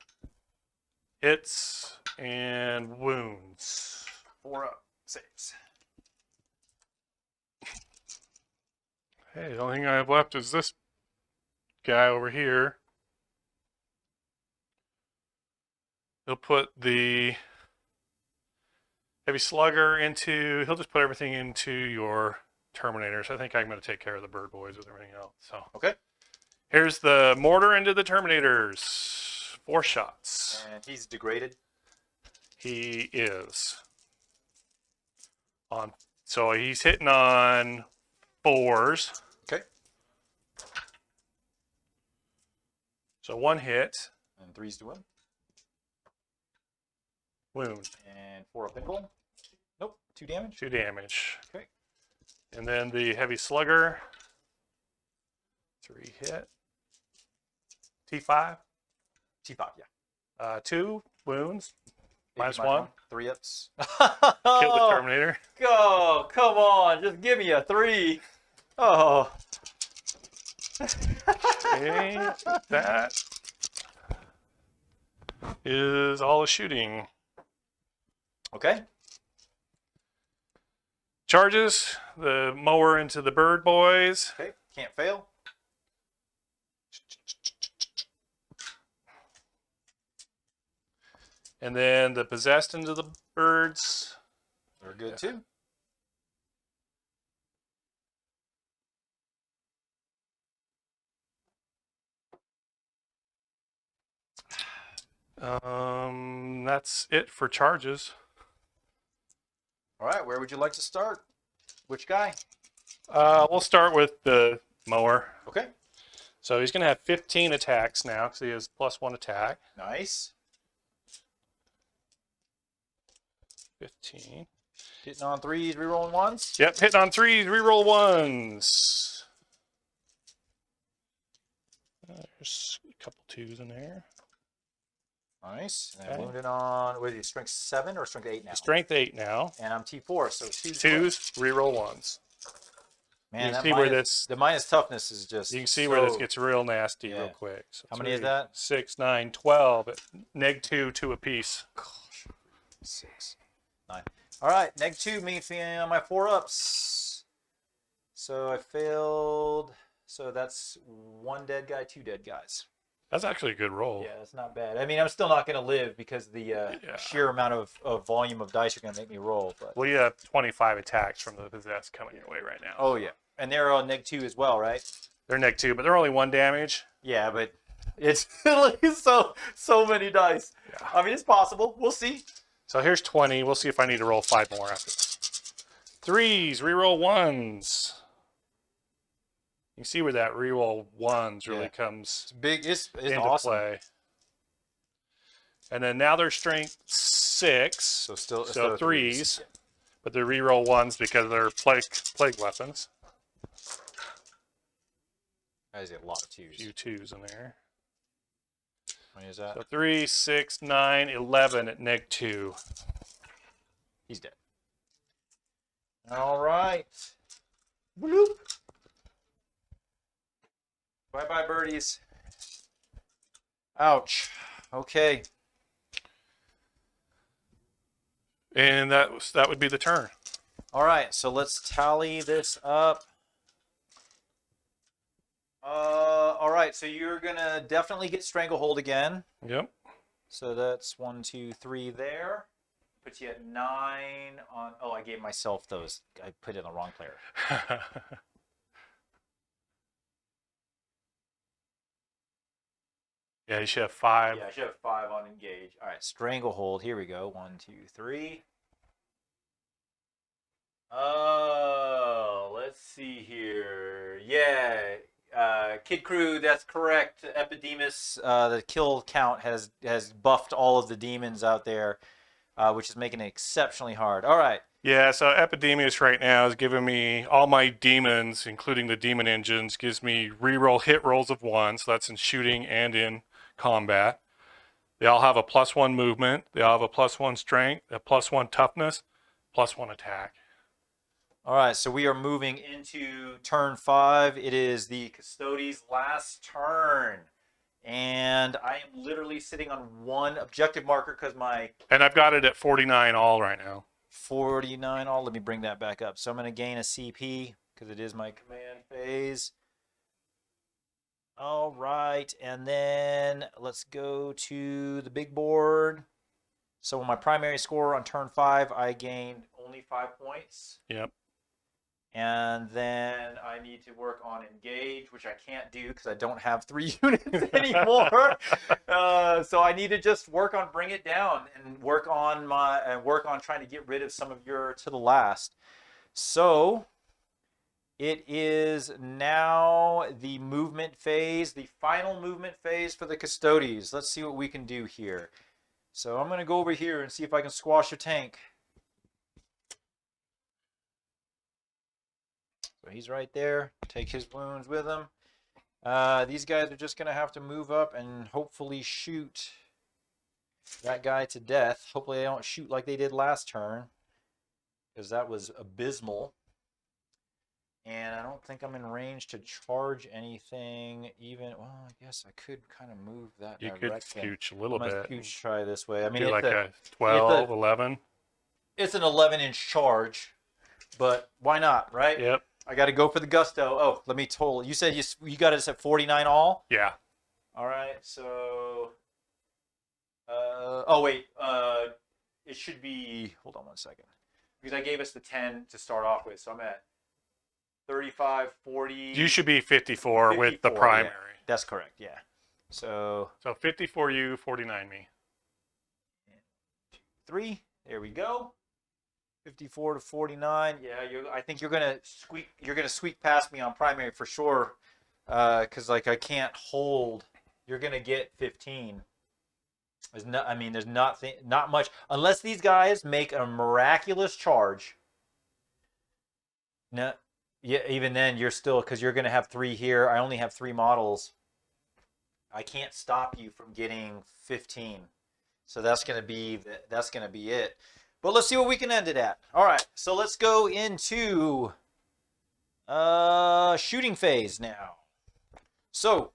Hits and wounds. 4 up. Saves. Hey, the only thing I have left is this guy over here. He'll put the heavy slugger into, he'll just put everything into your Terminator. So I think I'm going to take care of the bird boys with everything else. So Okay. here's the mortar into the Terminators. 4 shots. And he's degraded. He is on. So he's hitting on 4s. Okay. So 1 hit. And 3s to win. Wound. And 4 up in goal. Nope. 2 damage. 2 damage. Okay. And then the heavy slugger. 3 hit. T5. T5, yeah. 2 wounds. Minus -1. 3 ups. Kill the Terminator. Go! Come on, just give me a 3. Oh. Okay, that is all the shooting. Okay. Charges the mower into the bird boys. Okay. Can't fail. And then the possessed into the birds. They're good too. That's it for charges. All right. Where would you like to start? Which guy? We'll start with the mower. Okay. So he's going to have 15 attacks now because he has +1 attack. Nice. 15. Hitting on 3s, rerolling 1s. Yep, hitting on 3s, reroll 1s. There's a couple 2s in there. Nice. And then Okay. wounded on, what is he, strength 7 or strength 8 now? Strength 8 now. And I'm T4, so 2s. 2s, reroll 1s. Man, you that can see where minus, this- the minus toughness is just. You can see where this so- gets real nasty Yeah. real quick. So How many is that? 6, 9, 12. -2, 2 apiece. Gosh. 6, 9. All right, -2 means me on my 4 ups. So I failed. So that's 1 dead guy, 2 dead guys. That's actually a good roll. Yeah, that's not bad. I mean, I'm still not going to live because the Yeah. sheer amount of volume of dice are going to make me roll. But Well, you have 25 attacks from the possessed coming your way right now. oh yeah, and they're on -2 as well, right? They're -2, but they're only 1 damage. Yeah, but it's so many dice. Yeah. I mean, it's possible. We'll see. So here's 20. We'll see if I need to roll 5 more after this. 3s, reroll 1s. You can see where that reroll 1s really Yeah. comes It's big. It's into awesome. play. And then now they're strength 6, So still so 3s, but they're reroll 1s because they're plague weapons. That is a lot of 2s. Few 2s in there. How many is that? So 3, 6, 9, 11 at -2. He's dead. All right. Bloop. Bye-bye, birdies. Ouch. Okay. And that would be the turn. All right, so let's tally this up. All right, so you're gonna definitely get Stranglehold again. Yep. So that's 1, 2, 3 there. Puts you at 9 on. Oh, I gave myself those. I put in the wrong player. Yeah, you should have 5. Yeah, I should have 5 on engage. All right, Stranglehold. Here we go. 1, 2, 3. Oh, let's see here. Yeah, Kid Crew, that's correct. Epidemus, the kill count has buffed all of the demons out there, which is making it exceptionally hard. All right. Yeah, so Epidemius right now is giving me all my demons, including the Daemon Engines, gives me reroll hit rolls of 1, so that's in shooting and in combat. They all have a +1 movement. They all have a +1 strength, a +1 toughness, +1 attack. All right, so we are moving into turn 5. It is the Custodes' last turn. And I am literally sitting on 1 objective marker because my And I've got it at 49 all right now. 49 all. Let me bring that back up. So I'm going to gain a CP because it is my command phase. All right, and then let's go to the big board. So on my primary score on turn 5, I gained only 5 points. Yep. And then I need to work on engage, which I can't do because I don't have 3 units anymore. So I need to just work on bring it down and work on trying to get rid of some of your to the last. So it is now the movement phase, the final movement phase for the Custodes. Let's see what we can do here. So I'm going to go over here and see if I can squash your tank. So he's right there. Take his wounds with him. These guys are just going to have to move up and hopefully shoot that guy to death. Hopefully they don't shoot like they did last turn, because that was abysmal. And I don't think I'm in range to charge anything even. Well, I guess I could kind of move that direction. You could scooch a little bit. Scooch try this way. I mean, do it's like a 12, 11. It's an 11-inch charge, but why not, right? Yep. I got to go for the gusto. Oh, let me total. You said you got us at 49 all? Yeah. All right, so... oh, wait. It should be... Hold on one second. Because I gave us the 10 to start off with, so I'm at 35, 40... You should be 54 with the 54, primary. Yeah. That's correct, yeah. So 54 you, 49 me. 3. There we go. 54 to 49. Yeah, I think you're gonna squeak past me on primary for sure. Because like I can't hold. You're gonna get 15. There's not much unless these guys make a miraculous charge. No, yeah, even then you're still, because you're gonna have 3 here. I only have 3 models. I can't stop you from getting 15. So that's gonna be it. But let's see what we can end it at. All right, so let's go into shooting phase now. So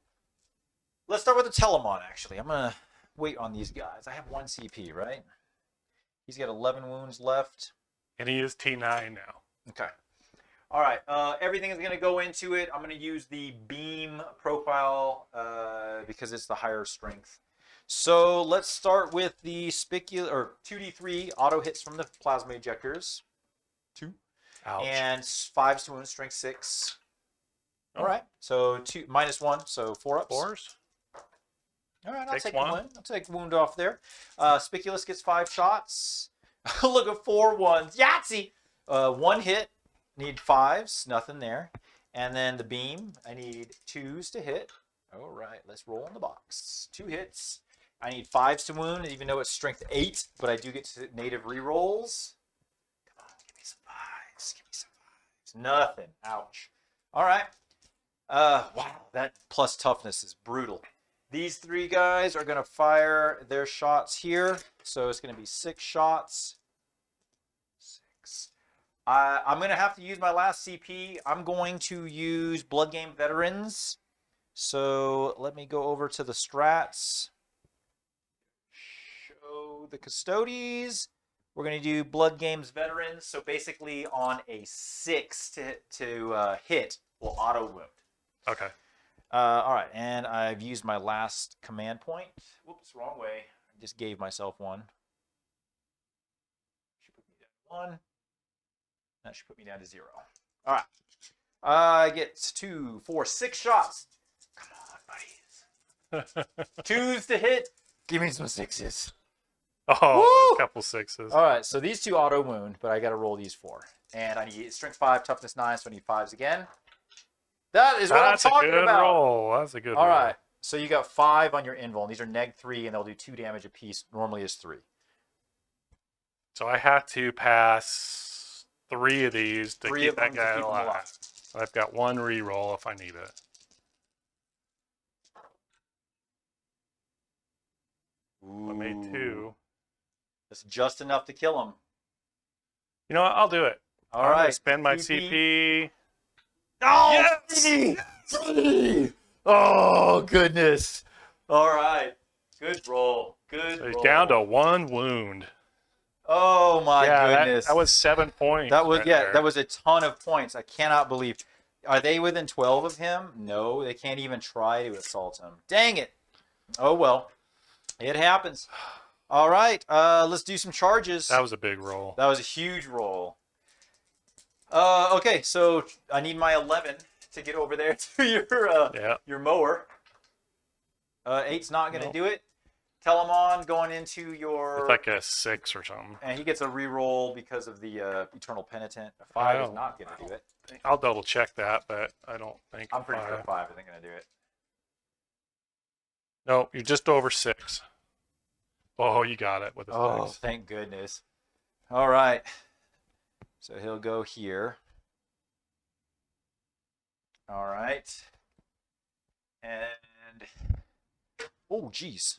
let's start with the Telemon, actually. I'm going to wait on these guys. I have 1 CP, right? He's got 11 wounds left. And he is T9 now. Okay. All right, everything is going to go into it. I'm going to use the beam profile because it's the higher strength. So let's start with the 2d3 auto hits from the plasma ejectors. 2. Ouch. And 5 to wound, strength 6. Oh. All right. So -1, so 4 ups. 4s. All right, I'll Takes take one. the win. I'll take wound off there. Spiculous gets 5 shots. Look at 4 ones. Yahtzee! 1 hit. Need 5s. Nothing there. And then the beam. I need 2s to hit. All right, let's roll in the box. 2 hits. I need 5s to wound, even though it's strength 8, but I do get to native rerolls. Come on, give me some 5s. Give me some 5s. Nothing. Ouch. All right. Wow, that plus toughness is brutal. These 3 guys are going to fire their shots here, so it's going to be 6 shots. 6. I'm going to have to use my last CP. I'm going to use Blood Game Veterans. So let me go over to the strats. Show the Custodes. We're going to do Blood Games Veterans. So basically on a 6 to hit, will auto wound. Okay. All right, and I've used my last command point. Whoops, wrong way. I just gave myself 1. Should put me down to 1. That should put me down to 0. All right. I get 2, 4, 6 shots. Come on, buddies. 2s to hit. Give me some 6s. Oh, Woo! a couple 6s. All right, so these 2 auto wound, but I got to roll these 4. And I need strength 5, toughness 9, so I need 5s again. That is what I'm talking about. That's a good roll. That's a good roll. All right, so you got 5 on your invul, and these are -3, and they'll do 2 damage apiece. Normally is 3. So I have to pass 3 of these to 3 keep of that them to guy keep him alive. alive. I've got 1 reroll if I need it. Ooh. I made 2. That's just enough to kill him. You know what? I'll do it. All I'm right. gonna spend my CP. Oh, Yes! Brady! Brady! Oh, goodness. All right. Good roll. Good So roll. he's down to 1 wound. Oh, my goodness. That was 7 points. That was right yeah, there. that was a ton of points. I cannot believe. Are they within 12 of him? No, they can't even try to assault him. Dang it. Oh, well. It happens. All right, let's do some charges. That was a big roll. That was a huge roll. Okay, so I need my 11 to get over there to your mower. 8's not going to Nope. do it. Telemon going into your... It's like a 6 or something. And he gets a reroll because of the Eternal Penitent. A 5 is Oh. not going to do it. I'll double check that, but I don't think. I'm pretty sure 5. 5 isn't going to do it. Nope, you're just over 6. Oh, you got it with the Oh, 6. thank goodness. All right. So he'll go here. All right. And... Oh, jeez.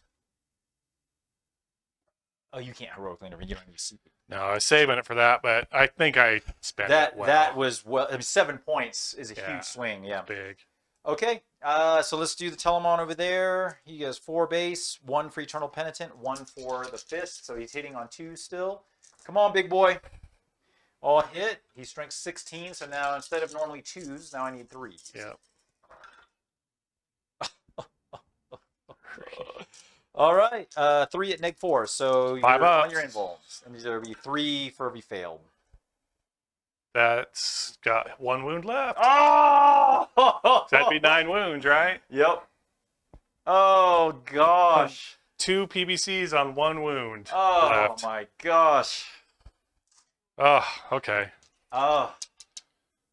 Oh, you can't heroically intervene. You don't need CP. No, I was saving it for that, but I think I spent it well. That was well. I mean, 7 points is a Yeah. huge swing. Yeah. Big. Okay. So let's do the Telemon over there. He has 4 base, 1 for Eternal Penitent, 1 for the Fist. So he's hitting on 2 still. Come on, big boy. All hit. He's strength 16. So now instead of normally 2s, now I need 3s. Yeah. All right. 3 at -4. So 5 you're on ups. your invulns. And these are be 3 for every failed. That's got 1 wound left. Oh! So that'd be 9 wounds, right? Yep. Oh gosh. 2 PBCs on 1 wound Oh left. my gosh. Oh, okay. Oh.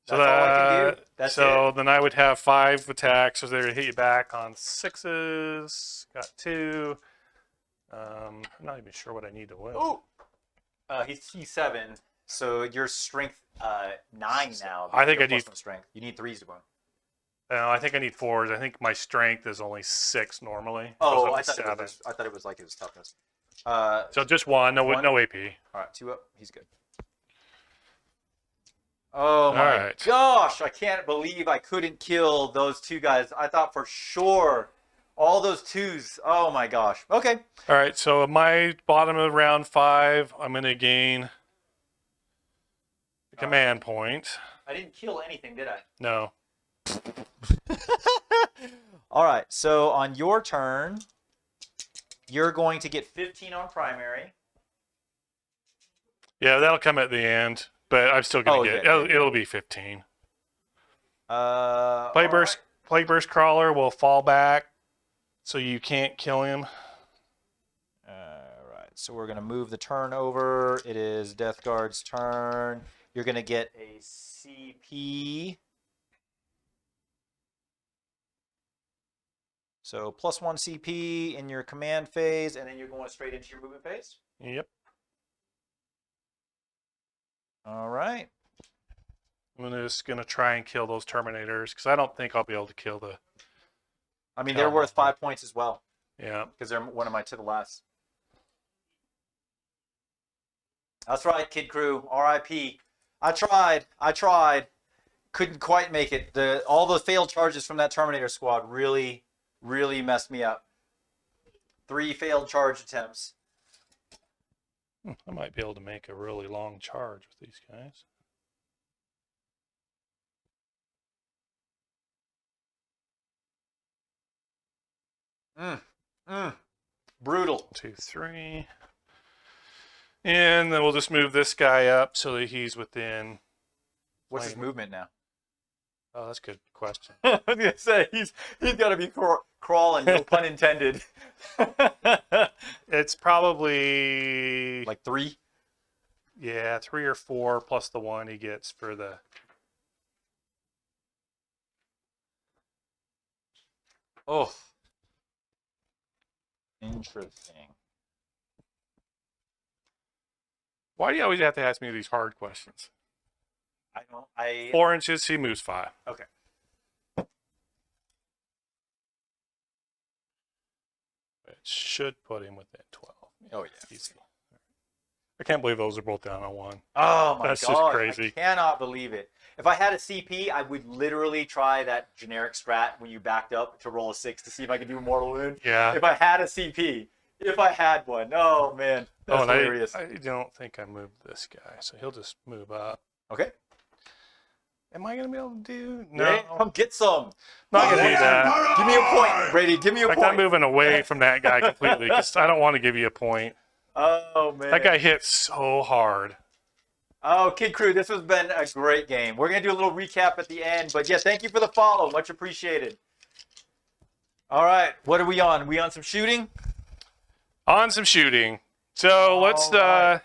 So That's all I can do. That's so it. then I would have 5 attacks, so they're hit you back on 6s. Got 2. I'm not even sure what I need to win. Ooh. He's 7. So you're strength 9 now. I think You're I need- plus 1 strength. You need 3s to win. No, I think I need 4s. I think my strength is only 6 normally. Oh, Goes I up to thought, 7. I thought it was like his toughness. So just 1, no 1? no AP. All right, 2 up. He's good. Oh my right. gosh! I can't believe I couldn't kill those 2 guys. I thought for sure all those 2s. Oh my gosh. Okay. All right, so my bottom of round 5, I'm going to gain the command point. I didn't kill anything, did I? No. All right. So on your turn, you're going to get 15 on primary. Yeah, that'll come at the end, but I'm still going to get it'll be 15. Play burst crawler will fall back, so you can't kill him. All right. So we're going to move the turn over. It is Death Guard's turn. You're going to get a CP. So +1 CP in your command phase, and then you're going straight into your movement phase. Yep. All right. I'm just going to try and kill those Terminators, because I don't think I'll be able to kill the... I mean, they're worth 5 points as well, Yeah. because they're one of my to the last. That's right, Kid Crew. R.I.P. I tried. Couldn't quite make it. All the failed charges from that Terminator squad really messed me up. 3 failed charge attempts. I might be able to make a really long charge with these guys. Brutal. 2, 3. And then we'll just move this guy up so that he's within... What's his movement now? Oh, that's a good question. I was gonna say he's got to be crawling. No pun intended. It's probably... Like 3. Yeah, 3 or 4 plus the 1 he gets for the... Oh. Interesting. Why do you always have to ask me these hard questions? I don't. 4 inches, he moves 5. Okay. It should put him within 12. Oh yeah. Easy. I can't believe those are both down on 1. Oh my That's god. just crazy. I cannot believe it. If I had a CP, I would literally try that generic strat when you backed up to roll a 6 to see if I could do a mortal wound. Yeah. If I had a CP. If I had one. Oh man. That's and hilarious. I don't think I moved this guy, so he'll just move up. Okay. Am I going to be able to do? No. Yeah, come get some. Not going to do that. Give me a point, Brady. Give me a In fact, point. I'm moving away from that guy completely because I don't want to give you a point. Oh man. That guy hit so hard. Oh, Kid Crew, this has been a great game. We're going to do a little recap at the end. But yeah, thank you for the follow. Much appreciated. All right. What are we on? We on some shooting? On some shooting. So let's right.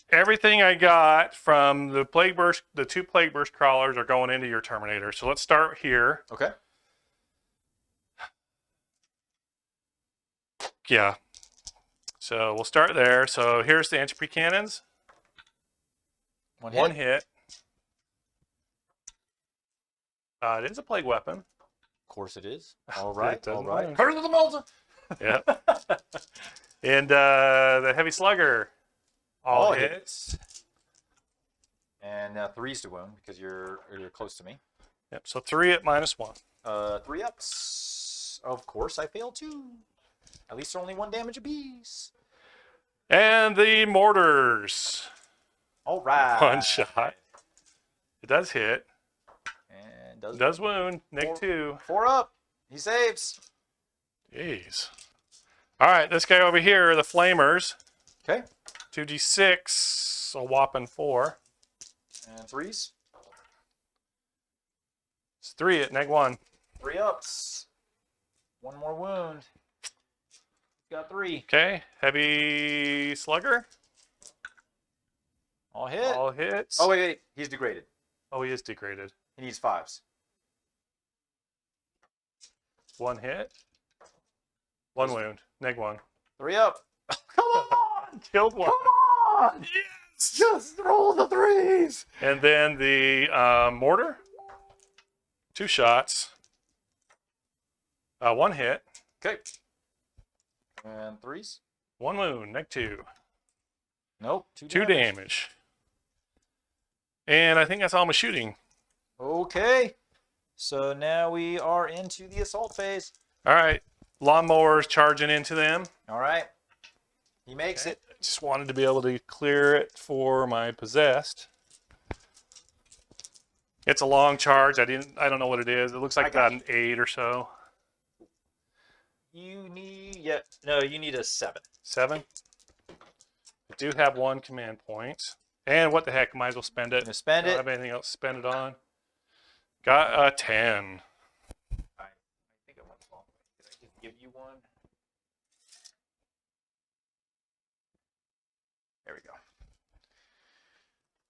everything I got from the plague burst, the 2 plague burst crawlers are going into your Terminator. So let's start here. Okay. Yeah. So we'll start there. So here's the entropy cannons. One hit. It is a plague weapon. Of course it is. All right. doesn't All right. matter. Curse of the Malta. Yep. And the heavy slugger. All hits. And 3s to wound because you're close to me. Yep. So 3 at -1. 3 ups. Of course, I failed too. At least they're only 1 damage apiece. And the mortars. All right. 1 shot. It does hit. And Does wound. Nick 2. 4 up. He saves. Jeez. All right, this guy over here, the flamers. Okay. 2d6, a whopping 4. And 3s. It's 3 at -1. 3 ups. 1 more wound. Got 3. Okay, heavy slugger. All hit. All hits. Oh, wait. He's degraded. Oh, he is degraded. He needs 5s. 1 hit. 1 wound. -1. 3 up. Come on. Killed 1. Come on. Yes. Just roll the 3s. And then the mortar. 2 shots. 1 hit. Okay. And 3s. 1 wound. -2. Nope. 2 damage. And I think that's all my shooting. Okay. So now we are into the assault phase. All right. Lawnmowers charging into them. All right. He makes it. Just wanted to be able to clear it for my possessed. It's a long charge. I don't know what it is. It looks like about an 8 or so. You need you need a 7. 7. I do have 1 command point. And what the heck, might as well spend it. Gonna spend Don't it. have anything else to spend it on. Got a 10. I think I went wrong. Did I just give you 1? There we go.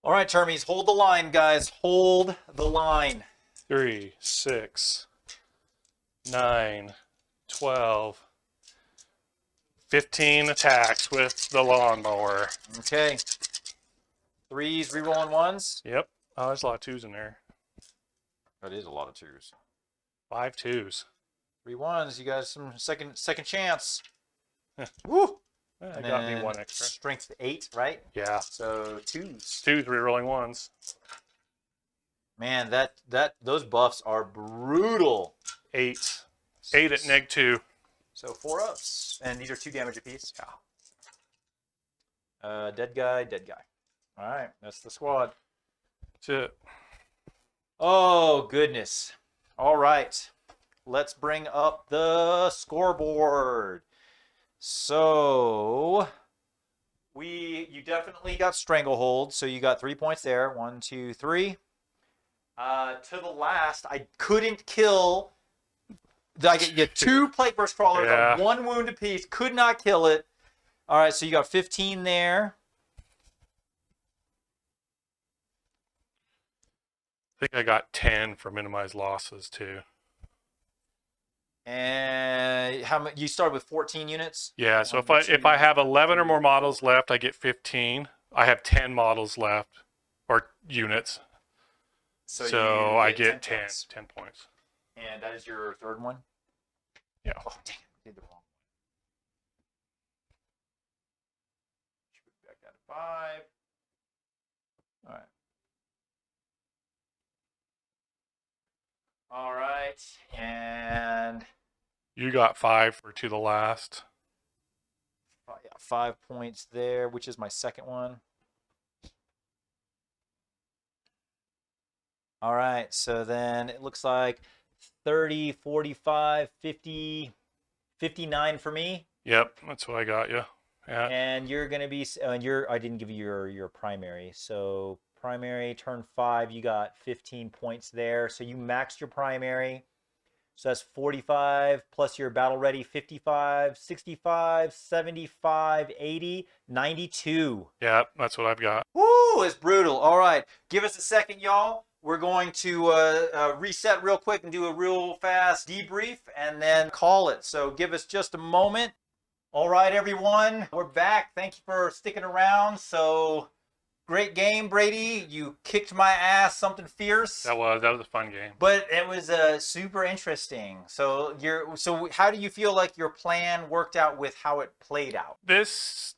All right, Termies, hold the line, guys. Hold the line. 3, 6, 9, 12, 15 attacks with the lawnmower. Okay. 3s, rerolling 1s. Yep. Oh, there's a lot of 2s in there. That is a lot of 2s. 5 2s. 3 1s. You guys some second chance. Woo! I got me 1 extra. Strength 8, right? Yeah. So 2s. 2 rerolling 1s. Man, those buffs are brutal. 8. 8 at -2. So 4 ups, and these are 2 damage apiece. Yeah. Dead guy. All right, that's the squad. That's it. Oh goodness. All right, let's bring up the scoreboard. So you definitely got stranglehold, so you got 3 points there. 1, 2, 3. To the last, I couldn't kill. I get 2 plate burst crawlers, Yeah. 1 wound apiece. Could not kill it. All right, so you got 15 there. I think I got 10 for minimized losses too. And how many? You started with 14 units. Yeah, so 1, if I have 11 or more models left, I get 15. I have 10 models left or units. So you I get 10 points. 10 points. And that is your 3rd one? Yeah. Oh, dang it. I did the wrong one. Should be back down to 5. All right. All right. And You got 5 for to the last. 5 points there, which is my 2nd one. All right. So then it looks like 30, 45, 50, 59 for me. Yep, that's what I got you. Yeah. And you're gonna be I didn't give you your primary. So primary turn 5, you got 15 points there. So you maxed your primary. So that's 45 plus your battle ready 55, 65, 75, 80, 92. Yeah, that's what I've got. Woo, it's brutal. All right, give us a second, y'all. We're going to reset real quick and do a real fast debrief and then call it. So give us just a moment. All right, everyone, we're back. Thank you for sticking around. So great game, Brady. You kicked my ass, something fierce. That was a fun game. But it was super interesting. So how do you feel like your plan worked out with how it played out? This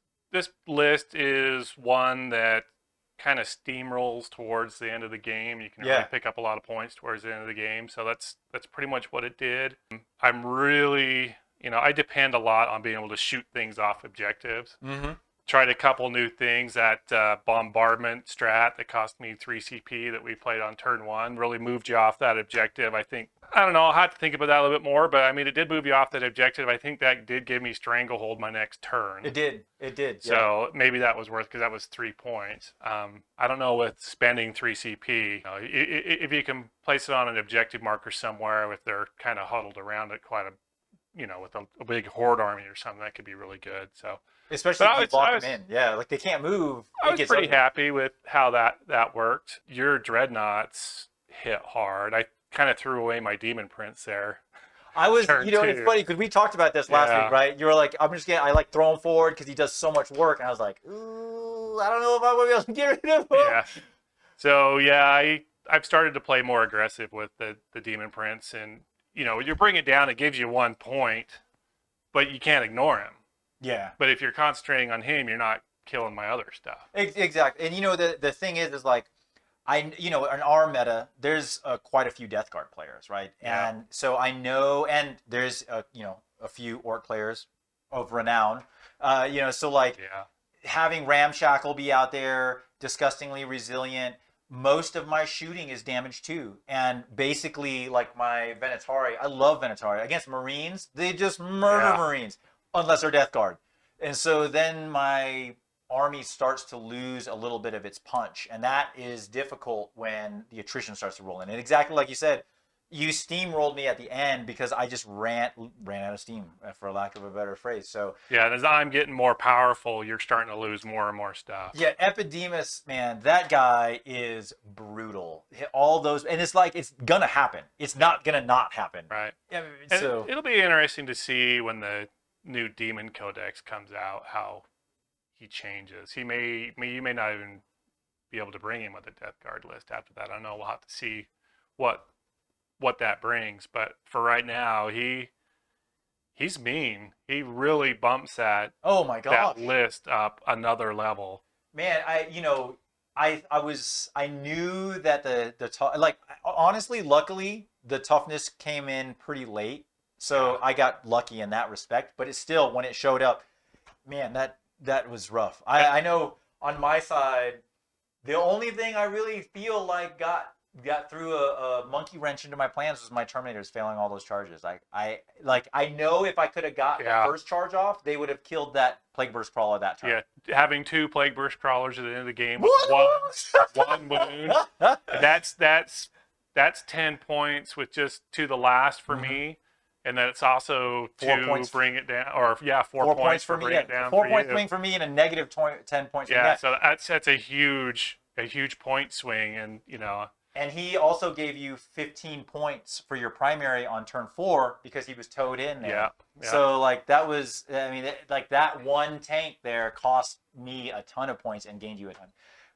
list is one that kind of steamrolls towards the end of the game. You can really pick up a lot of points towards the end of the game. So that's pretty much what it did. I'm really, I depend a lot on being able to shoot things off objectives. Mm-hmm. Tried a couple new things. That bombardment strat that cost me 3 CP that we played on turn 1 really moved you off that objective. I don't know, I'll have to think about that a little bit more, but I mean, it did move you off that objective. I think that did give me Stranglehold my next turn. It did. So maybe that was worth, because that was 3 points. I don't know, with spending 3 CP, if you can place it on an objective marker somewhere, if they're kind of huddled around it quite with a big horde army or something, that could be really good. So. Especially if you lock them in. Yeah, like they can't move. I was pretty happy with how that worked. Your dreadnoughts hit hard. I kind of threw away my demon prince there. I was, it's funny because we talked about this last week, right? You were like, I like throw him forward because he does so much work. And I was like, ooh, I don't know if I'm going to be able to get rid of him. Yeah. So, yeah, I've started to play more aggressive with the demon prince. And, you bring it down, it gives you 1 point, but you can't ignore him. Yeah. But if you're concentrating on him, you're not killing my other stuff. Exactly. And the thing is like, in our meta, there's quite a few Death Guard players, right? Yeah. And so I know, and there's a few Orc players of renown, so like having Ramshackle be out there, disgustingly resilient. Most of my shooting is damage too, and basically like my Venatari, I love Venatari against Marines. They just murder Marines. Unless they're Death Guard. And so then my army starts to lose a little bit of its punch. And that is difficult when the attrition starts to roll in. And exactly like you said, you steamrolled me at the end because I just ran out of steam, for lack of a better phrase. So yeah, and as I'm getting more powerful, you're starting to lose more and more stuff. Yeah, Epidemus, man, that guy is brutal. All those, and it's like it's gonna happen. It's not gonna not happen. Right. Yeah, and so it'll be interesting to see when the new Demon Codex comes out how he changes. You may not even be able to bring him with a Death Guard list after that. I don't know. We'll have to see what that brings. But for right now, he's mean. He really bumps that that list up another level. Man, I knew that the honestly, luckily the toughness came in pretty late. So I got lucky in that respect, but it's still, when it showed up, man, that was rough. I know on my side, the only thing I really feel like got through a monkey wrench into my plans was my Terminators failing all those charges. I know if I could have got the first charge off, they would have killed that Plague Burst Crawler that turn. Yeah, having 2 Plague Burst Crawlers at the end of the game with one wound, that's 10 points with just to the last for me. And then it's also 4 points bring it down, or 4 points for bring it down. 4 points swing for me and a negative 10 points. Yeah, so that's a huge point swing, and And he also gave you 15 points for your primary on turn 4 because he was towed in there. Yeah. So like that was, that one tank there cost me a ton of points and gained you a ton.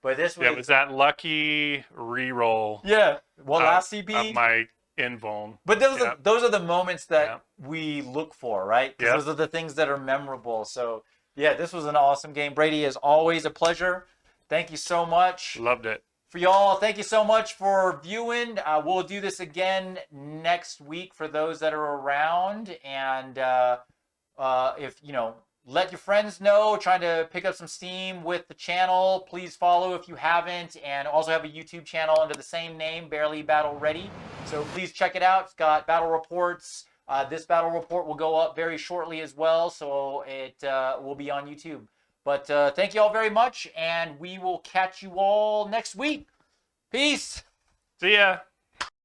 But this was it was that lucky reroll. Yeah. Well, last CP of my invuln. But those are the moments that we look for, right? Because those are the things that are memorable. So yeah, this was an awesome game. Brady, is always a pleasure. Thank you so much. Loved it. For y'all, thank you so much for viewing. We'll do this again next week for those that are around. And if let your friends know, trying to pick up some steam with the channel. Please follow if you haven't, and also have a YouTube channel under the same name, Barely Battle Ready. So please check it out. It's got battle reports, This battle report will go up very shortly as well, so it will be on YouTube. But thank you all very much, and we will catch you all next week. Peace. See ya.